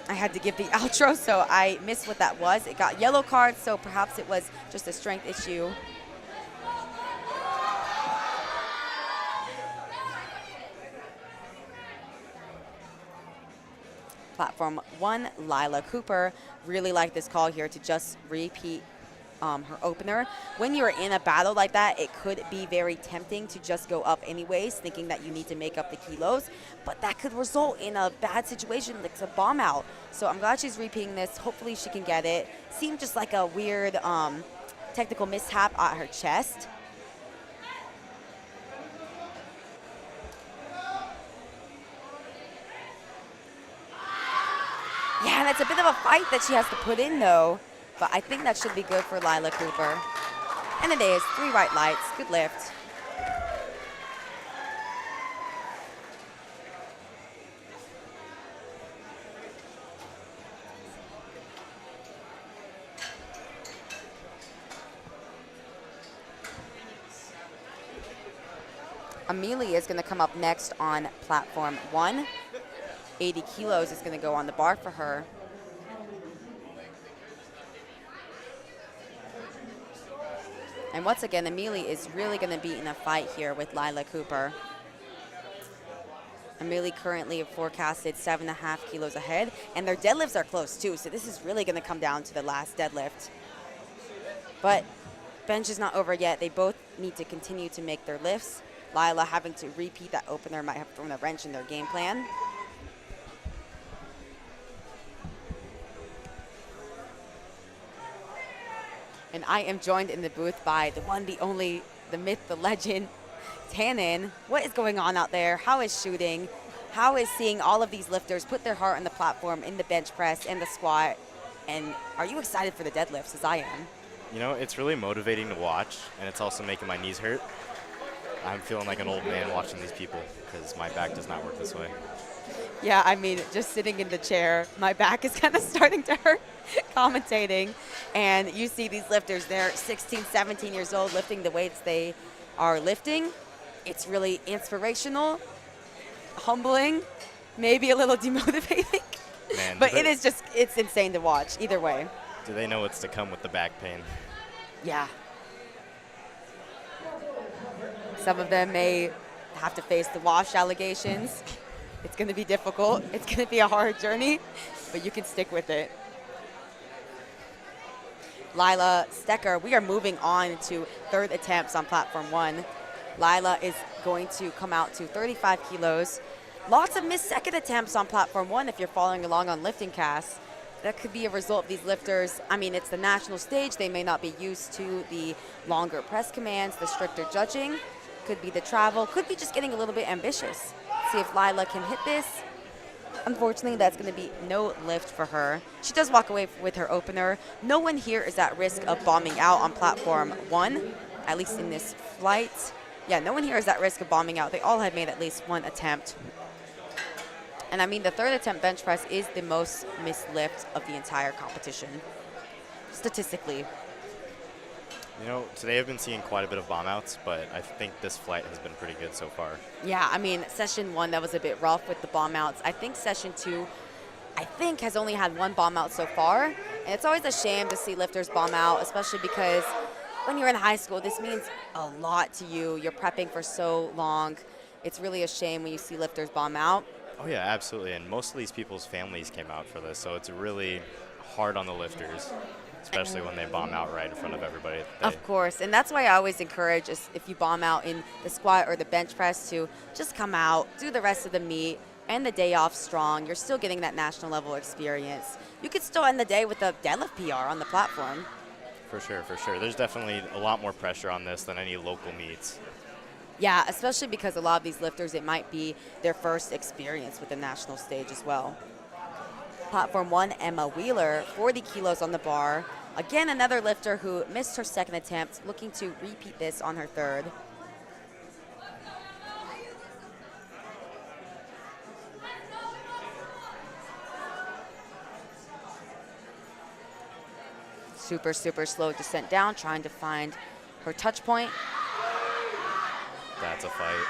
I had to give the outro, so I missed what that was. It got yellow cards, so perhaps it was just a strength issue. Platform 1, Lila Cooper. Really like this call here to just repeat her opener. When you're in a battle like that, it could be very tempting to just go up anyways, thinking that you need to make up the kilos, but that could result in a bad situation, like a bomb out. So I'm glad she's repeating this. Hopefully she can get it. Seemed just like a weird technical mishap at her chest. Yeah, and it's a bit of a fight that she has to put in though. But I think that should be good for Lila Cooper. And it is. 3 right lights. Good lift. Amelia is going to come up next on platform 1. 80 kilos is going to go on the bar for her. And once again, Amelie is really going to be in a fight here with Lila Cooper. Amelie currently forecasted 7.5 kilos ahead, and their deadlifts are close too, so this is really going to come down to the last deadlift. But bench is not over yet. They both need to continue to make their lifts. Lila having to repeat that opener might have thrown a wrench in their game plan. And I am joined in the booth by the one, the only, the myth, the legend, Tannen. What is going on out there? How is shooting? How is seeing all of these lifters put their heart on the platform in the bench press and the squat? And are you excited for the deadlifts, as I am? You know, it's really motivating to watch, and it's also making my knees hurt. I'm feeling like an old man watching these people because my back does not work this way. Yeah, I mean, just sitting in the chair, my back is kind of starting to hurt commentating. And you see these lifters, they're 16, 17 years old lifting the weights they are lifting. It's really inspirational, humbling, maybe a little demotivating. Man, but it is just, it's insane to watch either way. Do they know what's to come with the back pain? Yeah. Some of them may have to face the wash allegations. It's going to be difficult. It's going to be a hard journey, but you can stick with it. Lila Stecker, we are moving on to third attempts on platform 1. Lila is going to come out to 35 kilos. Lots of missed second attempts on platform 1 if you're following along on lifting casts. That could be a result of these lifters. I mean, it's the national stage. They may not be used to the longer press commands, the stricter judging. Could be the travel. Could be just getting a little bit ambitious. See if Lila can hit this. Unfortunately, that's going to be no lift for her. She does walk away with her opener. No one here is at risk of bombing out on platform 1, at least in this flight. Yeah, no one here is at risk of bombing out. They all have made at least one attempt. And I mean, the third attempt bench press is the most missed lift of the entire competition, statistically. You know, today I've been seeing quite a bit of bomb outs, but I think this flight has been pretty good so far. Yeah, I mean, session 1, that was a bit rough with the bomb outs. I think session 2, has only had 1 bomb out so far. And it's always a shame to see lifters bomb out, especially because when you're in high school, this means a lot to you. You're prepping for so long. It's really a shame when you see lifters bomb out. Oh yeah, absolutely. And most of these people's families came out for this, so it's really hard on the lifters, especially when they bomb out right in front of everybody. Of course, and that's why I always encourage if you bomb out in the squat or the bench press to just come out, do the rest of the meet, and the day off strong. You're still getting that national level experience. You could still end the day with a deadlift PR on the platform. For sure, for sure. There's definitely a lot more pressure on this than any local meets. Yeah, especially because a lot of these lifters, it might be their first experience with the national stage as well. Platform 1, Emma Wheeler, 40 kilos on the bar. Again, another lifter who missed her second attempt, looking to repeat this on her third. Super, super slow descent down, trying to find her touch point. That's a fight.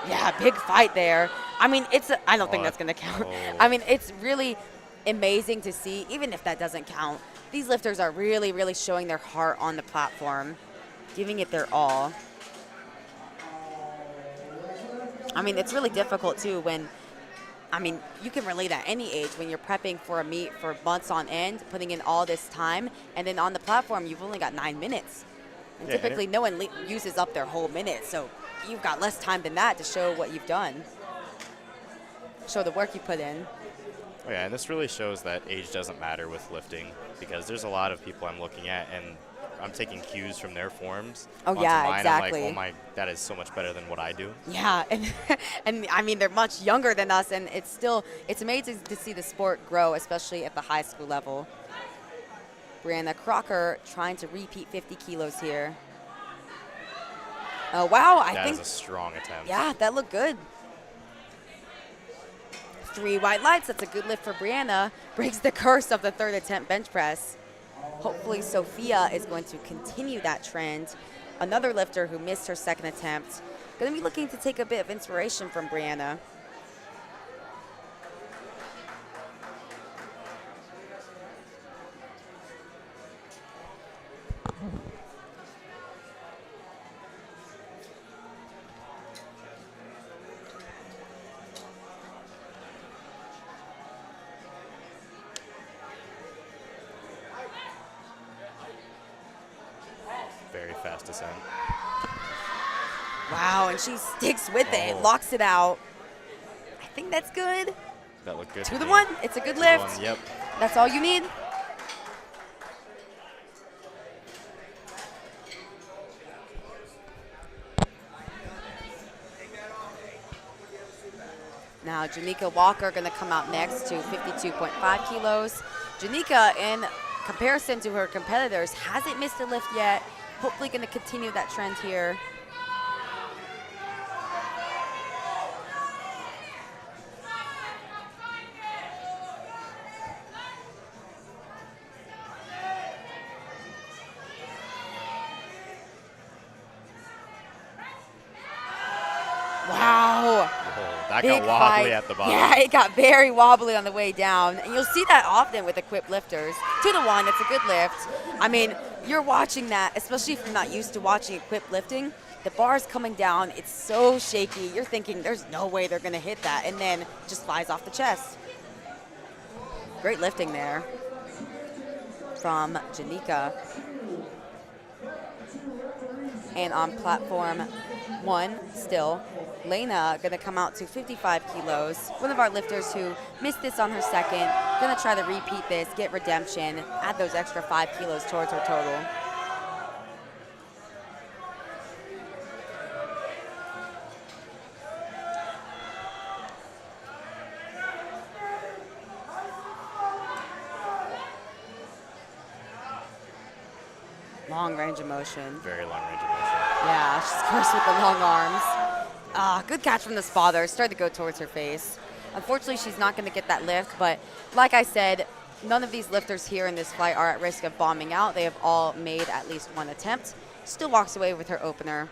Yeah, big fight there. I mean, I don't think that's going to count. Oh. I mean, it's really amazing to see, even if that doesn't count. These lifters are really, really showing their heart on the platform, giving it their all. I mean, it's really difficult, too, when, I mean, you can relate at any age when you're prepping for a meet for months on end, putting in all this time, and then on the platform, you've only got 9 minutes. And Yeah, typically, no one uses up their whole minute, so you've got less time than that to show what you've done, show the work you put in. Oh yeah, and this really shows that age doesn't matter with lifting, because there's a lot of people I'm looking at and I'm taking cues from their forms. Oh, onto yeah, mine. exactly. I'm like, oh that is so much better than what I do. Yeah, and I mean, they're much younger than us, and it's amazing to see the sport grow, especially at the high school level. Brianna Crocker trying to repeat 50 kilos here. Oh, wow. That is a strong attempt. Yeah, that looked good. 3 white lights. That's a good lift for Brianna. Breaks the curse of the third attempt bench press. Hopefully, Sophia is going to continue that trend. Another lifter who missed her second attempt. Going to be looking to take a bit of inspiration from Brianna. Very fast descent. Wow, and she sticks with it, locks it out. I think that's good. That looked good. 2 to to me. 1. It's a good lift. 2-1, yep. That's all you need. Now, Janika Walker going to come out next to 52.5 kilos. Janika, in comparison to her competitors, hasn't missed a lift yet. Hopefully going to continue that trend here. Wow. That Big got wobbly fight. at the bottom. Yeah, it got very wobbly on the way down. And you'll see that often with equipped lifters. 2 to 1, it's a good lift. I mean, you're watching that, especially if you're not used to watching equipped lifting. The bar's coming down. It's so shaky. You're thinking there's no way they're going to hit that, and then just flies off the chest. Great lifting there from Janika. And on platform 1 still, Lena going to come out to 55 kilos. One of our lifters who missed this on her second. Going to try to repeat this, get redemption, add those extra 5 kilos towards her total. Long range of motion. Very long range of motion. Yeah, she's cursed with the long arms. Good catch from the spotter. Started to go towards her face. Unfortunately, she's not going to get that lift, but like I said, none of these lifters here in this flight are at risk of bombing out. They have all made at least one attempt. Still walks away with her opener.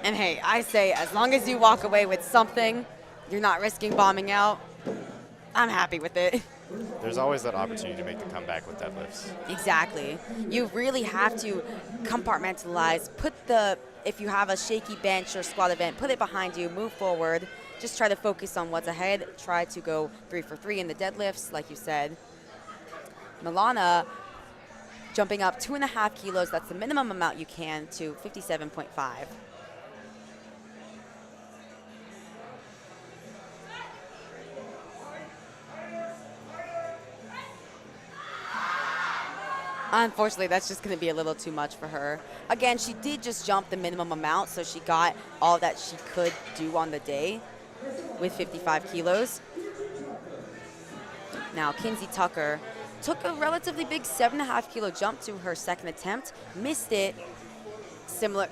And hey, I say as long as you walk away with something, you're not risking bombing out, I'm happy with it. There's always that opportunity to make the comeback with deadlifts. Exactly. You really have to compartmentalize. If you have a shaky bench or squat event, put it behind you, move forward. Just try to focus on what's ahead. Try to go 3 for 3 in the deadlifts, like you said. Milana jumping up 2.5 kilos. That's the minimum amount you can to 57.5. Unfortunately, that's just going to be a little too much for her. Again, she did just jump the minimum amount, so she got all that she could do on the day with 55 kilos. Now, Kinsey Tucker took a relatively big 7.5 kilo jump to her second attempt, missed it. Similar,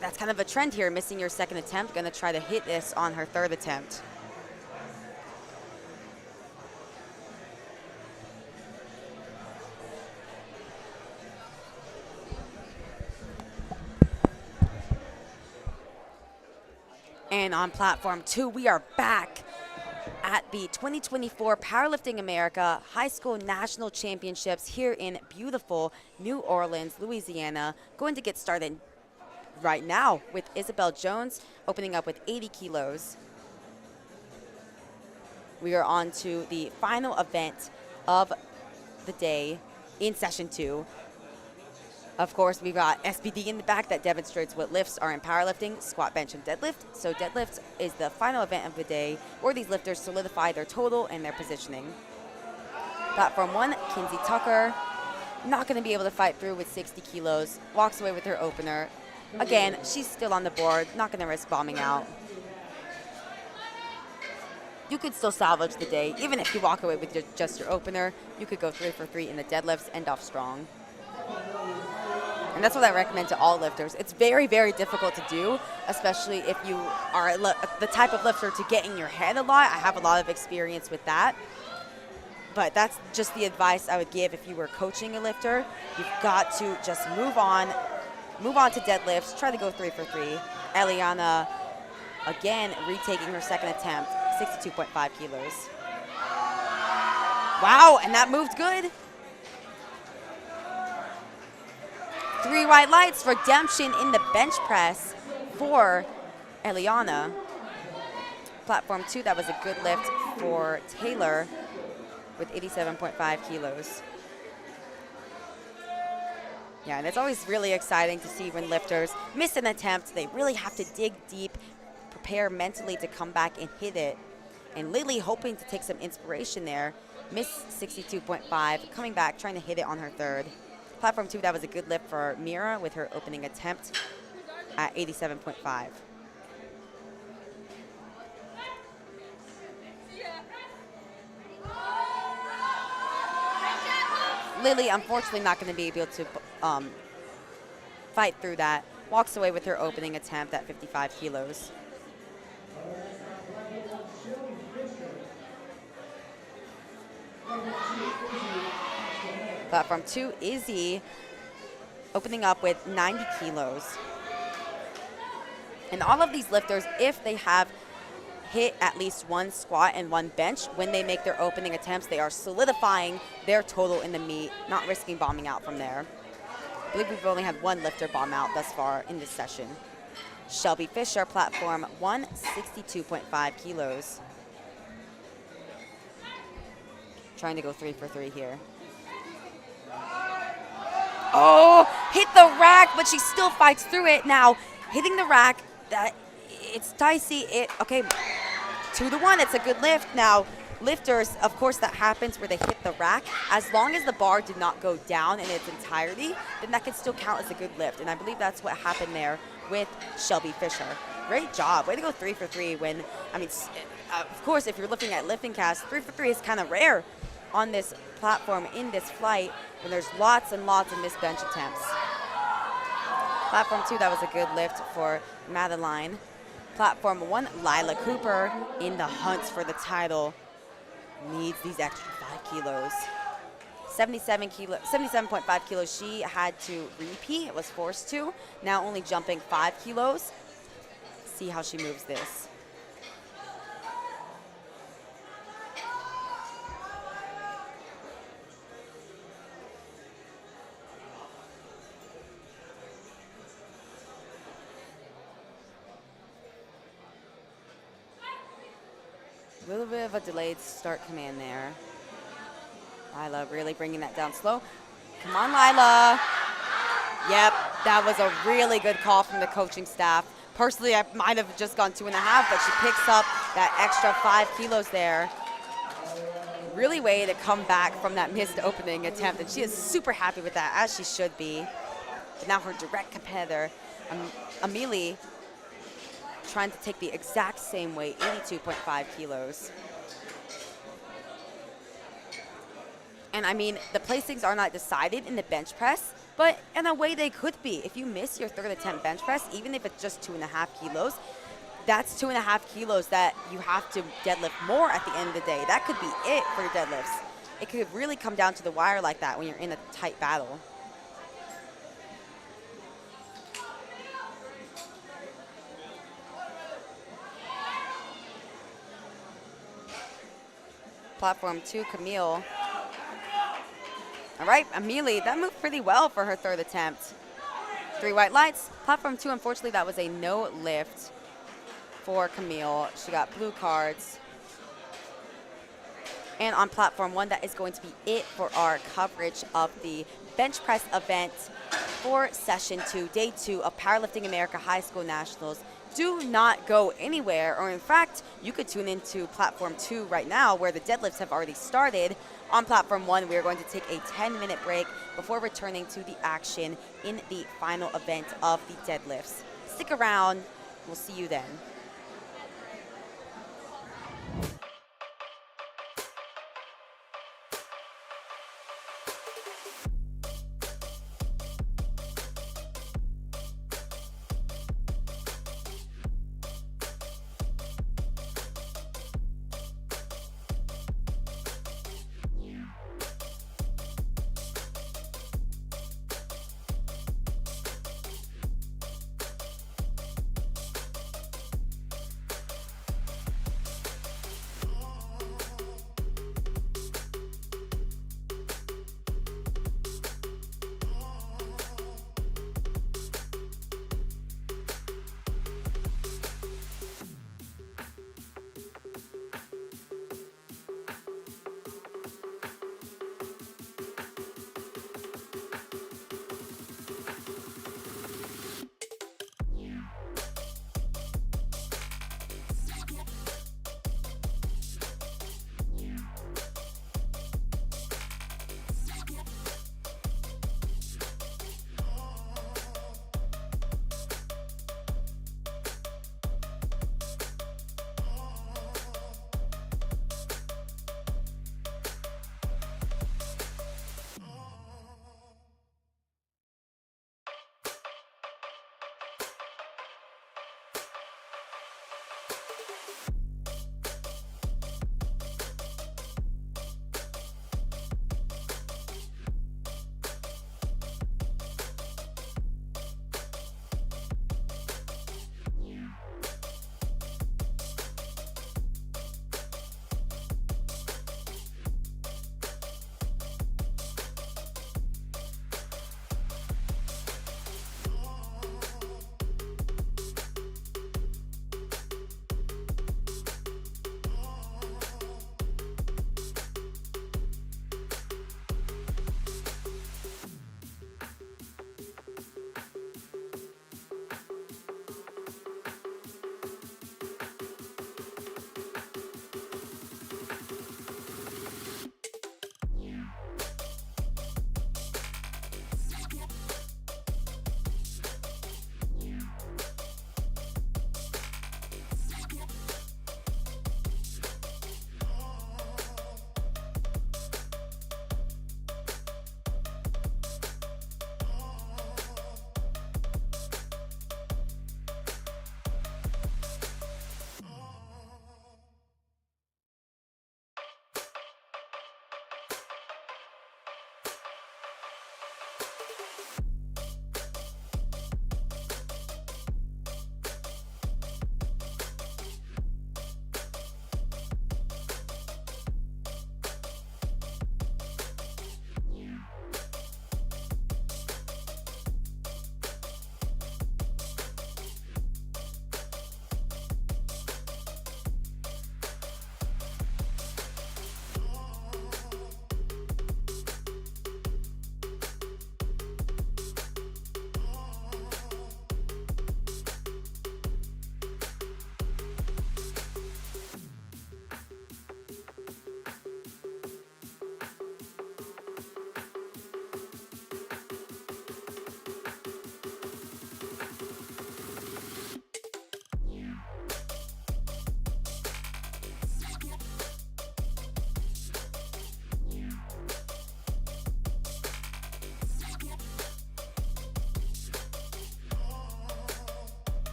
that's kind of a trend here, missing your second attempt. Going to try to hit this on her third attempt. And on platform 2, we are back at the 2024 Powerlifting America High School National Championships here in beautiful New Orleans, Louisiana. Going to get started right now with Isabel Jones opening up with 80 kilos. We are on to the final event of the day in session 2. Of course, we've got SBD in the back that demonstrates what lifts are in powerlifting, squat, bench, and deadlift. So deadlift is the final event of the day where these lifters solidify their total and their positioning. Platform 1, Kinsey Tucker, not going to be able to fight through with 60 kilos, walks away with her opener. Again, she's still on the board, not going to risk bombing out. You could still salvage the day. Even if you walk away with just your opener, you could go 3 for 3 in the deadlifts, end off strong. And that's what I recommend to all lifters. It's very, very difficult to do, especially if you are the type of lifter to get in your head a lot. I have a lot of experience with that. But that's just the advice I would give if you were coaching a lifter. You've got to just move on to deadlifts, try to go 3 for 3. Eliana, again, retaking her second attempt, 62.5 kilos. Wow, and that moved good. 3 white lights, redemption in the bench press for Eliana. Platform 2, that was a good lift for Taylor with 87.5 kilos. Yeah, and it's always really exciting to see when lifters miss an attempt. They really have to dig deep, prepare mentally to come back and hit it. And Lily hoping to take some inspiration there. Miss 62.5, coming back, trying to hit it on her third. Platform 2, that was a good lift for Mira with her opening attempt at 87.5. Lily, unfortunately, not going to be able to fight through that. Walks away with her opening attempt at 55 kilos. Platform 2, Izzy opening up with 90 kilos. And all of these lifters, if they have hit at least 1 squat and 1 bench, when they make their opening attempts, they are solidifying their total in the meet, not risking bombing out from there. I believe we've only had one lifter bomb out thus far in this session. Shelby Fisher, platform 162.5 kilos. Trying to go 3 for 3 here. Oh, hit the rack, but she still fights through it. Now, hitting the rack, it's dicey. Okay, 2-1, it's a good lift. Now, lifters, of course, that happens where they hit the rack. As long as the bar did not go down in its entirety, then that can still count as a good lift. And I believe that's what happened there with Shelby Fisher. Great job. Way to go 3 for 3 when, I mean, of course, if you're looking at lifting cast, 3 for 3 is kind of rare on this platform in this flight when there's lots and lots of missed bench attempts. Platform 2, that was a good lift for Madeline. Platform 1, Lila Cooper in the hunt for the title. Needs these extra 5 kilos. 77.5 kilos she had to repeat, was forced to. Now only jumping 5 kilos. See how she moves this. A little bit of a delayed start command there. Lila really bringing that down slow. Come on, Lila. Yep, that was a really good call from the coaching staff. Personally, I might have just gone 2.5, but she picks up that extra 5 kilos there. Really way to come back from that missed opening attempt, and she is super happy with that, as she should be. But now her direct competitor, Amelie, trying to take the exact same weight, 82.5 kilos. And I mean, the placings are not decided in the bench press, but in a way they could be. If you miss your third attempt bench press, even if it's just 2.5 kilos, that's 2.5 kilos that you have to deadlift more at the end of the day. That could be it for your deadlifts. It could really come down to the wire like that when you're in a tight battle. Platform 2, Camille. All right, Amelie, that moved pretty well for her third attempt. 3 white lights. Platform 2, unfortunately, that was a no lift for Camille. She got blue cards. And on platform 1, that is going to be it for our coverage of the bench press event for session 2, day 2 of Powerlifting America High School Nationals. Do not go anywhere, or in fact, you could tune into platform 2 right now where the deadlifts have already started. On platform 1, we are going to take a 10-minute break before returning to the action in the final event of the deadlifts. Stick around. We'll see you then.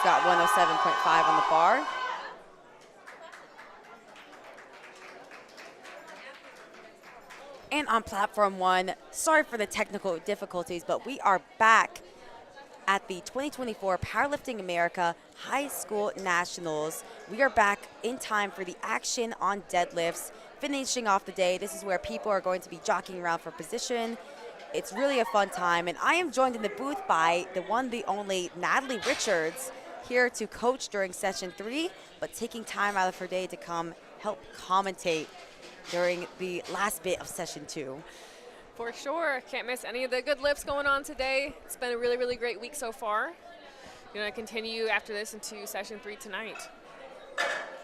She's got 107.5 on the bar. And on platform 1, sorry for the technical difficulties, but we are back at the 2024 Powerlifting America High School Nationals. We are back in time for the action on deadlifts, finishing off the day. This is where people are going to be jockeying around for position. It's really a fun time, and I am joined in the booth by the one, the only Natalie Richards, here to coach during session 3, but taking time out of her day to come help commentate during the last bit of session 2. For sure. Can't miss any of the good lifts going on today. It's been a really, really great week so far. Going to continue after this into session 3 tonight.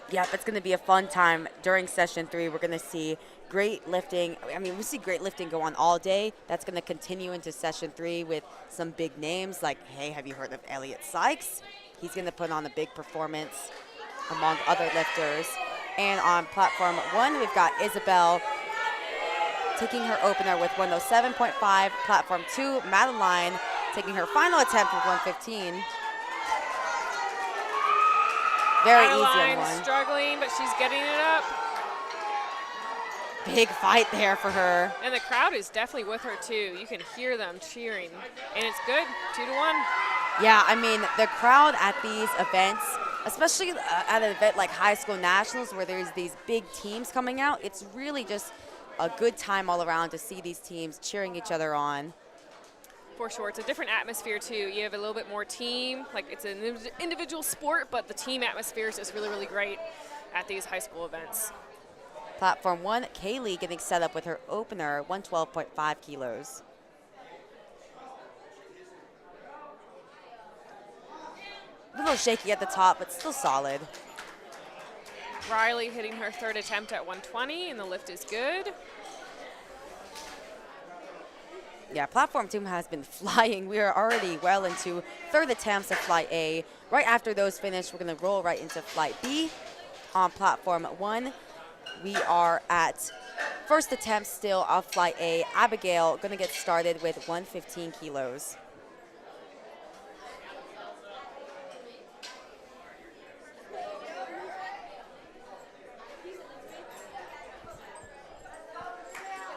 Yep, it's going to be a fun time during session 3. We're going to see great lifting. I mean, we see great lifting go on all day. That's going to continue into session 3 with some big names like, hey, have you heard of Elliot Sykes? He's going to put on a big performance among other lifters. And on platform 1, we've got Isabel taking her opener with 107.5. Platform 2, Madeline taking her final attempt with 115. Very easy on one. Struggling, but she's getting it up. Big fight there for her. And the crowd is definitely with her too. You can hear them cheering, and it's good, 2-1. Yeah, I mean, the crowd at these events, especially at an event like High School Nationals where there's these big teams coming out, it's really just a good time all around to see these teams cheering each other on. For sure. It's a different atmosphere, too. You have a little bit more team. Like, it's an individual sport, but the team atmosphere is just really, really great at these high school events. Platform 1, Kaylee getting set up with her opener, 112.5 kilos. A little shaky at the top, but still solid. Riley hitting her 3rd attempt at 120, and the lift is good. Yeah, platform 2 has been flying. We are already well into 3rd attempts at flight A. Right after those finish, we're going to roll right into flight B. On platform 1, we are at 1st attempt still of flight A. Abigail going to get started with 115 kilos.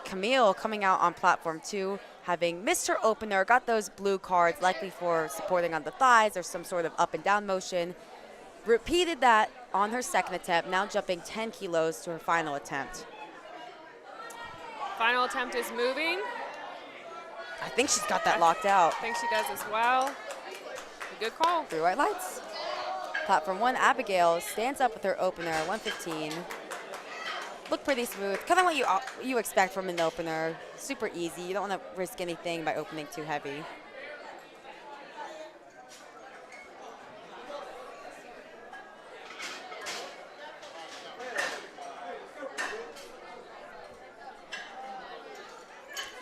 Camille coming out on platform 2, having missed her opener, got those blue cards, likely for supporting on the thighs or some sort of up and down motion. Repeated that on her 2nd attempt, now jumping 10 kilos to her final attempt. Final attempt is moving. I think she's got that locked out. I think she does as well. A good call. 3 white lights. Platform 1, Abigail stands up with her opener, 115. Look pretty smooth. Kind of what you expect from an opener. Super easy. You don't want to risk anything by opening too heavy.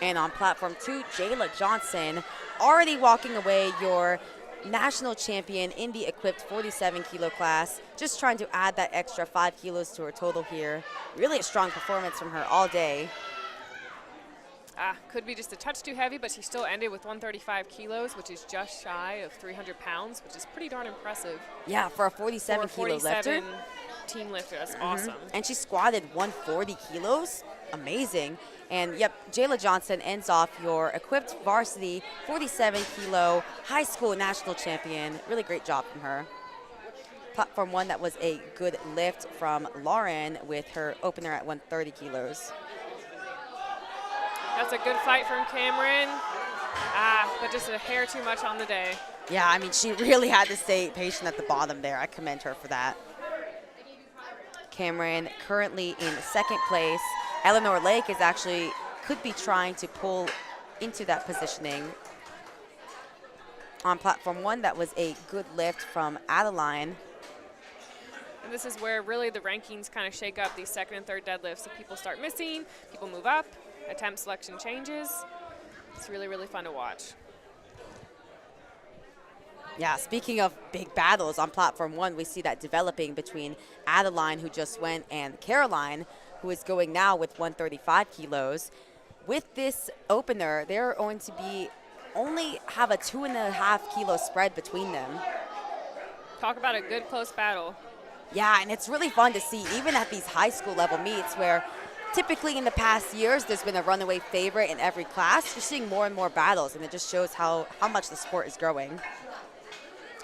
And on platform 2, Jayla Johnson already walking away, your national champion in the equipped 47 kilo class, just trying to add that extra 5 kilos to her total here. Really a strong performance from her all day. Could be just a touch too heavy, but she still ended with 135 kilos, which is just shy of 300 pounds, which is pretty darn impressive. Yeah, for a 47 kilo lifter. Team lifter, that's awesome. And she squatted 140 kilos. Amazing. And yep, Jayla Johnson ends off your equipped varsity 47 kilo high school national champion. Really great job from her. Platform 1, that was a good lift from Lauren with her opener at 130 kilos. That's a good fight from Cameron, but just a hair too much on the day. Yeah, I mean, she really had to stay patient at the bottom there. I commend her for that. Cameron currently in 2nd place. Eleanor Lake is actually, could be trying to pull into that positioning. On platform 1, that was a good lift from Adeline. And this is where really the rankings kind of shake up these 2nd and 3rd deadlifts. So people start missing, people move up, attempt selection changes. It's really, really fun to watch. Yeah, speaking of big battles on platform 1, we see that developing between Adeline, who just went, and Caroline, who is going now with 135 kilos. With this opener, they're going to be only have a 2.5 kilo spread between them. Talk about a good close battle. Yeah, and it's really fun to see, even at these high school level meets where typically in the past years there's been a runaway favorite in every class. You're seeing more and more battles, and it just shows how much the sport is growing.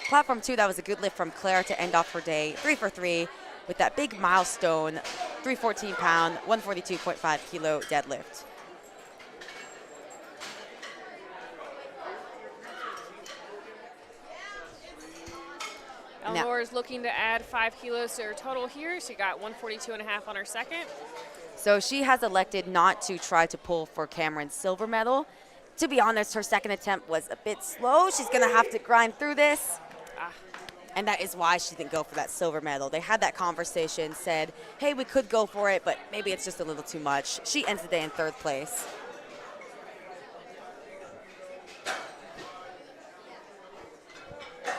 Platform 2, that was a good lift from Claire to end off her day, 3 for 3 with that big milestone, 314-pound, 142.5 kilo deadlift. Eleanor is looking to add 5 kilos to her total here. She got 142.5 on her second. So she has elected not to try to pull for Cameron's silver medal. To be honest, her second attempt was a bit slow. She's going to have to grind through this. And that is why she didn't go for that silver medal. They had that conversation, said, hey, we could go for it, but maybe it's just a little too much. She ends the day in 3rd place.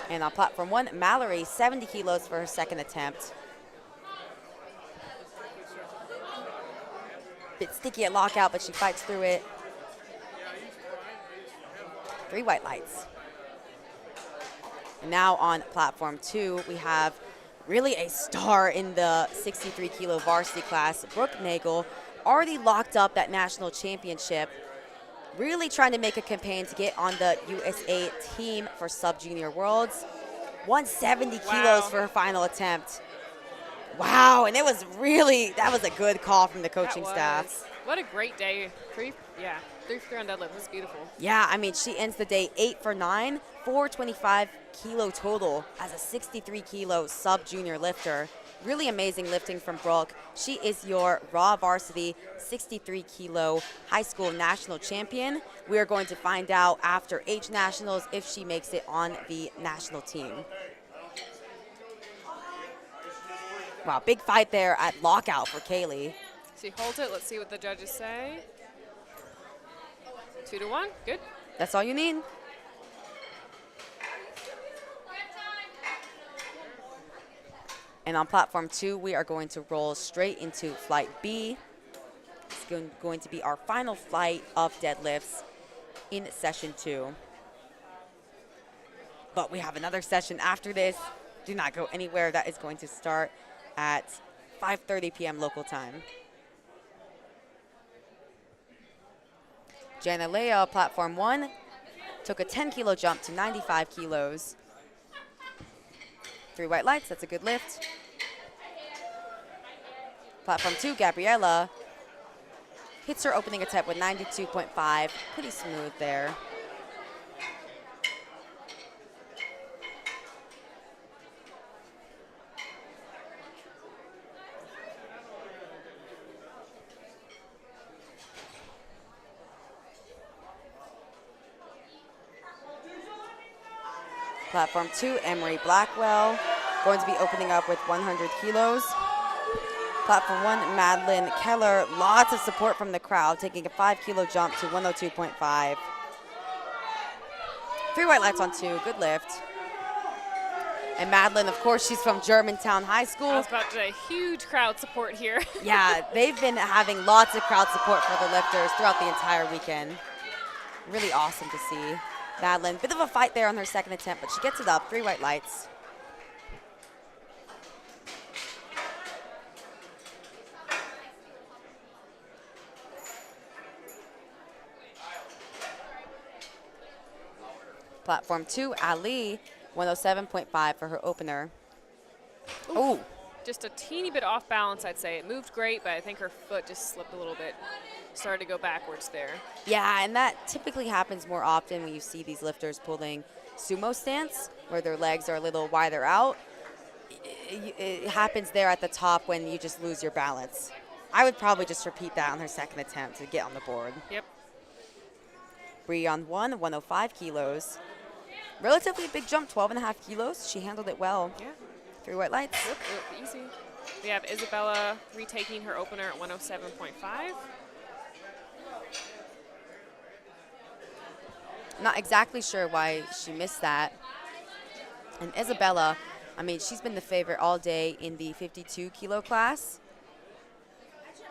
And on platform 1, Mallory, 70 kilos for her second attempt. Bit sticky at lockout, but she fights through it. 3 white lights. And now on platform 2, we have really a star in the 63 kilo varsity class, Brooke Nagel, already locked up that national championship. Really trying to make a campaign to get on the USA team for Sub-Junior Worlds. 170 kilos for her final attempt. Wow, and that was a good call from the coaching staff. What a great day. 3 for 3 on deadlift. It was beautiful. Yeah, I mean, she ends the day 8 for 9, 425 kilo total as a 63 kilo sub-junior lifter. Really amazing lifting from Brooke. She is your raw varsity 63 kilo high school national champion. We are going to find out after H Nationals if she makes it on the national team. Wow, big fight there at lockout for Kaylee. She holds it. Let's see what the judges say. 2-1. Good. That's all you need. And on platform 2, we are going to roll straight into flight B. It's going to be our final flight of deadlifts in session 2. But we have another session after this. Do not go anywhere. That is going to start at 5:30 p.m. local time. Jana Leah, platform 1, took a 10 kilo jump to 95 kilos. 3 white lights, that's a good lift. Platform 2, Gabriella, hits her opening attempt with 92.5, pretty smooth there. Platform 2, Emery Blackwell, going to be opening up with 100 kilos. Platform 1, Madeline Keller, lots of support from the crowd, taking a 5 kilo jump to 102.5. 3 white lights on 2, good lift. And Madeline, of course, she's from Germantown High School. I was about to say, huge crowd support here. Yeah, they've been having lots of crowd support for the lifters throughout the entire weekend. Really awesome to see. Madeline, bit of a fight there on her second attempt, but she gets it up, 3 white lights. Platform 2, Ali, 107.5 for her opener. Oh, Just a teeny bit off balance, I'd say. It moved great, but I think her foot just slipped a little bit. Started to go backwards there. yeah, and that typically happens more often when you see these lifters pulling sumo stance, where their legs are a little wider out. It happens there at the top when you just lose your balance. I would probably just repeat that on her second attempt to get on the board. Yep. Bree on 105 kilos. Relatively big jump, 12.5 kilos. She handled it well. Yeah. 3 white lights. Yep, easy. We have Isabella retaking her opener at 107.5. Not exactly sure why she missed that. And Isabella, I mean, she's been the favorite all day in the 52 kilo class.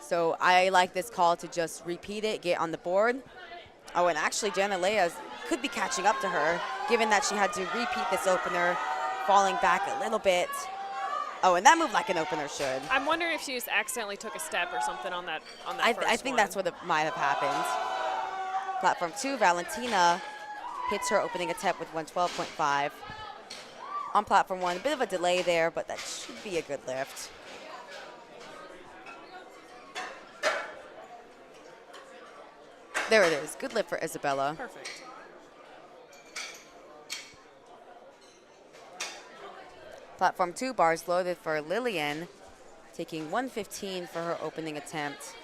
So I like this call to just repeat it, get on the board. Oh, and actually, Jana Leah could be catching up to her, given that she had to repeat this opener falling back a little bit. Oh, and that moved like an opener should. I'm wondering if she just accidentally took a step or something on that first I think one. that's what might have happened. Platform 2, Valentina hits her opening attempt with 112.5. On platform 1, a bit of a delay there, but that should be a good lift. There it is. Good lift for Isabella. Perfect. Platform 2, bars loaded for Lillian, taking 115 for her opening attempt.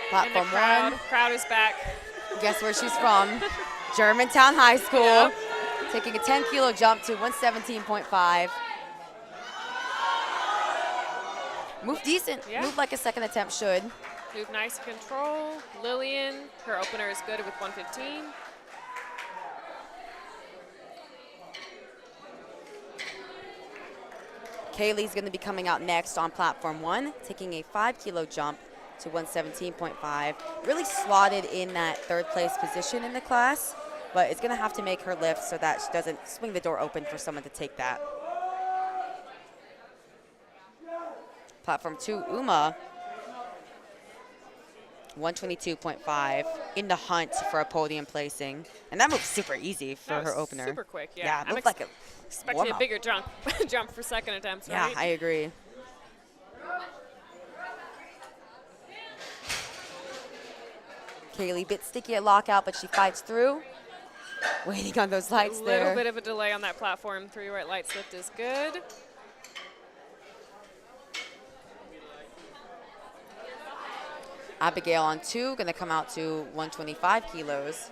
Platform 1. Crowd is back. Guess where she's from? Germantown High School. Yep. Taking a 10-kilo jump to 117.5. Move decent. Yeah. Move like a second attempt should. Move nice control. Lillian, her opener is good with 115. Kaylee's going to be coming out next on platform 1, taking a 5-kilo jump to 117.5. Really slotted in that third place position in the class, but it's going to have to make her lift so that she doesn't swing the door open for someone to take that. Platform 2, Uma, 122.5 in the hunt for a podium placing. And that moves super easy for That her was opener. super quick, yeah. Yeah, it I'm looked like a expecting a warm-up. bigger jump jump for second attempts, Yeah, right? I agree. Kaylee, bit sticky at lockout, but she fights through. Waiting on those lights A there. little bit of a delay on that platform. 3 right lights lift is good. Abigail on 2, going to come out to 125 kilos.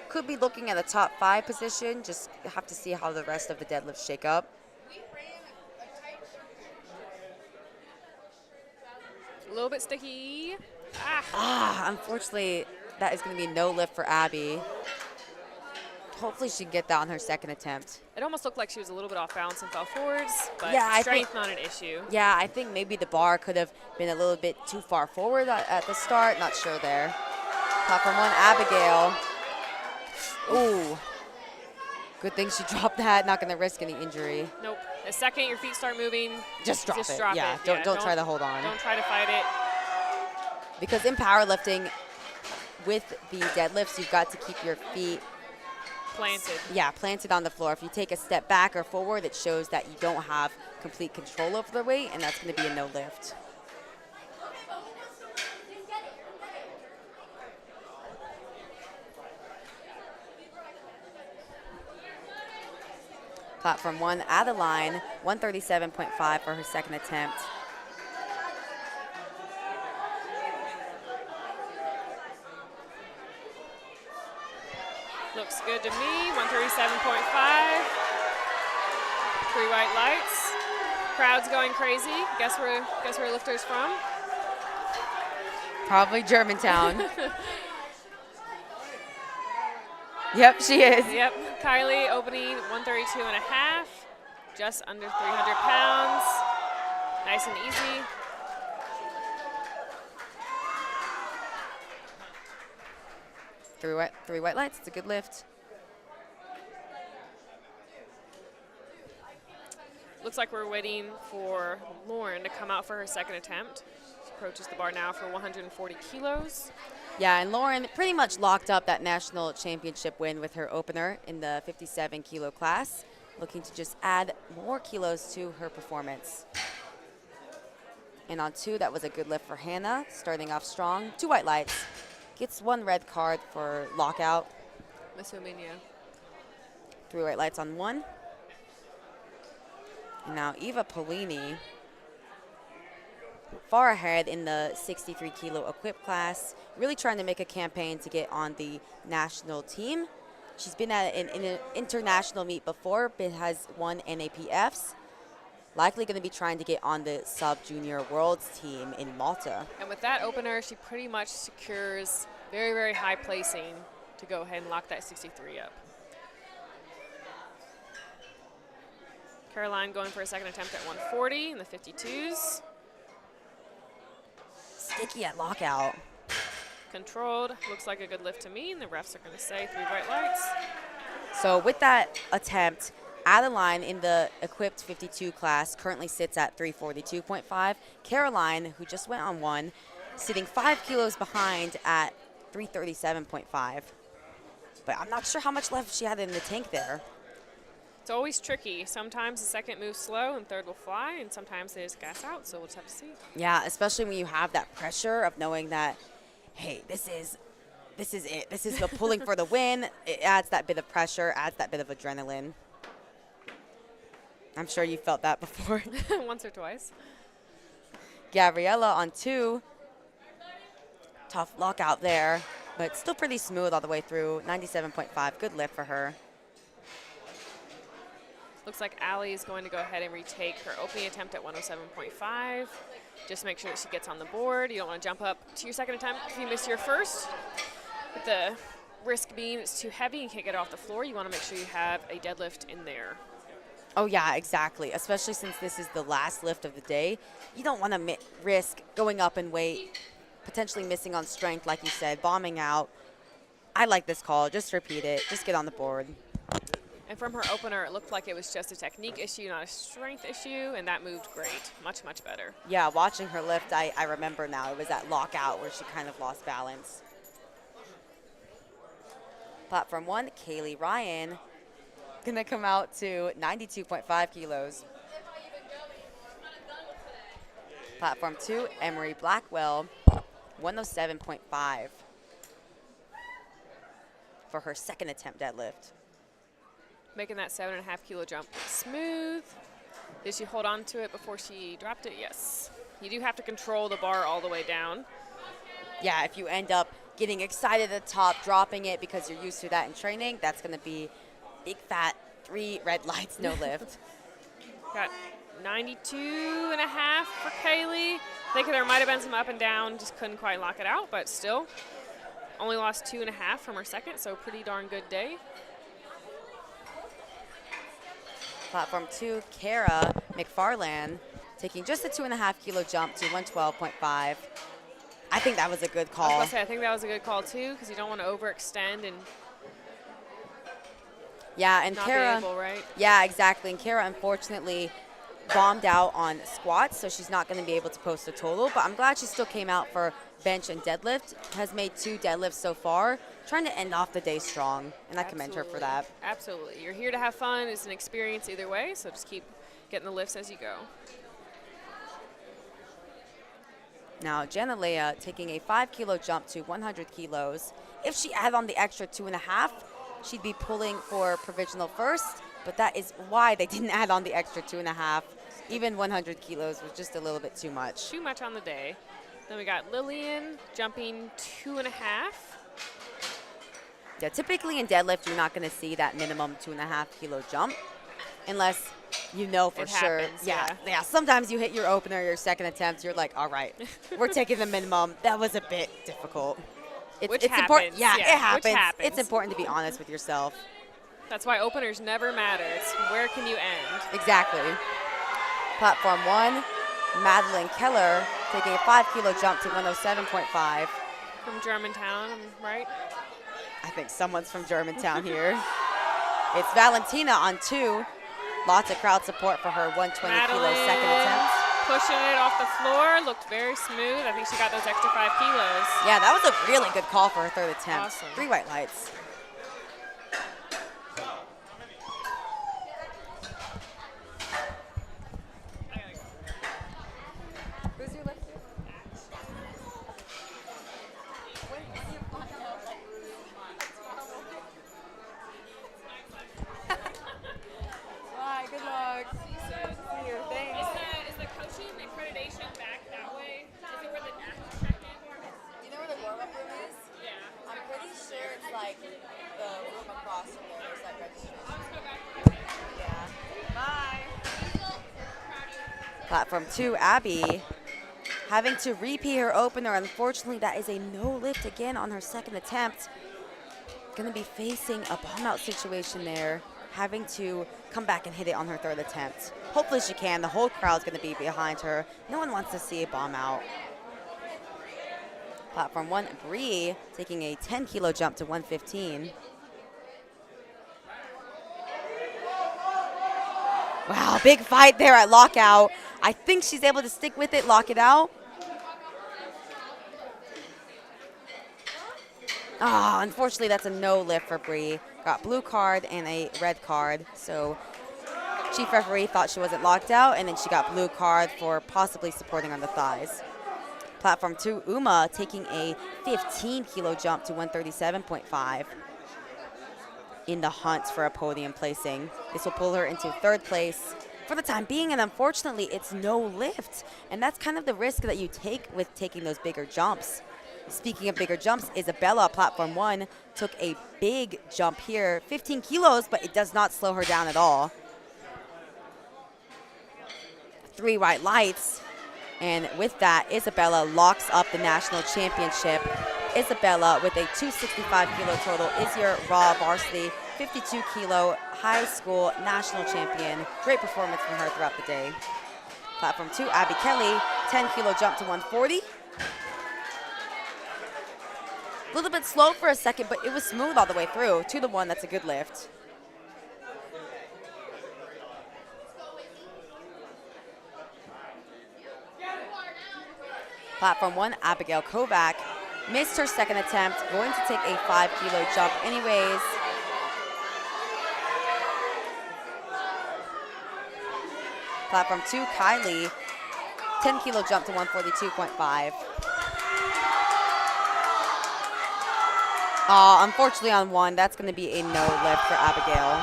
Could be looking at a top 5 position. Just have to see how the rest of the deadlifts shake up. A little bit sticky. Unfortunately, that is going to be no lift for Abby. Hopefully she can get that on her second attempt. It almost looked like she was a little bit off balance and fell forwards, but Yeah, I strength not an issue. Yeah, I think maybe the bar could have been a little bit too far forward at the start. Not sure there. Platform 1, Abigail. Ooh. Good thing she dropped that. Not going to risk any injury. Nope. The second your feet start moving, Just drop it. drop Yeah, it. don't try to hold on. Don't try to fight it. Because in powerlifting, with the deadlifts, you've got to keep your feet planted on the floor. If you take a step back or forward, it shows that you don't have complete control over the weight, and that's going to be a no lift. Platform 1, Adeline, 137.5 for her second attempt. Looks good to me. 137.5. 3 white lights. Crowd's going crazy. Guess where lifter's from? Probably Germantown. Yep, she is. Yep. Kylie opening 132.5. Just under 300 pounds. Nice and easy. Three white lights. It's a good lift. Looks like we're waiting for Lauren to come out for her second attempt. She approaches the bar now for 140 kilos. Yeah, and Lauren pretty much locked up that national championship win with her opener in the 57-kilo class, looking to just add more kilos to her performance. And on 2, that was a good lift for Hannah, starting off strong. 2 white lights. Gets 1 red card for lockout. I'm assuming, yeah. 3 white lights on 1. And now Eva Polini, far ahead in the 63-kilo equipped class, really trying to make a campaign to get on the national team. She's been at an international meet before, but has won NAPFs. Likely going to be trying to get on the sub-junior worlds team in Malta. And with that opener, she pretty much secures very, very high placing to go ahead and lock that 63 up. Caroline going for a second attempt at 140 in the 52s. Sticky at lockout. Controlled. Looks like a good lift to me, and the refs are going to say 3 bright lights. So with that attempt, Adeline in the equipped 52 class currently sits at 342.5. Caroline, who just went on one, sitting 5 kilos behind at 337.5. But I'm not sure how much left she had in the tank there. It's always tricky. Sometimes the second moves slow and third will fly, and sometimes they just gas out, so we'll just have to see. Yeah, especially when you have that pressure of knowing that, hey, this is it. This is the pulling for the win. It adds that bit of pressure, adds that bit of adrenaline. I'm sure you felt that before. Once or twice. Gabriella on 2. Tough lockout there, but still pretty smooth all the way through. 97.5, good lift for her. Looks like Allie is going to go ahead and retake her opening attempt at 107.5. Just make sure that she gets on the board. You don't want to jump up to your second attempt if you miss your first. With the risk being it's too heavy and can't get it off the floor, you want to make sure you have a deadlift in there. Oh, yeah, exactly. Especially since this is the last lift of the day. You don't want to risk going up in weight, potentially missing on strength, like you said, bombing out. I like this call. Just repeat it. Just get on the board. And from her opener, it looked like it was just a technique issue, not a strength issue, and that moved great. Much, much better. Yeah, watching her lift, I remember now. It was that lockout where she kind of lost balance. Platform 1, Kaylee Ryan, going to come out to 92.5 kilos. Platform 2, Emery Blackwell, 107.5 for her second attempt deadlift. Making that 7.5 kilo jump smooth. Did she hold on to it before she dropped it? Yes. You do have to control the bar all the way down. Yeah, if you end up getting excited at the top, dropping it because you're used to that in training, that's going to be big fat 3 red lights, no lift. Got 92.5 for Kaylee. Thinking there might have been some up and down, just couldn't quite lock it out, but still only lost 2.5 from her second, so pretty darn good day. Platform 2, Kara McFarland, taking just a 2.5 kilo jump to 112.5. I think that was a good call. I think that was a good call too, because you don't want to overextend and and not Kara, be able, right? Yeah, exactly. And Kara unfortunately bombed out on squats, so she's not going to be able to post a total. But I'm glad she still came out for bench and deadlift. Has made 2 deadlifts so far, trying to end off the day strong, and I commend her for that. Absolutely. You're here to have fun. It's an experience either way, so just keep getting the lifts as you go. Now, Jenna Leah taking a 5 kilo jump to 100 kilos. If she added on the extra 2.5, she'd be pulling for provisional first, but that is why they didn't add on the extra 2.5. Even 100 kilos was just a little bit too much. Too much on the day. Then we got Lillian jumping 2.5. Yeah, typically in deadlift, you're not going to see that minimum 2.5 kilo jump unless you know for sure. Happens, yeah. Sometimes you hit your opener, your second attempt, you're like, all right, we're taking the minimum. That was a bit difficult. Which it's important. happens. Yeah, it happens. Which happens. It's important to be honest with yourself. That's why openers never matter. It's where can you end? Exactly. Platform 1, Madeline Keller taking a 5 kilo jump to 107.5. From Germantown, right? I think someone's from Germantown here. It's Valentina on 2. Lots of crowd support for her 120 kilo second attempt. Pushing it off the floor, looked very smooth. I think she got those extra 5 kilos. Yeah, that was a really good call for her third attempt. Awesome. 3 white lights. Who's your lifter? Bye, good luck. See you, thanks. Is the coaching accreditation back that way? Is it where the athletes check in? Do you know where the warm-up room is? Yeah. I'm pretty sure it's like the room across from there. There's like registration. Yeah. Bye. Platform 2, Abby, having to repeat her opener. Unfortunately, that is a no lift again on her second attempt. Going to be facing a bomb out situation there. having to come back and hit it on her third attempt. Hopefully she can. The whole crowd's going to be behind her. No one wants to see a bomb out. Platform 1, Bree taking a 10-kilo jump to 115. Wow, big fight there at lockout. I think she's able to stick with it, lock it out. Ah, unfortunately, that's a no lift for Bree. Got blue card and a red card. So chief referee thought she wasn't locked out, and then she got blue card for possibly supporting on the thighs. Platform 2, Uma taking a 15-kilo jump to 137.5 in the hunt for a podium placing. This will pull her into third place for the time being, and unfortunately, it's no lift. And that's kind of the risk that you take with taking those bigger jumps. Speaking of bigger jumps, Isabella, platform 1, took a big jump here, 15 kilos, but it does not slow her down at all. 3 white lights, and with that, Isabella locks up the national championship. Isabella, with a 265-kilo total, is your raw varsity 52-kilo high school national champion. Great performance from her throughout the day. Platform 2, Abby Kelly, 10-kilo jump to 140. A little bit slow for a second, but it was smooth all the way through. 2 to 1, that's a good lift. Platform 1, Abigail Kovac, missed her second attempt, going to take a 5-kilo jump anyways. Platform 2, Kylie, 10-kilo jump to 142.5. Unfortunately on 1, that's going to be a no lift for Abigail.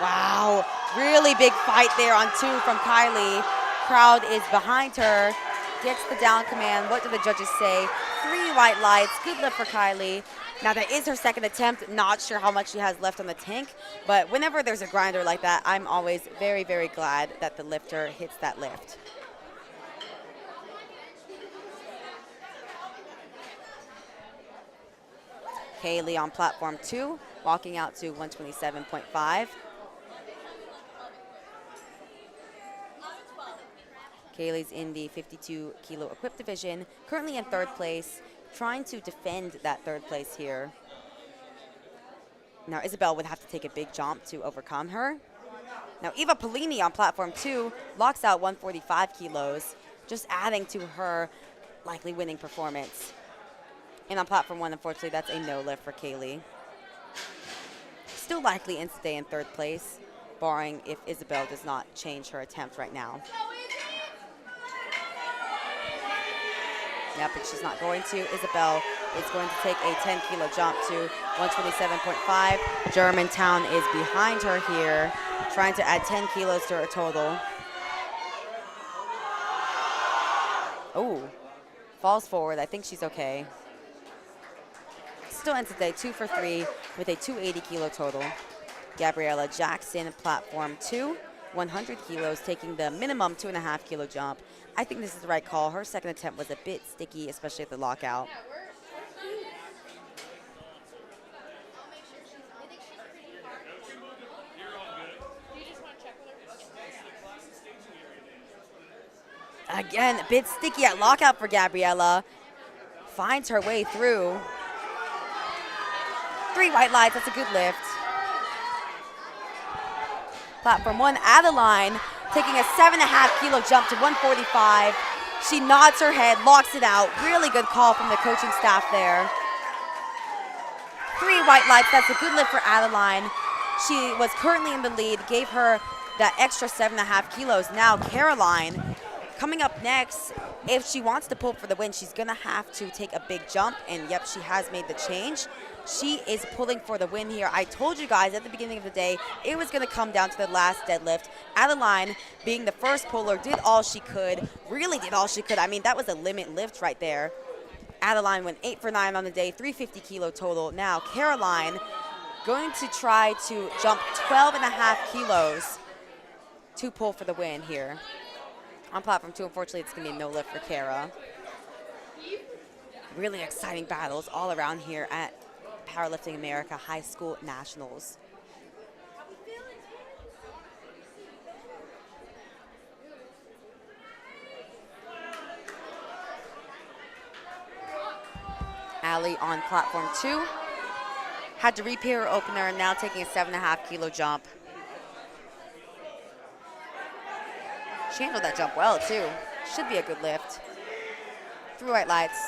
Wow, really big fight there on 2 from Kylie. Crowd is behind her, gets the down command. What do the judges say? 3 white lights, good lift for Kylie. Now that is her second attempt, not sure how much she has left on the tank, but whenever there's a grinder like that, I'm always very, very glad that the lifter hits that lift. Kaylee on platform 2, walking out to 127.5. Kaylee's in the 52-kilo equipped division, currently in third place, trying to defend that third place here. Now Isabel would have to take a big jump to overcome her. Now Eva Polini on platform 2 locks out 145 kilos, just adding to her likely winning performance. And on platform 1, unfortunately, that's a no lift for Kaylee. Still likely in stay in third place, barring if Isabel does not change her attempt right now. Yep, but she's not going to. Isabel is going to take a 10-kilo jump to 127.5. Germantown is behind her here, trying to add 10 kilos to her total. Oh, falls forward. I think she's okay. Still in today, 2 for 3 with a 280-kilo total. Gabriella Jackson, platform 2, 100 kilos, taking the minimum 2.5-kilo jump. I think this is the right call. Her second attempt was a bit sticky, especially at the lockout. Again, a bit sticky at lockout for Gabriella. Finds her way through. 3 white lights, that's a good lift. Platform 1, Adeline, taking a 7.5-kilo jump to 145. She nods her head, locks it out. Really good call from the coaching staff there. 3 white lights, that's a good lift for Adeline. She was currently in the lead, gave her that extra 7.5 kilos. Now Caroline, coming up next, if she wants to pull for the win, she's gonna have to take a big jump, and yep, she has made the change. She is pulling for the win here. I told you guys at the beginning of the day, it was gonna come down to the last deadlift. Adeline, being the first puller, did all she could, really did all she could. I mean, that was a limit lift right there. Adeline went 8 for 9 on the day, 350-kilo total. Now Caroline going to try to jump 12.5 kilos to pull for the win here. On platform 2, unfortunately, it's going to be a no lift for Kara. Really exciting battles all around here at Powerlifting America High School Nationals. Allie on platform 2. Had to repeat her opener, now taking a 7.5 kilo jump. She handled that jump well too. Should be a good lift. Through white lights.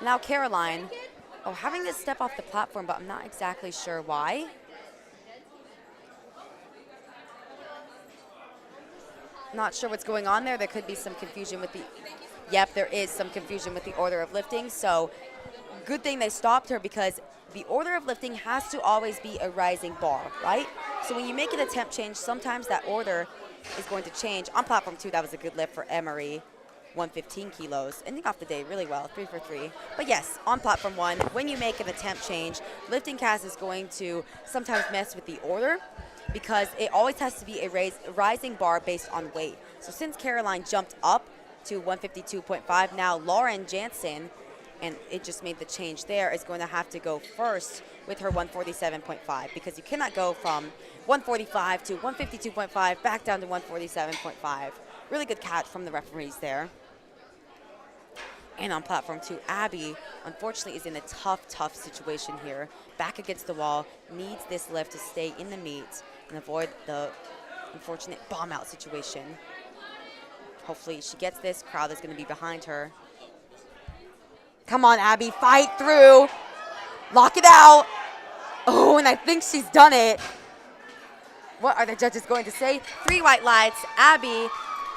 Now Caroline, having to step off the platform, but I'm not exactly sure why. Not sure what's going on there. There could be some confusion with the, yep, there is some confusion with the order of lifting. So good thing they stopped her, because the order of lifting has to always be a rising bar, right? So when you make an attempt change, sometimes that order is going to change. On platform 2, that was a good lift for Emery, 115 kilos, ending off the day really well, 3 for 3. But yes, on platform 1, when you make an attempt change, lifting cast is going to sometimes mess with the order, because it always has to be a rising bar based on weight. So since Caroline jumped up to 152.5, now Lauren Jansen, and it just made the change there, is going to have to go first with her 147.5, because you cannot go from 145 to 152.5 back down to 147.5. Really good catch from the referees there. And on platform 2, Abby, unfortunately, is in a tough situation here. Back against the wall, needs this lift to stay in the meet and avoid the unfortunate bomb out situation. Hopefully she gets this. Crowd is going to be behind her. Come on, Abby, fight through. Lock it out. Oh, and I think she's done it. What are the judges going to say? 3 white lights. Abby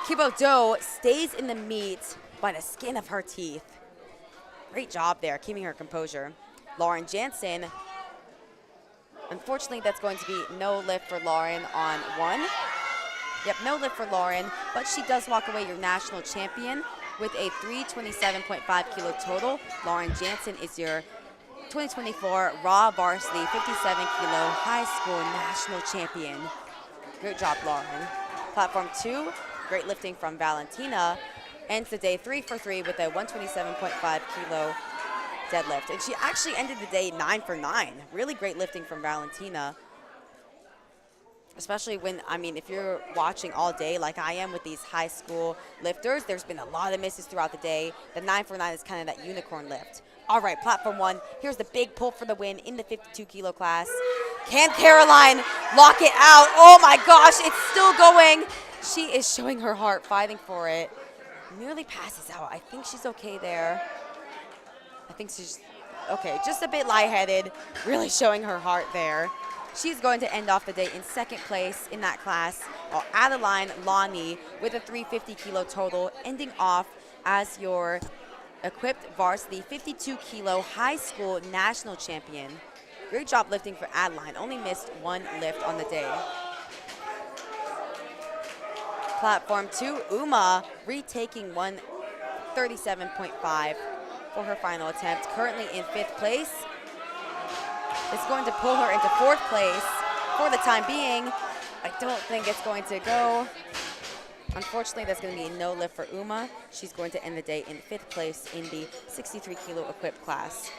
Kibodo stays in the meet by the skin of her teeth. Great job there, keeping her composure. Lauren Jansen, unfortunately, that's going to be no lift for Lauren on 1. Yep, no lift for Lauren, but she does walk away your national champion with a 327.5 kilo total. Lauren Jansen is your 2024 Raw Varsity 57 kilo high school national champion. Great job, Lauren. Platform 2, great lifting from Valentina. Ends the day 3 for 3 with a 127.5 kilo deadlift. And she actually ended the day 9 for 9. Really great lifting from Valentina. Especially when, if you're watching all day like I am with these high school lifters, there's been a lot of misses throughout the day. The 9 for 9 is kind of that unicorn lift. All right, platform 1. Here's the big pull for the win in the 52 kilo class. Can Caroline lock it out? Oh my gosh, it's still going. She is showing her heart, fighting for it. Nearly passes out. I think she's okay there. I think she's okay, just a bit lightheaded, really showing her heart there. She's going to end off the day in 2nd place in that class, while Adeline Lonnie with a 350 kilo total, ending off as your equipped varsity 52 kilo high school national champion. Great job lifting for Adeline, only missed 1 lift on the day. Platform 2, Uma retaking 137.5 for her final attempt, currently in 5th place. It's going to pull her into 4th place for the time being. I don't think it's going to go. Unfortunately, that's going to be no lift for Uma. She's going to end the day in 5th place in the 63 kilo equipped class.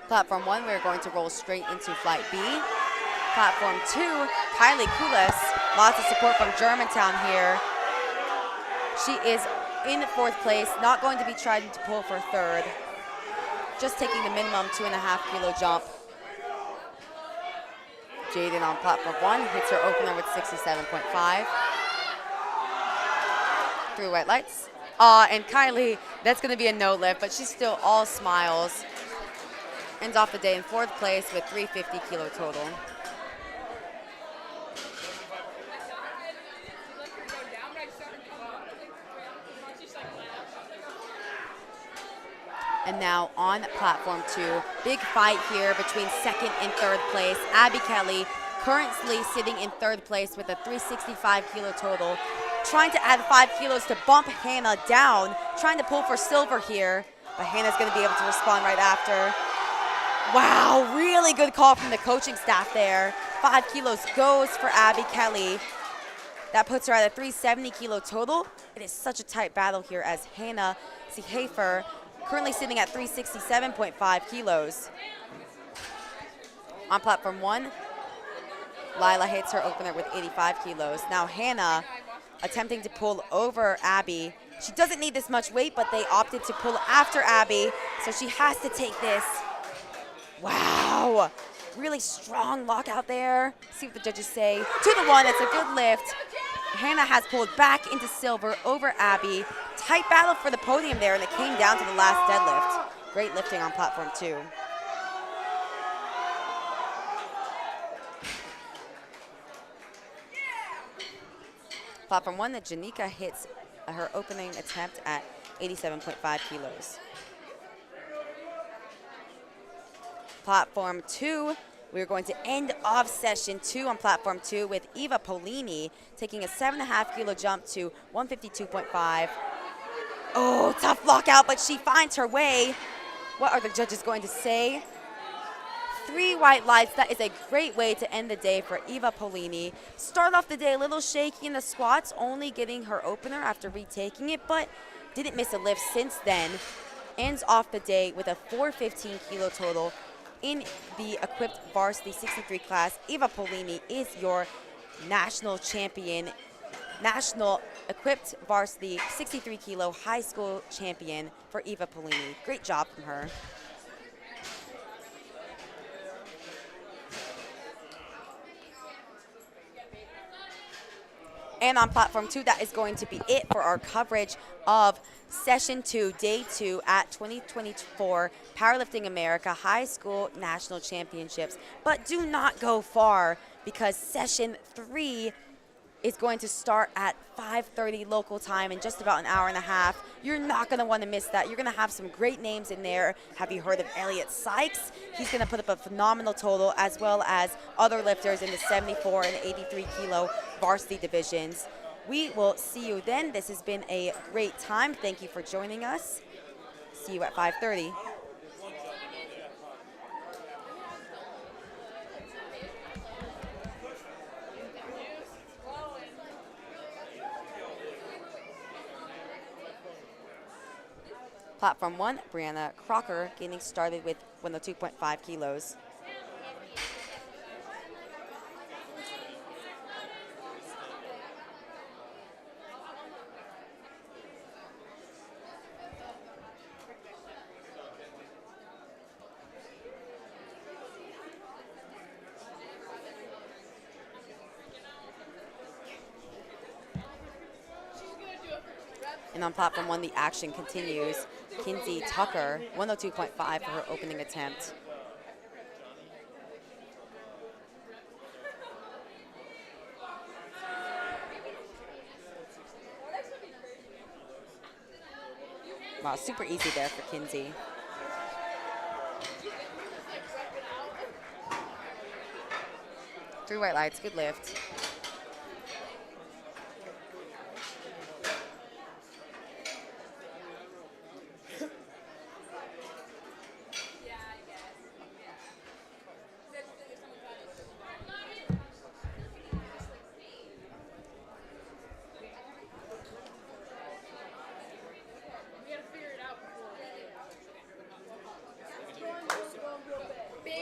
Platform 1, we're going to roll straight into flight B. Platform 2, Kylie Kulis, lots of support from Germantown here. She is in 4th place, not going to be trying to pull for 3rd, just taking the minimum 2.5 kilo jump. Jaden on platform 1 hits her opener with 67.5. Through white lights. And Kylie, that's going to be a no lift, but she's still all smiles. Ends off the day in 4th place with 350 kilo total. And now on platform 2, big fight here between 2nd and 3rd place. Abby Kelly currently sitting in 3rd place with a 365 kilo total. Trying to add 5 kilos to bump Hannah down. Trying to pull for silver here, but Hannah's going to be able to respond right after. Wow, really good call from the coaching staff there. 5 kilos goes for Abby Kelly. That puts her at a 370 kilo total. It is such a tight battle here as Hannah Seehafer currently sitting at 367.5 kilos. On platform 1, Lila hits her opener with 85 kilos. Now Hannah attempting to pull over Abby. She doesn't need this much weight, but they opted to pull after Abby, so she has to take this. Wow, really strong lockout there. See what the judges say. 2-1, it's a good lift. Hannah has pulled back into silver over Abby. Tight battle for the podium there, and it came down to the last deadlift. Great lifting on platform 2. Platform 1, that Janika hits her opening attempt at 87.5 kilos. Platform 2, we're going to end off session 2 on platform 2 with Eva Polini taking a 7.5 kilo jump to 152.5. Oh, tough lockout, but she finds her way. What are the judges going to say? 3 white lights. That is a great way to end the day for Eva Polini. Start off the day a little shaky in the squats, only getting her opener after retaking it, but didn't miss a lift since then. Ends off the day with a 415 kilo total. In the equipped varsity 63 class, Eva Polini is your national champion, national equipped varsity 63 kilo high school champion for Eva Polini. Great job from her. And on platform 2, that is going to be it for our coverage of session 2, day 2 at 2024 Powerlifting America High School National Championships. But do not go far, because session 3 is going to start at 5:30 local time in just about an hour and a half. You're not going to want to miss that. You're going to have some great names in there. Have you heard of Elliot Sykes? He's going to put up a phenomenal total, as well as other lifters in the 74 and 83 kilo varsity divisions. We will see you then. This has been a great time. Thank you for joining us. See you at 5:30. Platform 1, Brianna Crocker getting started with 102.5 kilos. And on platform 1, the action continues. Kinsey Tucker, 102.5 for her opening attempt. Wow, super easy there for Kinsey. Three white lights, good lift.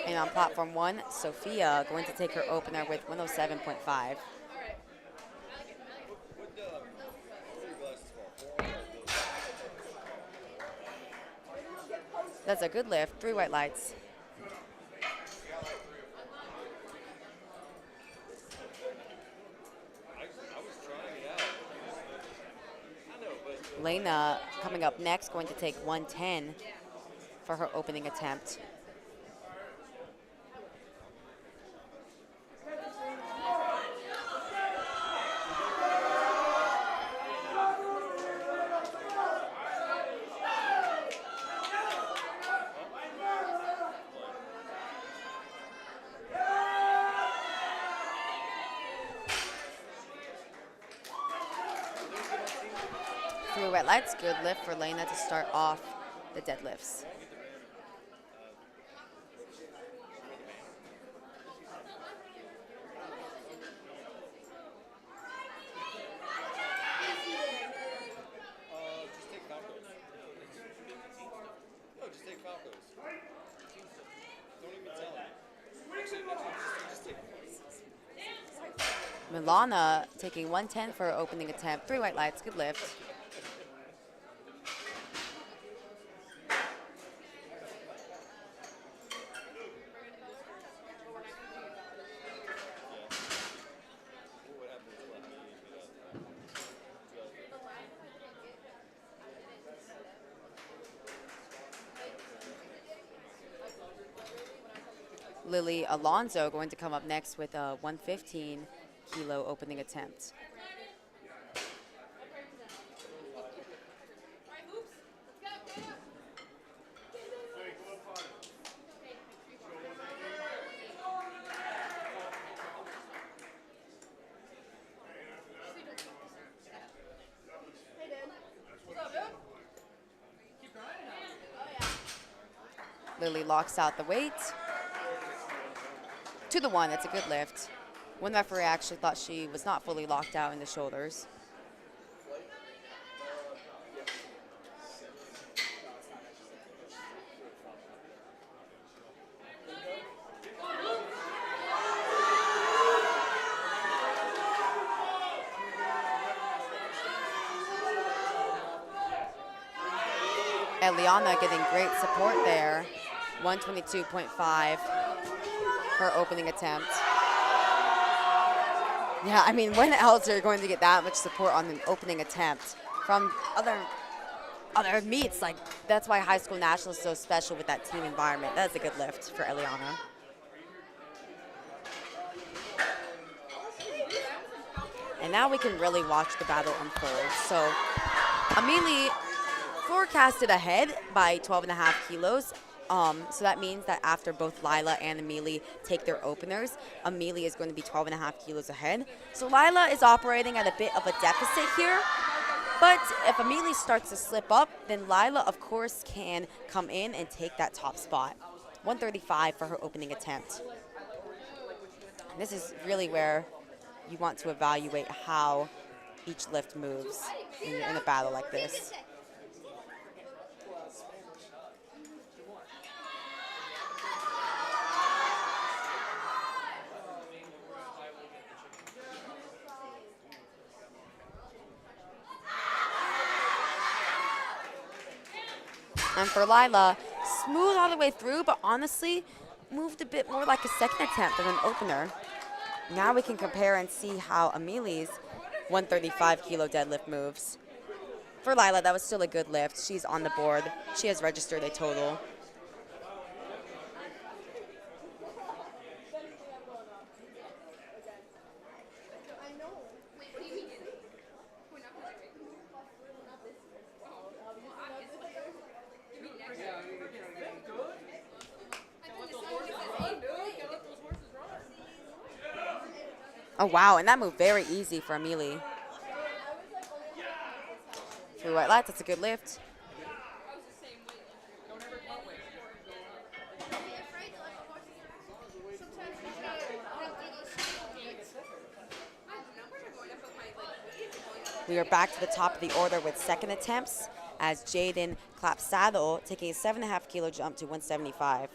And on platform 1, Sophia going to take her opener with 107.5. That's a good lift, 3 white lights. Lena coming up next, going to take 110 for her opening attempt. Three white lights, good lift for Lena to start off the deadlifts. Milana taking 110 for her opening attempt. 3 white lights, good lift. Lily Alonso going to come up next with a 115 kilo opening attempt. Lily locks out the weight. To the 1, that's a good lift. One referee actually thought she was not fully locked out in the shoulders. Eliana getting great support there. 122.5. Her opening attempt. Yeah, I mean, when else are you going to get that much support on an opening attempt from other meets? Like, that's why high school national is so special with that team environment. That's a good lift for Eliana. And now we can really watch the battle unfold. So, Amelie forecasted ahead by 12.5 kilos. So that means that after both Lila and Amelie take their openers, Amelie is going to be 12.5 kilos ahead. So Lila is operating at a bit of a deficit here. But if Amelie starts to slip up, then Lila, of course, can come in and take that top spot. 135 for her opening attempt. And this is really where you want to evaluate how each lift moves in a battle like this. And for Lila, smooth all the way through, but honestly, moved a bit more like a second attempt than an opener. Now we can compare and see how Amelie's 135 kilo deadlift moves. For Lila, that was still a good lift. She's on the board. She has registered a total. Oh, wow, and that moved very easy for Amelie. 3 white lights, that's a good lift. We are back to the top of the order with second attempts as Jaden Clapsaddle taking a 7.5 kilo jump to 175.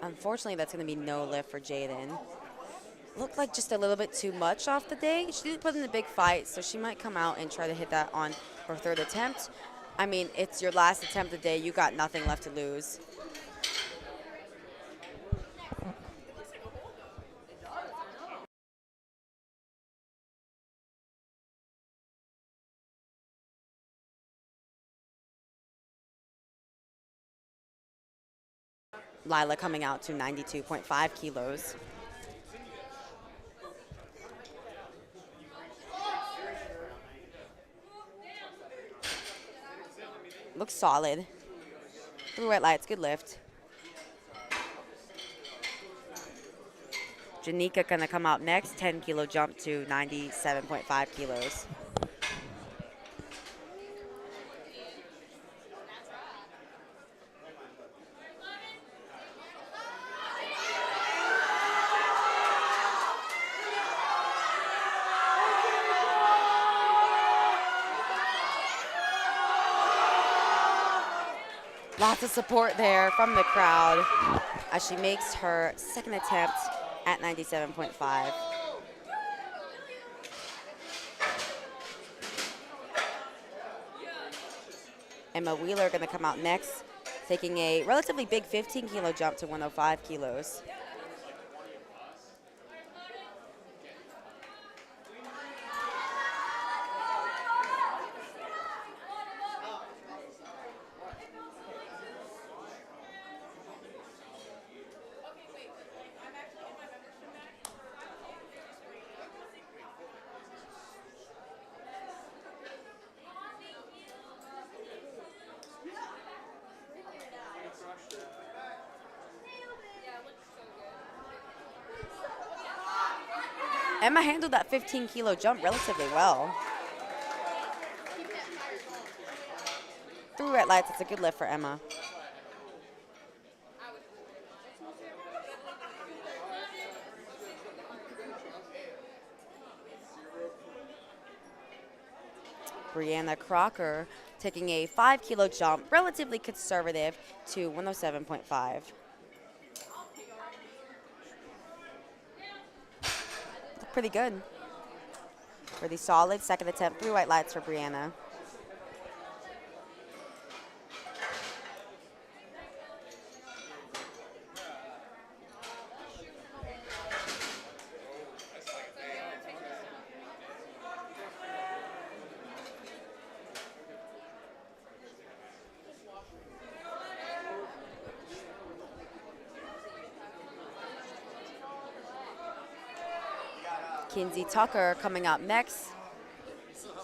Unfortunately, that's going to be no lift for Jaden. Looked like just a little bit too much off the day. She didn't put in a big fight, so she might come out and try to hit that on her third attempt. I mean, it's your last attempt of the day. You got nothing left to lose. Lila coming out to 92.5 kilos. Looks solid. 3 white lights, good lift. Janika gonna come out next, 10 kilo jump to 97.5 kilos. Lots of support there from the crowd as she makes her second attempt at 97.5. Emma Wheeler going to come out next, taking a relatively big 15-kilo jump to 105 kilos. Emma handled that 15-kilo jump relatively well. Through red lights, it's a good lift for Emma. Brianna Crocker taking a 5-kilo jump, relatively conservative, to 107.5. Pretty good. Pretty solid second attempt, 3 white lights for Brianna. Kinsey Tucker coming up next,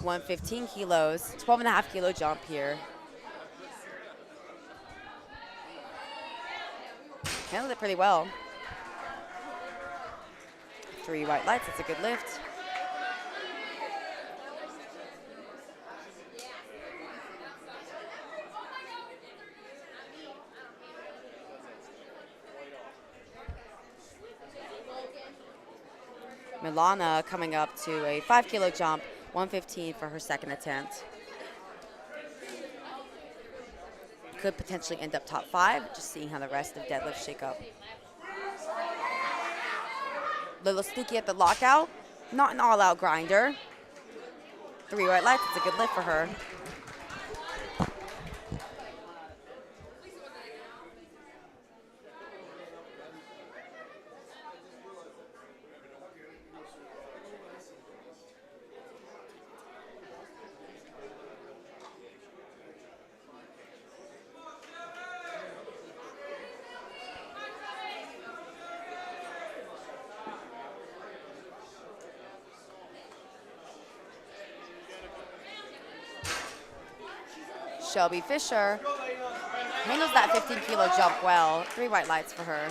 115 kilos, 12.5 kilo jump here. Handled it pretty well. 3 white lights, that's a good lift. Milana coming up to a 5-kilo jump, 115 for her second attempt. Could potentially end up top 5, just seeing how the rest of deadlifts shake up. Little sneaky at the lockout, not an all-out grinder. 3 white lights, it's a good lift for her. Shelby Fisher handles that 15-kilo jump well. 3 white lights for her.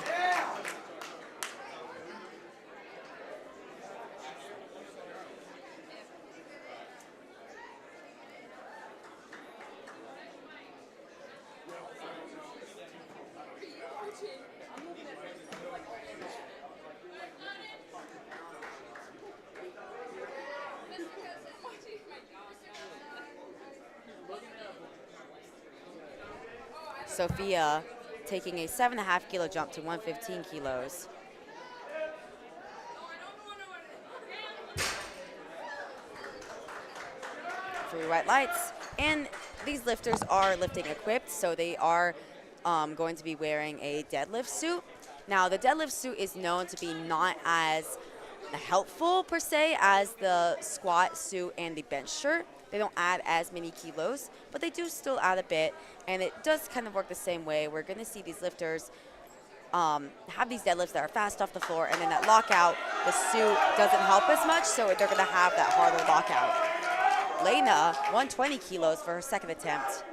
Sophia taking a 7.5-kilo jump to 115 kilos. Three white lights. And these lifters are lifting equipped, so they are going to be wearing a deadlift suit. Now, the deadlift suit is known to be not as helpful, per se, as the squat suit and the bench shirt. They don't add as many kilos, but they do still add a bit, and it does kind of work the same way. We're going to see these lifters have these deadlifts that are fast off the floor, and then that lockout, the suit doesn't help as much, so they're going to have that harder lockout. Lena, 120 kilos for her second attempt.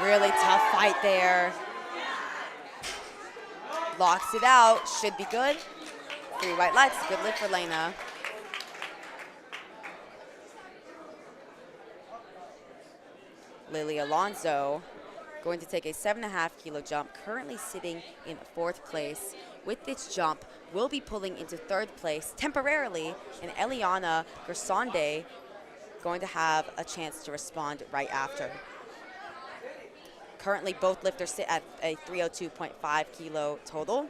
Really tough fight there. Locks it out, should be good. 3 white lights, good lift for Lena. Lily Alonso going to take a 7.5-kilo jump, currently sitting in 4th place. With this jump, will be pulling into third place temporarily, and Eliana Gersonde going to have a chance to respond right after. Currently, both lifters sit at a 302.5 kilo total.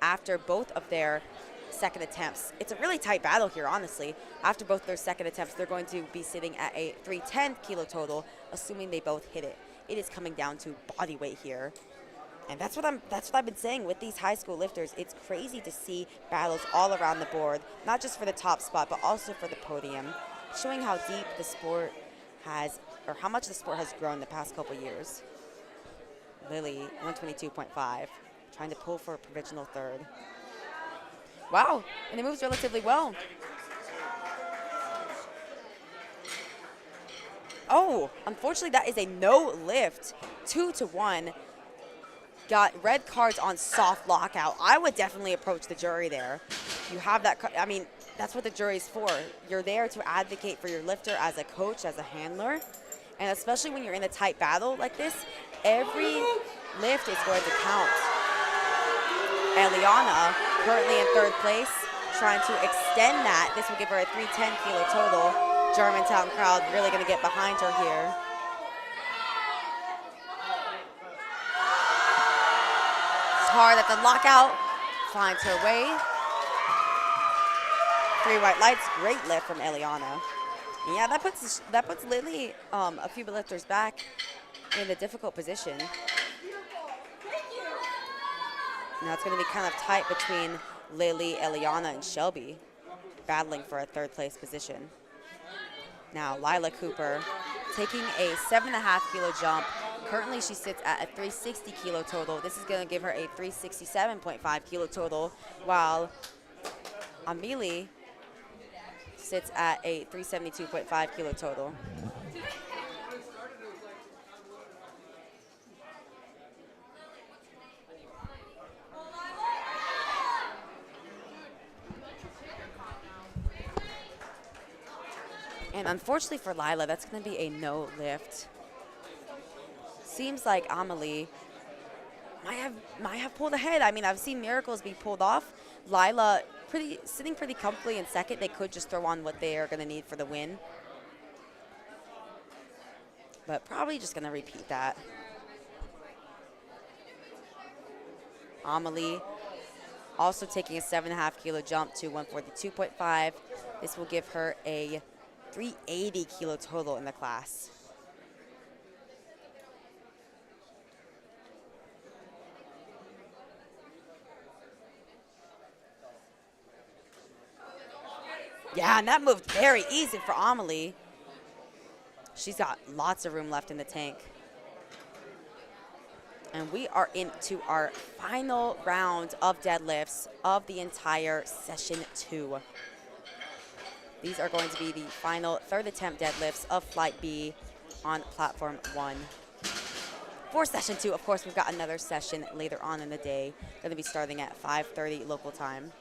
After both of their second attempts, it's a really tight battle here, honestly. After both their second attempts, they're going to be sitting at a 310 kilo total, assuming they both hit it. It is coming down to body weight here. And that's what I've been saying with these high school lifters. It's crazy to see battles all around the board, not just for the top spot, but also for the podium, showing how deep the sport has, or how much the sport has grown the past couple years. Lily, 122.5, trying to pull for a provisional third. Wow, and it moves relatively well. Oh, unfortunately that is a no lift, 2-1. Got red cards on soft lockout. I would definitely approach the jury there. You have that, I mean, that's what the jury's for. You're there to advocate for your lifter as a coach, as a handler, and especially when you're in a tight battle like this, every lift is going to count. Eliana, currently in third place, trying to extend that. This will give her a 310 kilo total. Germantown crowd really going to get behind her here. Hard at the lockout, finds her way. 3 white lights, great lift from Eliana. And yeah, that puts Lily a few lifters back in a difficult position. Now it's going to be kind of tight between Lily, Eliana, and Shelby, battling for a third place position. Now Lila Cooper taking a 7.5 kilo jump. Currently, she sits at a 360 kilo total. This is going to give her a 367.5 kilo total, while Amelie sits at a 372.5 kilo total. And unfortunately for Lila, that's going to be a no lift. Seems like Amelie might have pulled ahead. I mean, I've seen miracles be pulled off. Lila sitting pretty comfortably in second. They could just throw on what they are going to need for the win. But probably just going to repeat that. Amelie also taking a 7.5 kilo jump to 142.5. This will give her a 380 kilo total in the class. Yeah, and that moved very easy for Amelie. She's got lots of room left in the tank. And we are into our final round of deadlifts of the entire session 2. These are going to be the final third attempt deadlifts of Flight B on platform 1. For session 2, of course, we've got another session later on in the day. Going to be starting at 5:30 local time.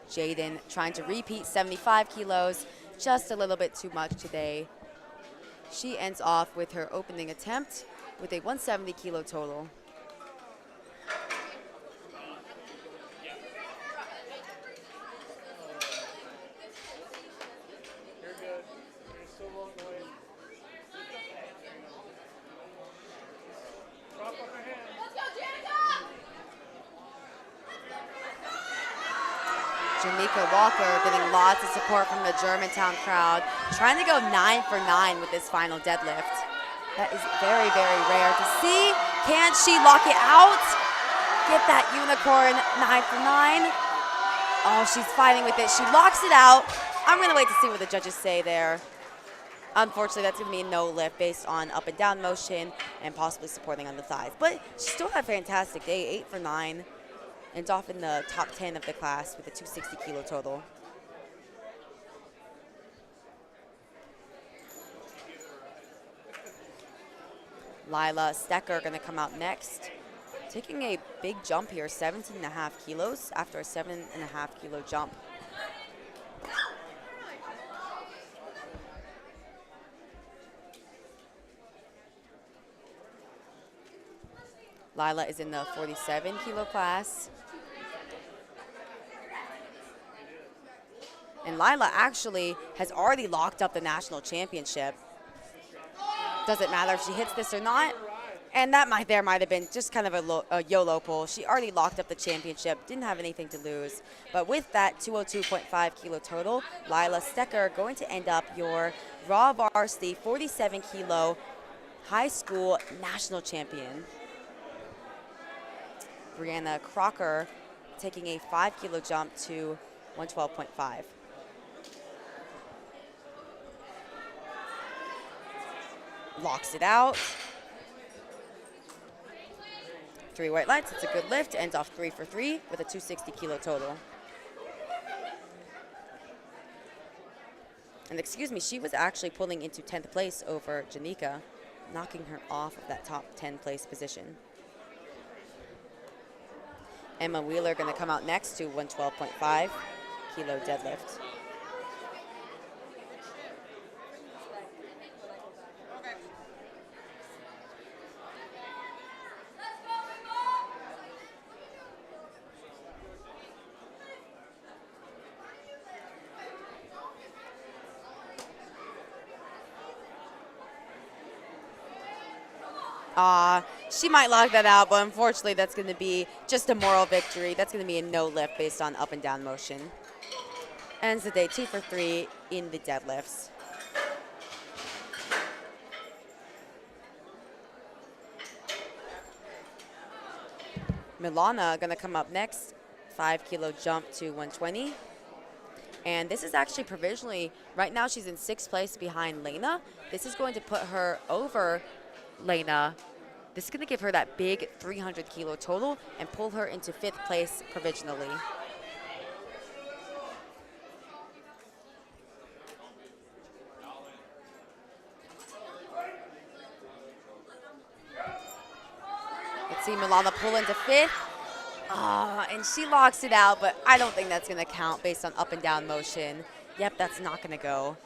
Jaden trying to repeat 75 kilos, just a little bit too much today. She ends off with her opening attempt with a 170 kilo total. You're good. You're still long way. Drop off your hand. Jamaica Walker getting lots of support from the Germantown crowd, trying to go 9 for 9 with this final deadlift. That is very, very rare to see. Can she lock it out? Get that unicorn 9 for 9. Oh, she's fighting with it. She locks it out. I'm going to wait to see what the judges say there. Unfortunately, that's going to be a no lift based on up and down motion and possibly supporting on the thighs. But she still had a fantastic day, 8 for 9. And off in the top 10 of the class with a 260 kilo total. Lila Stecker going to come out next. Taking a big jump here, 17.5 kilos after a 7.5 kilo jump. Lila is in the 47 kilo class. And Lila actually has already locked up the national championship. Doesn't matter if she hits this or not. And that might have been just kind of a YOLO pull. She already locked up the championship, didn't have anything to lose. But with that 202.5 kilo total, Lila Stecker going to end up your raw varsity 47 kilo high school national champion. Brianna Crocker taking a 5 kilo jump to 112.5. Locks it out. 3 white lights, it's a good lift, ends off 3 for 3 with a 260 kilo total. And excuse me, she was actually pulling into 10th place over Janika, knocking her off of that top 10 place position. Emma Wheeler gonna come out next to 112.5 kilo deadlift. She might lock that out, but unfortunately that's going to be just a moral victory. That's going to be a no lift based on up and down motion. Ends the day 2 for 3 in the deadlifts. Milana going to come up next, 5 kilo jump to 120. And this is actually provisionally, right now she's in 6th place behind Lena. This is going to put her over Lena. This is going to give her that big 300 kilo total and pull her into 5th place provisionally. Let's see Milana pull into 5th. And she locks it out, but I don't think that's going to count based on up and down motion. Yep, that's not going to go.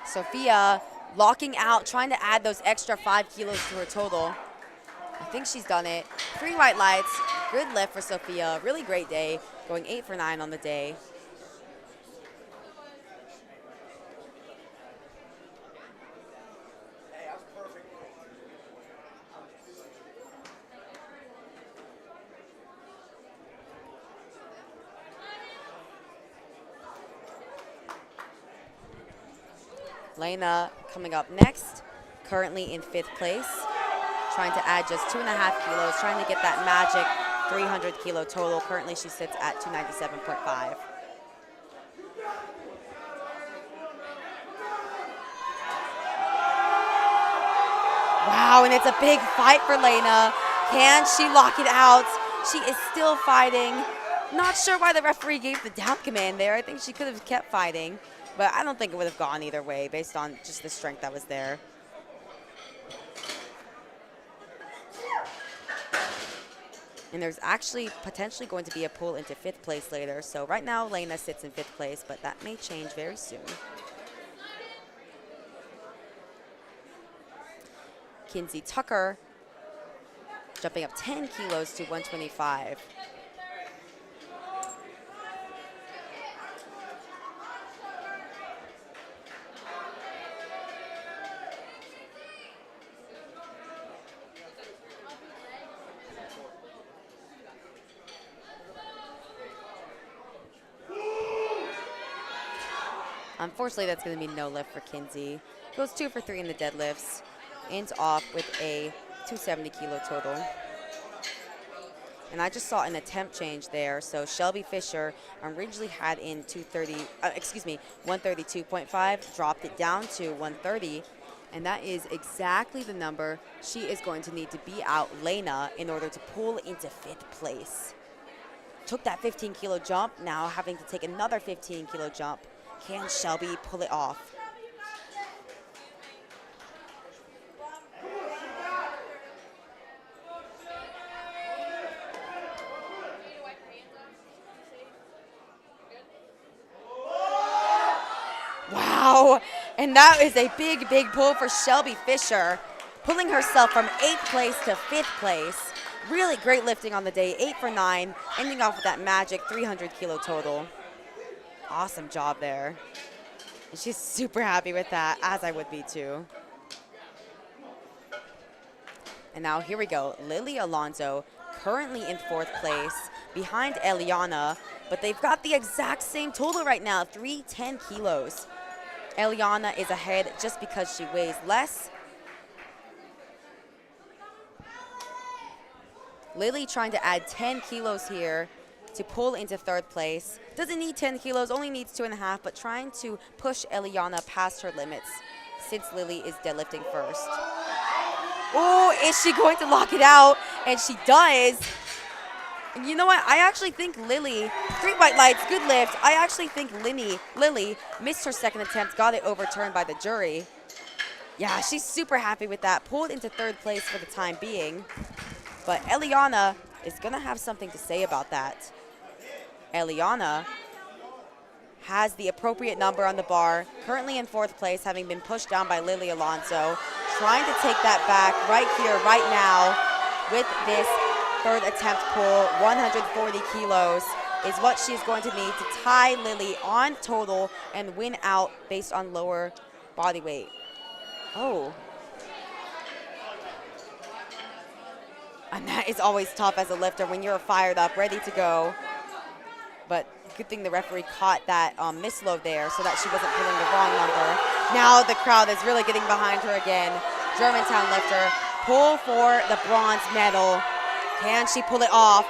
Sophia locking out, trying to add those extra 5 kilos to her total. I think she's done it. 3 white lights, good lift for Sophia. Really great day, going 8 for 9 on the day. Lena coming up next, currently in 5th place, trying to add just 2.5 kilos, trying to get that magic 300 kilo total. Currently she sits at 297.5. Wow, and it's a big fight for Lena. Can she lock it out? She is still fighting. Not sure why the referee gave the down command there. I think she could have kept fighting. But I don't think it would have gone either way based on just the strength that was there. And there's actually potentially going to be a pull into 5th place later. So right now, Lena sits in 5th place, but that may change very soon. Kinsey Tucker jumping up 10 kilos to 125. Unfortunately, that's going to be no lift for Kinsey. Goes 2 for 3 in the deadlifts. Ends off with a 270 kilo total. And I just saw an attempt change there. So Shelby Fisher originally had in 132.5, dropped it down to 130. And that is exactly the number she is going to need to be out Lena in order to pull into 5th place. Took that 15-kilo jump, now having to take another 15-kilo jump. Can Shelby pull it off? Wow, and that is a big, big pull for Shelby Fisher, pulling herself from 8th place to 5th place. Really great lifting on the day, 8 for 9, ending off with that magic 300-kilo total. Awesome job there. And she's super happy with that, as I would be too. And now here we go, Lily Alonso, currently in 4th place, behind Eliana, but they've got the exact same total right now, 310 kilos. Eliana is ahead just because she weighs less. Lily trying to add 10 kilos here to pull into 3rd place. Doesn't need 10 kilos, only needs 2.5, but trying to push Eliana past her limits since Lily is deadlifting first. Oh, is she going to lock it out? And she does. And you know what? I actually think Lily, 3 white lights, good lift. I actually think Lily missed her 2nd attempt, got it overturned by the jury. Yeah, she's super happy with that. Pulled into 3rd place for the time being. But Eliana is going to have something to say about that. Eliana has the appropriate number on the bar, currently in 4th place, having been pushed down by Lily Alonso. Trying to take that back right here, right now, with this 3rd attempt pull. 140 kilos is what she's going to need to tie Lily on total and win out based on lower body weight. Oh. And that is always tough as a lifter when you're fired up, ready to go. But good thing the referee caught that misload there so that she wasn't pulling the wrong number. Now the crowd is really getting behind her again. Germantown lifter, pull for the bronze medal. Can she pull it off?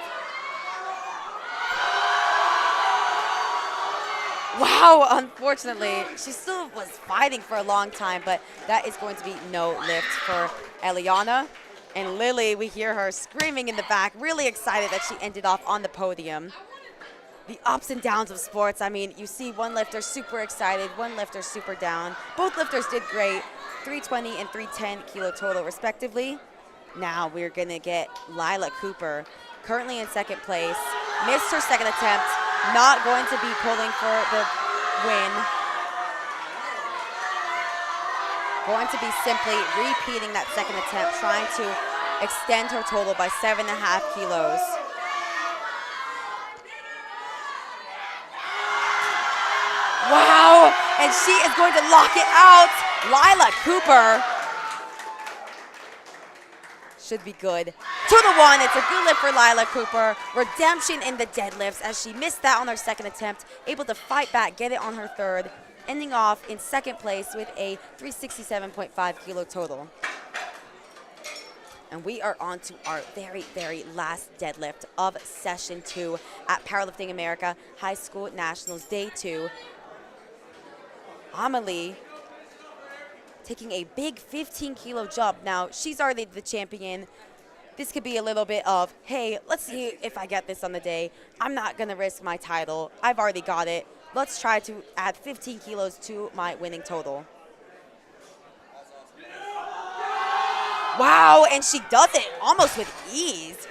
Wow, unfortunately, she still was fighting for a long time, but that is going to be no lift for Eliana. And Lily, we hear her screaming in the back, really excited that she ended off on the podium. The ups and downs of sports. I mean, you see one lifter super excited, one lifter super down. Both lifters did great, 320 and 310 kilo total respectively. Now we're gonna get Lila Cooper, currently in 2nd place. Missed her 2nd attempt, not going to be pulling for the win. Going to be simply repeating that 2nd attempt, trying to extend her total by 7.5 kilos. Wow, and she is going to lock it out. Lila Cooper should be good. 2 to 1, it's a good lift for Lila Cooper. Redemption in the deadlifts as she missed that on her 2nd attempt, able to fight back, get it on her 3rd, ending off in 2nd place with a 367.5 kilo total. And we are on to our very, very last deadlift of session 2 at Powerlifting America High School Nationals Day 2. Amelie taking a big 15-kilo jump. Now, she's already the champion. This could be a little bit of, hey, let's see if I get this on the day. I'm not going to risk my title. I've already got it. Let's try to add 15 kilos to my winning total. Wow, and she does it almost with ease.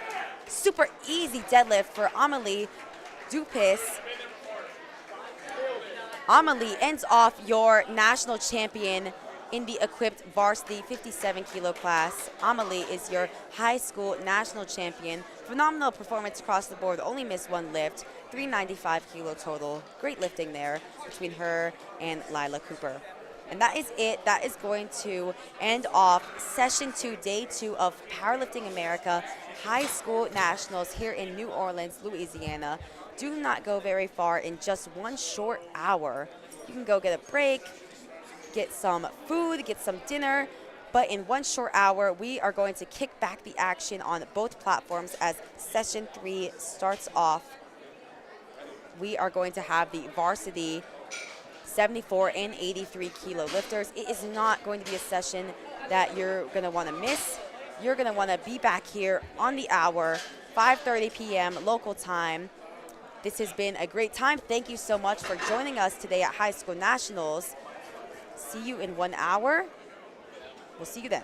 Super easy deadlift for Amelie Dupis. Amelie ends off your national champion in the equipped varsity 57-kilo class. Amelie is your high school national champion. Phenomenal performance across the board. Only missed 1 lift. 395-kilo total. Great lifting there between her and Lila Cooper. And that is it. That is going to end off session 2, day 2 of Powerlifting America High School Nationals here in New Orleans, Louisiana. Do not go very far in just 1 short hour. You can go get a break, get some food, get some dinner, But in one short hour, we are going to kick back the action on both platforms as session 3 starts off. We are going to have the varsity 74 and 83 kilo lifters. It is not going to be a session that you're going to want to miss. You're going to want to be back here on the hour, 5:30 p.m. local time. This has been a great time. Thank you so much for joining us today at High School Nationals. See you in 1 hour. We'll see you then.